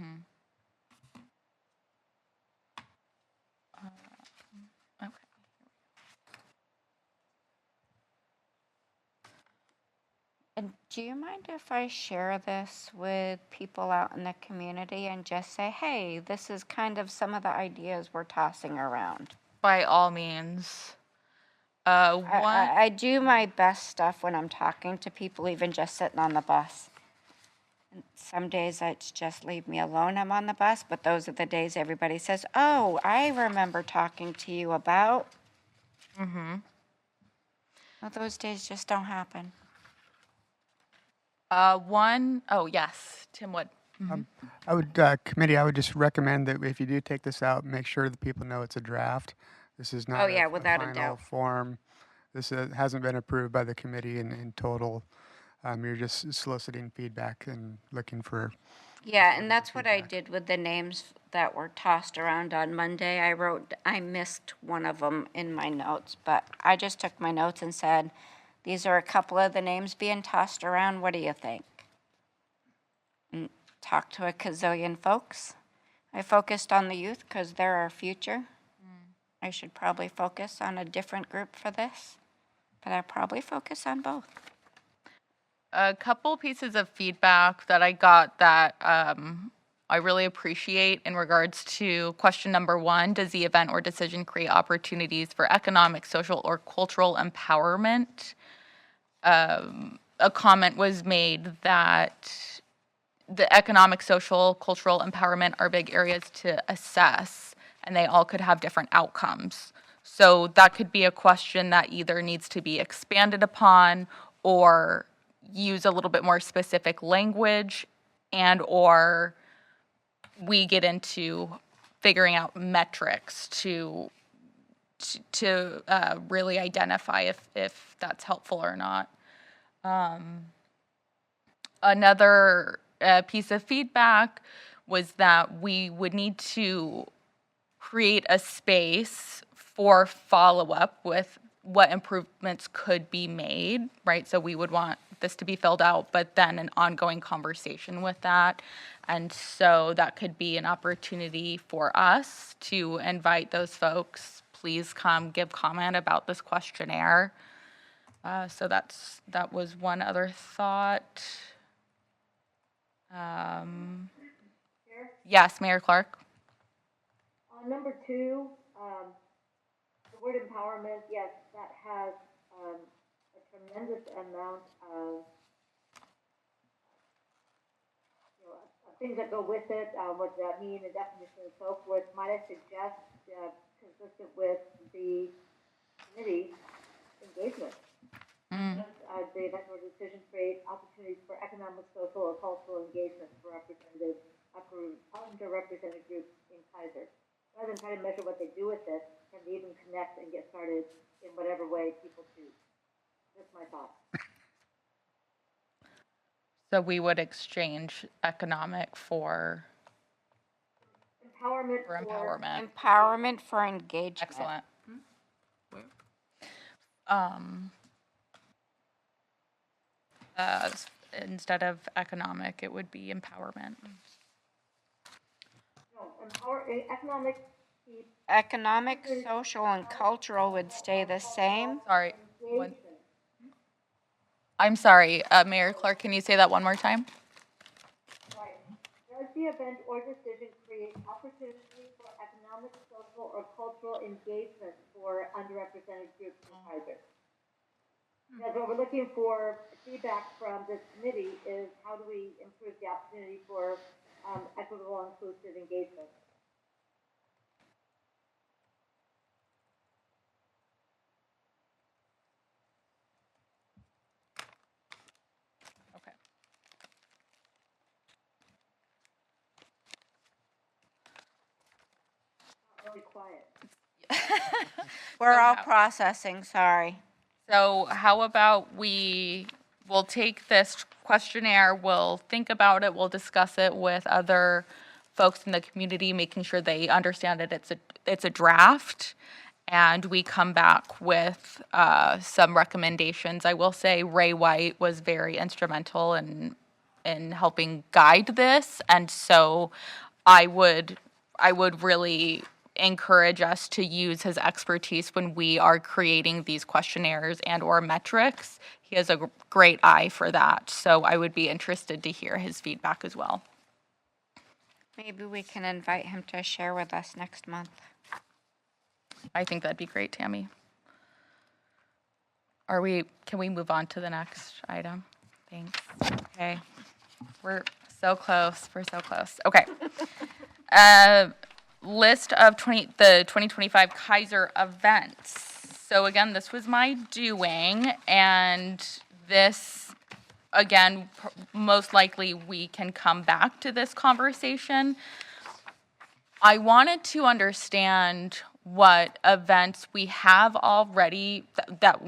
And do you mind if I share this with people out in the community and just say, hey, this is kind of some of the ideas we're tossing around? By all means. I do my best stuff when I'm talking to people, even just sitting on the bus. And some days it's just leave me alone, I'm on the bus, but those are the days everybody says, oh, I remember talking to you about. Well, those days just don't happen. Oh yes, Tim Wood. I would, committee, I would just recommend that if you do take this out, make sure that people know it's a draft. This is not Oh, yeah, a without a final doubt. form. This hasn't been approved by the committee in total. You're just soliciting feedback and looking for, Yeah, and that's what I did with the names that were tossed around on Monday. I missed one of them in my notes, but I just took my notes and said, these are a couple of the names being tossed around. What do you think? And talked to a gazillion folks. I focused on the youth because they're our future. I should probably focus on a different group for this, but I'll probably focus on both. A couple pieces of feedback that I got that I really appreciate in regards to question number 1, does the event or decision create opportunities for economic, social, or cultural empowerment? A comment was made that the economic, social, cultural empowerment are big areas to assess, and they all could have different outcomes. So that could be a question that either needs to be expanded upon or use a little bit more specific language, and or we get into figuring out metrics to really identify if that's helpful or not. Another piece of feedback was that we would need to create a space for follow-up with what improvements could be made, right? So we would want this to be filled out, but then an ongoing conversation with that. And so that could be an opportunity for us to invite those folks, please come give comment about this questionnaire. So that was one other thought. Yes, Mayor Clark. On number 2, the word empowerment, yes, that has a tremendous amount of things that go with it, what does that mean, the definition and so forth. Might I suggest, consistent with the committee engagement? The event or decision create opportunities for economic, social, or cultural engagement for underrepresented groups in Kaiser. Rather than try to measure what they do with it, can they even connect and get started in whatever way people choose? That's my thought. So we would exchange economic for Empowerment empowerment. Empowerment for engagement. Excellent. Instead of economic, it would be empowerment. No, economic keep Economic, social, and cultural would stay the same. Sorry. I'm sorry, Mayor Clark, can you say that one more time? Right. Does the event or decision create opportunity for economic, social, or cultural engagement for underrepresented groups in Kaiser? Because what we're looking for feedback from this committee is how do we improve the opportunity for equitable, inclusive engagement? Okay. Really quiet. We're all processing, sorry. So how about we'll take this questionnaire, we'll think about it, we'll discuss it with other folks in the community, making sure they understand that it's a draft, and we come back with some recommendations. I will say Ray White was very instrumental in helping guide this, and so I would really encourage us to use his expertise when we are creating these questionnaires and or metrics. He has a great eye for that, so I would be interested to hear his feedback as well. Maybe we can invite him to share with us next month. I think that'd be great, Tammy. Can we move on to the next item? Thanks. Okay. We're so close. Okay. List of the 2025 Kaiser events. So again, this was my doing, and this, again, most likely we can come back to this conversation. I wanted to understand what events we have already that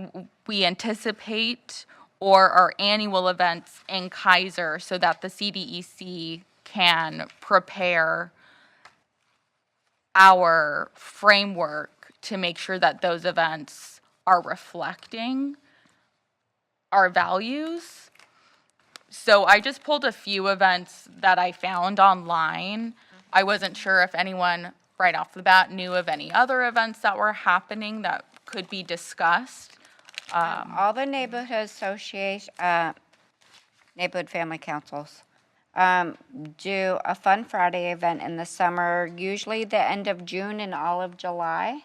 we anticipate or our annual events in Kaiser so that the CDEC can prepare our framework to make sure that those events are reflecting our values. So I just pulled a few events that I found online. I wasn't sure if anyone right off the bat knew of any other events that were happening that could be discussed. All the neighborhood neighborhood family councils do a Fun Friday event in the summer, usually the end of June and all of July.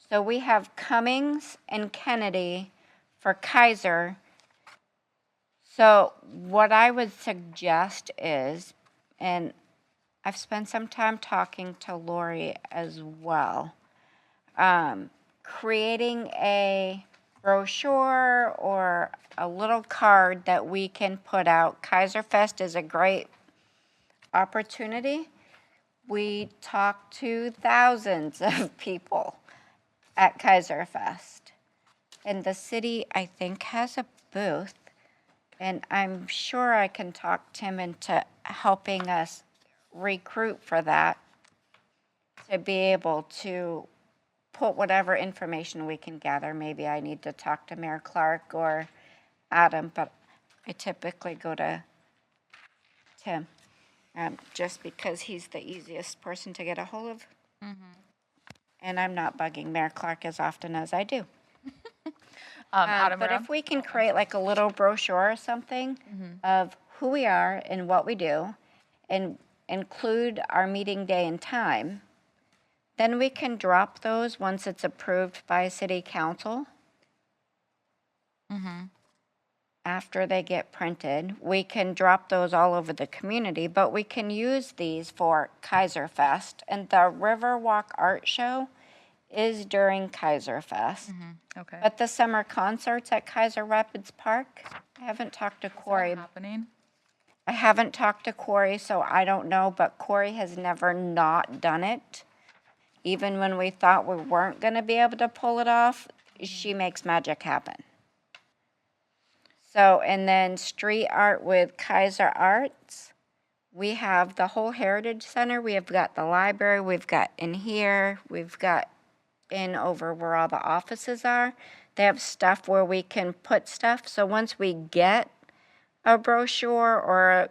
So we have Cummings and Kennedy for Kaiser. So what I would suggest is, and I've spent some time talking to Lori as well, creating a brochure or a little card that we can put out. Kaiser Fest is a great opportunity. We talk to thousands of people at Kaiser Fest. And the city, I think, has a booth. And I'm sure I can talk Tim into helping us recruit for that, to be able to put whatever information we can gather. Maybe I need to talk to Mayor Clark or Adam, but I typically go to Tim, just because he's the easiest person to get a hold of. And I'm not bugging Mayor Clark as often as I do. Adam, But around? if we can create like a little brochure or something of who we are and what we do, and include our meeting day and time, then we can drop those once it's approved by city council. After they get printed, we can drop those all over the community, but we can use these for Kaiser Fest. And the Riverwalk Art Show is during Kaiser Fest. Okay. But the summer concerts at Kaiser Rapids Park, I haven't talked to Corey. Happening? I haven't talked to Corey, so I don't know, but Corey has never not done it. Even when we thought we weren't going to be able to pull it off, she makes magic happen. So, and then street art with Kaiser Arts. We have the whole Heritage Center. We have got the library. We've got in here. We've got in over where all the offices are. They have stuff where we can put stuff. So once we get a brochure or a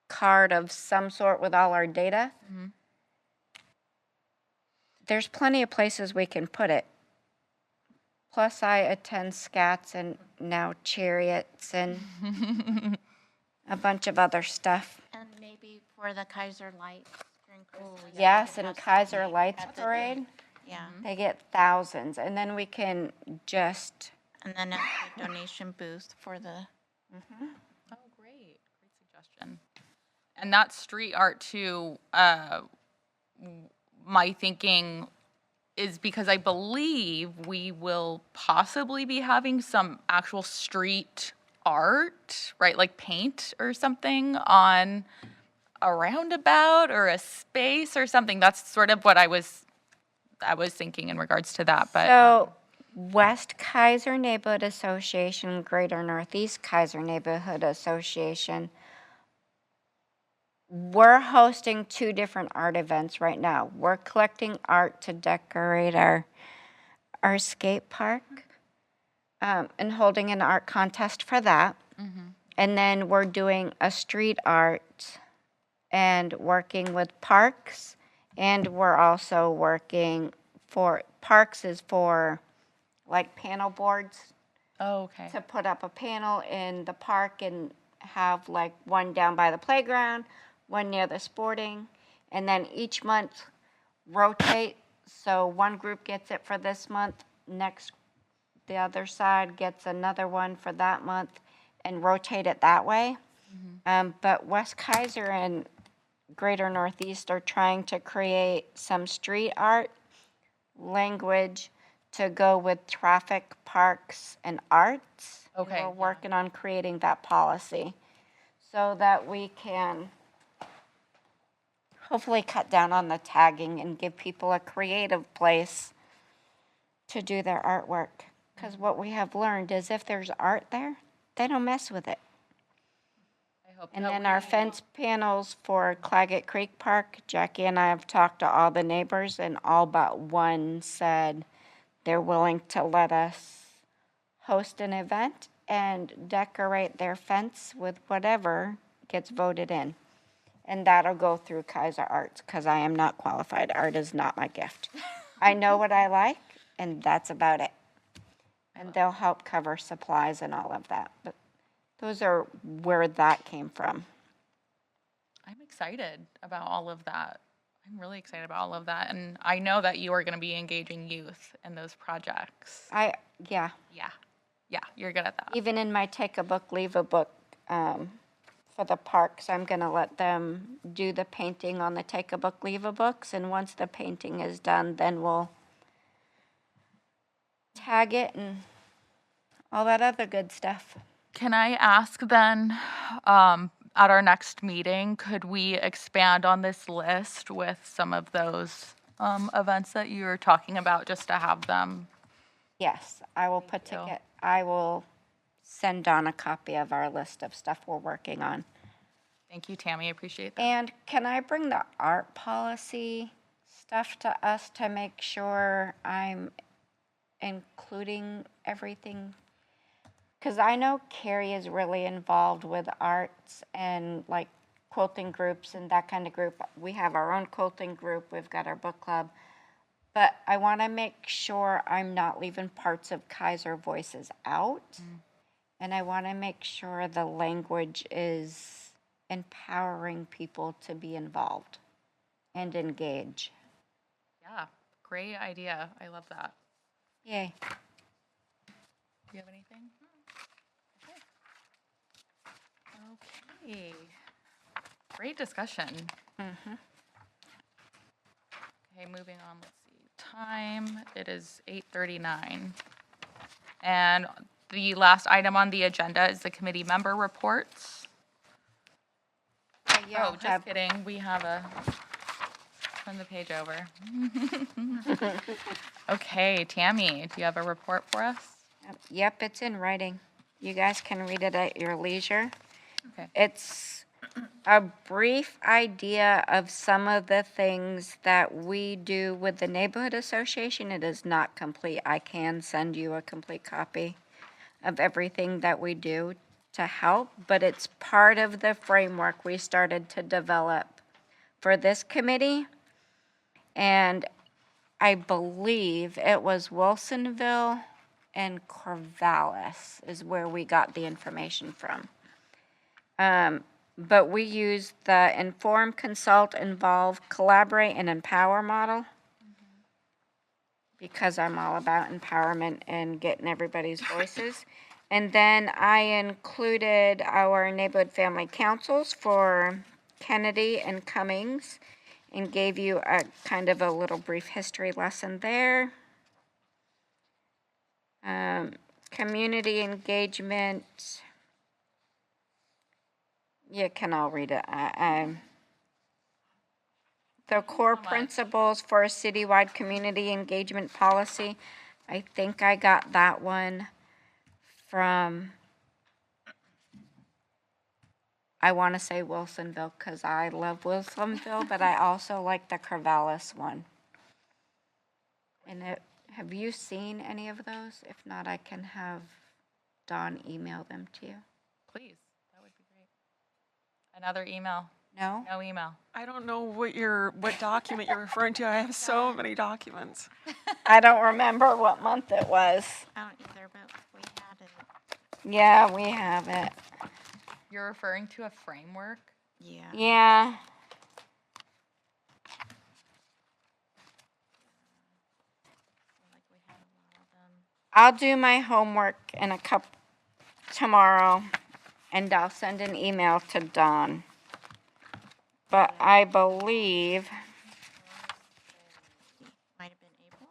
card of some sort with all our data, there's plenty of places we can put it. Plus, I attend SCATs and now Chariots and a bunch of other stuff. And maybe for the Kaiser Lights during Christmas. Yes, and Kaiser Lights at the- Parade, Yeah, they get thousands. And then we can just, and then a donation booth for the, Oh, great. Great suggestion. And that street art too, my thinking is because I believe we will possibly be having some actual street art, right? Like paint or something on a roundabout or a space or something. That's sort of what I was thinking in regards to that, but so West Kaiser Neighborhood Association, Greater Northeast Kaiser Neighborhood Association, we're hosting 2 different art events right now. We're collecting art to decorate our skate park, and holding an art contest for that. And then we're doing a street art and working with parks. And we're also working for, parks is for like panel boards oh, okay. to put up a panel in the park and have like one down by the playground, one near the sporting, and then each month rotate. So one group gets it for this month, next the other side gets another one for that month, and rotate it that way. But West Kaiser and Greater Northeast are trying to create some street art language to go with traffic, parks, and arts. And Okay, we're working on creating that policy so that we can hopefully cut down on the tagging and give people a creative place to do their artwork. Because what we have learned is if there's art there, they don't mess with it. I hope And that then we- our fence panels for Claggett Creek Park, Jackie and I have talked to all the neighbors, and all but one said they're willing to let us host an event and decorate their fence with whatever gets voted in. And that'll go through Kaiser Arts, because I am not qualified. Art is not my gift. I know what I like, and that's about it. And they'll help cover supplies and all of that. But those are where that came from. I'm excited about all of that. I'm really excited about all of that. And I know that you are going to be engaging youth in those projects. Yeah, Yeah, you're good at that. even in my take a book, leave a book for the parks, I'm going to let them do the painting on the take a book, leave a books. And once the painting is done, then we'll tag it and all that other good stuff. Can I ask then, at our next meeting, could we expand on this list with some of those events that you were talking about, just to have them? Yes, I will I will send Dawn a copy of our list of stuff we're working on. Thank you, Tammy. I appreciate that. And can I bring the art policy stuff to us to make sure I'm including everything? Because I know Carrie is really involved with arts and like quilting groups and that kind of group. We have our own quilting group. We've got our book club. but I want to make sure I'm not leaving parts of Kaiser Voices out. And I want to make sure the language is empowering people to be involved and engage. Yeah, great idea. I love that. Yay. Do you have anything? Okay. Great discussion. Okay, moving on, let's see. Time, it is 8:39. And the last item on the agenda is the committee member reports. Oh, just kidding. We have turn the page over. Okay, Tammy, do you have a report for us? Yep, it's in writing. You guys can read it at your leisure. Okay. It's a brief idea of some of the things that we do with the neighborhood association. It is not complete. I can send you a complete copy of everything that we do to help, but it's part of the framework we started to develop for this committee. And I believe it was Wilsonville and Corvallis is where we got the information from. But we used the inform, consult, involve, collaborate, and empower model because I'm all about empowerment and getting everybody's voices. And then I included our neighborhood family councils for Kennedy and Cummings and gave you a kind of a little brief history lesson there. Community engagement. You can all read it. The core principles for a citywide community engagement policy. I think I got that one from, I want to say Wilsonville because I love Wilsonville, but I also like the Corvallis one. And have you seen any of those? If not, I can have Dawn email them to you. Please, that would be great. Another email? No? No email. I don't know what document you're referring to. I have so many documents. I don't remember what month it was. I don't either, but we had it. Yeah, we have it. You're referring to a framework? Yeah. Yeah. I'll do my homework in a couple tomorrow, and I'll send an email to Dawn. But I believe Might have been April,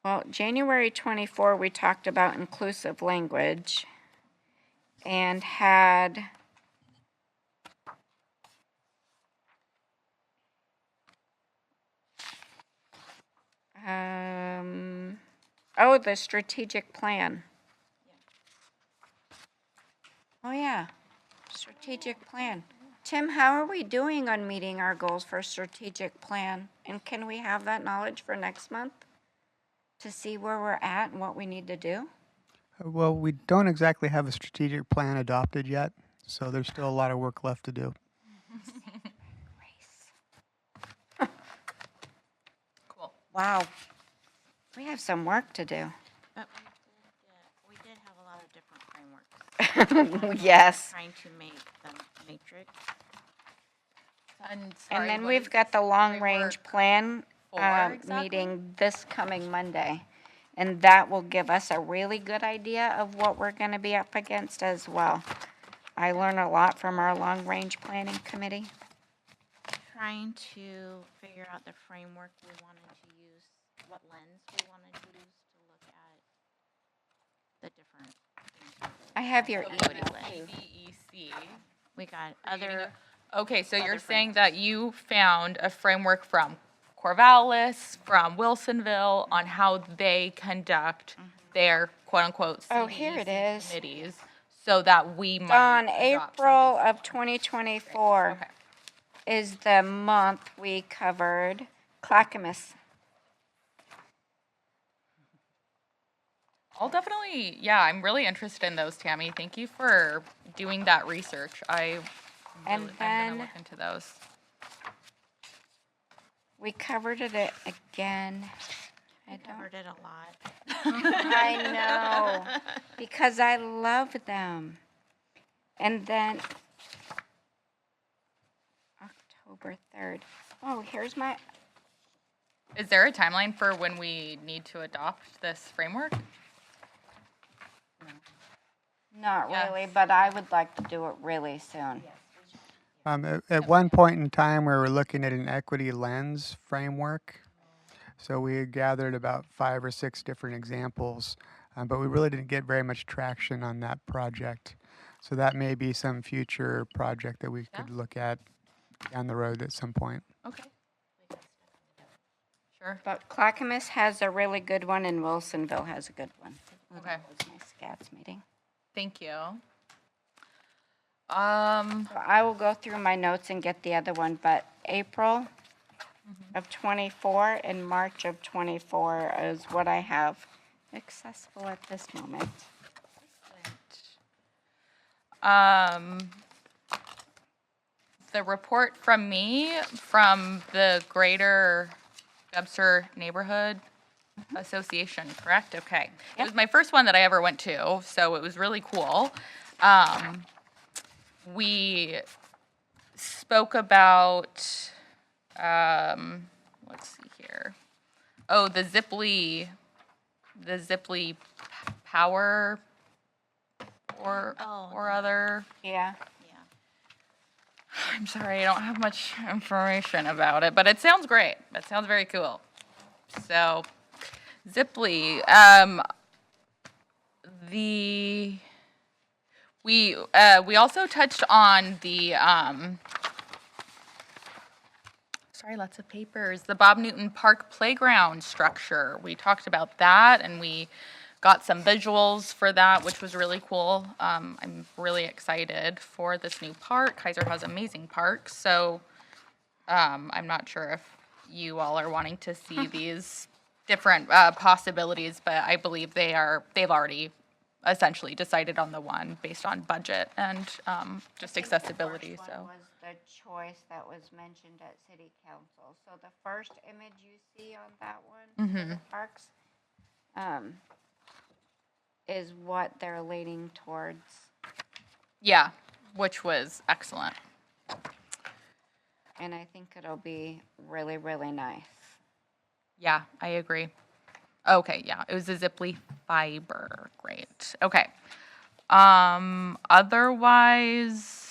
well, January 24, we talked about inclusive language and had the strategic plan. Oh, yeah, strategic plan. Tim, how are we doing on meeting our goals for strategic plan? And can we have that knowledge for next month to see where we're at and what we need to do? Well, we don't exactly have a strategic plan adopted yet, so there's still a lot of work left to do. Cool. Wow. We have some work to do. but we did have a lot of different frameworks. Yes. Trying to make the matrix. And, And sorry, then what we've is got the this long-range framework plan for exactly? meeting this coming Monday. And that will give us a really good idea of what we're going to be up against as well. I learn a lot from our long-range planning committee. Trying to figure out the framework we wanted to use, what lens we wanted to use to look at the different things. I have your Equity email. lens. KBEC. We got Are you getting other, Okay, so you're other saying that you found a framework from Corvallis, from Wilsonville, on how they conduct their quote-unquote Oh, here it CEC is. committees, so that we might On adopt April something. of 2024 Okay. is the month we covered Clackamas. I'll definitely, yeah, I'm really interested in those, Tammy. Thank you for doing that research. I'm And gonna then- look into those. We covered it again. I don't. Covered it a lot. I know, because I love them. And then October 3rd. Oh, here's my, Is there a timeline for when we need to adopt this framework? not Yes. really, but I would like to do it really soon. At one point in time, we were looking at an equity lens framework. So we had gathered about 5 or 6 different examples, but we really didn't get very much traction on that project. So that may be some future project that we could look at down the road at some point. Okay. Sure. But Clackamas has a really good one and Wilsonville has a good one. Okay. That was my SCATS meeting. Thank you. So I will go through my notes and get the other one, but April of 24 and March of 24 is what I have accessible at this moment. The report from me from the Greater Webster Neighborhood Association, correct? Okay. It was my first one that I ever went to, so it was really cool. We spoke about, let's see here. Oh, the Ziply power or other. Yeah. I'm sorry, I don't have much information about it, but it sounds great. It sounds very cool. So, Ziply, we also touched on the sorry, lots of papers. The Bob Newton Park playground structure. We talked about that, and we got some visuals for that, which was really cool. I'm really excited for this new park. Kaiser has amazing parks, so I'm not sure if you all are wanting to see these different possibilities, but I believe they've already essentially decided on the one based on budget and just accessibility. First So. one was the choice that was mentioned at city council. So the first image you see on that one, for the parks, is what they're leaning towards. Yeah, which was excellent. And I think it'll be really, really nice. Yeah, I agree. Okay, yeah, it was a Ziply fiber. Great. Okay. Otherwise,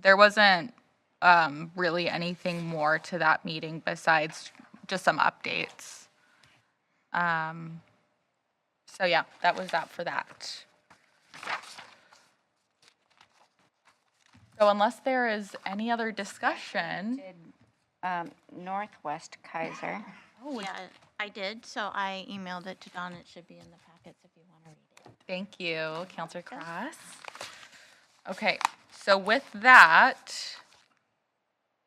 there wasn't really anything more to that meeting besides just some updates. So yeah, that was that for that. So unless there is any other discussion. Did Northwest Kaiser. Yeah, I did, so I emailed it to Don. It should be in the packets if you want to read it. Thank you, Counselor Cross. Okay, so with that,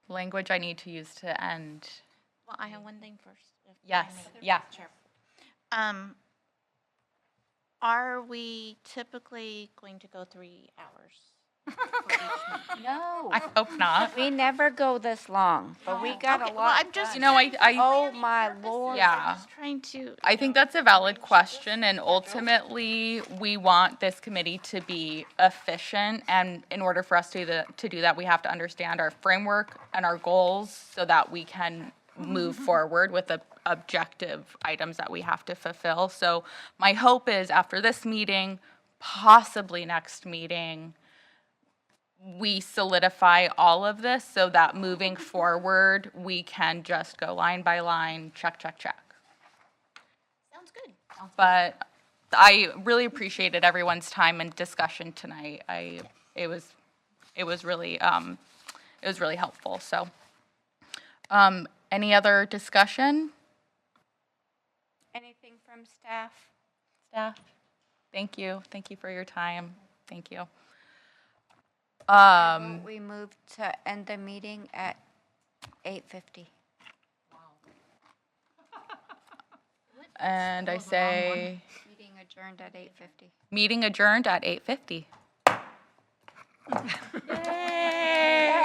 language I need to use to end. Well, I have one thing first. if I Yes, may. yeah. Sure. Are we typically going to go 3 hours? No, I hope not. we never go this long, but we got a Okay, well, lot I'm just done. You know, I Oh, my Lord. yeah. Just trying to. I think that's a valid question, and ultimately, we want this committee to be efficient, and in order for us to do that, we have to understand our framework and our goals so that we can move forward with the objective items that we have to fulfill. So my hope is after this meeting, possibly next meeting, we solidify all of this so that moving forward, we can just go line by line, check, check, check. Sounds good. But I really appreciated everyone's time and discussion tonight. It was really helpful. So, any other discussion? Anything from staff? Staff? Thank you for your time. Thank you. We moved to end the meeting at 8:50. And I say, Meeting adjourned at 8:50. meeting adjourned at 8:50. Yay!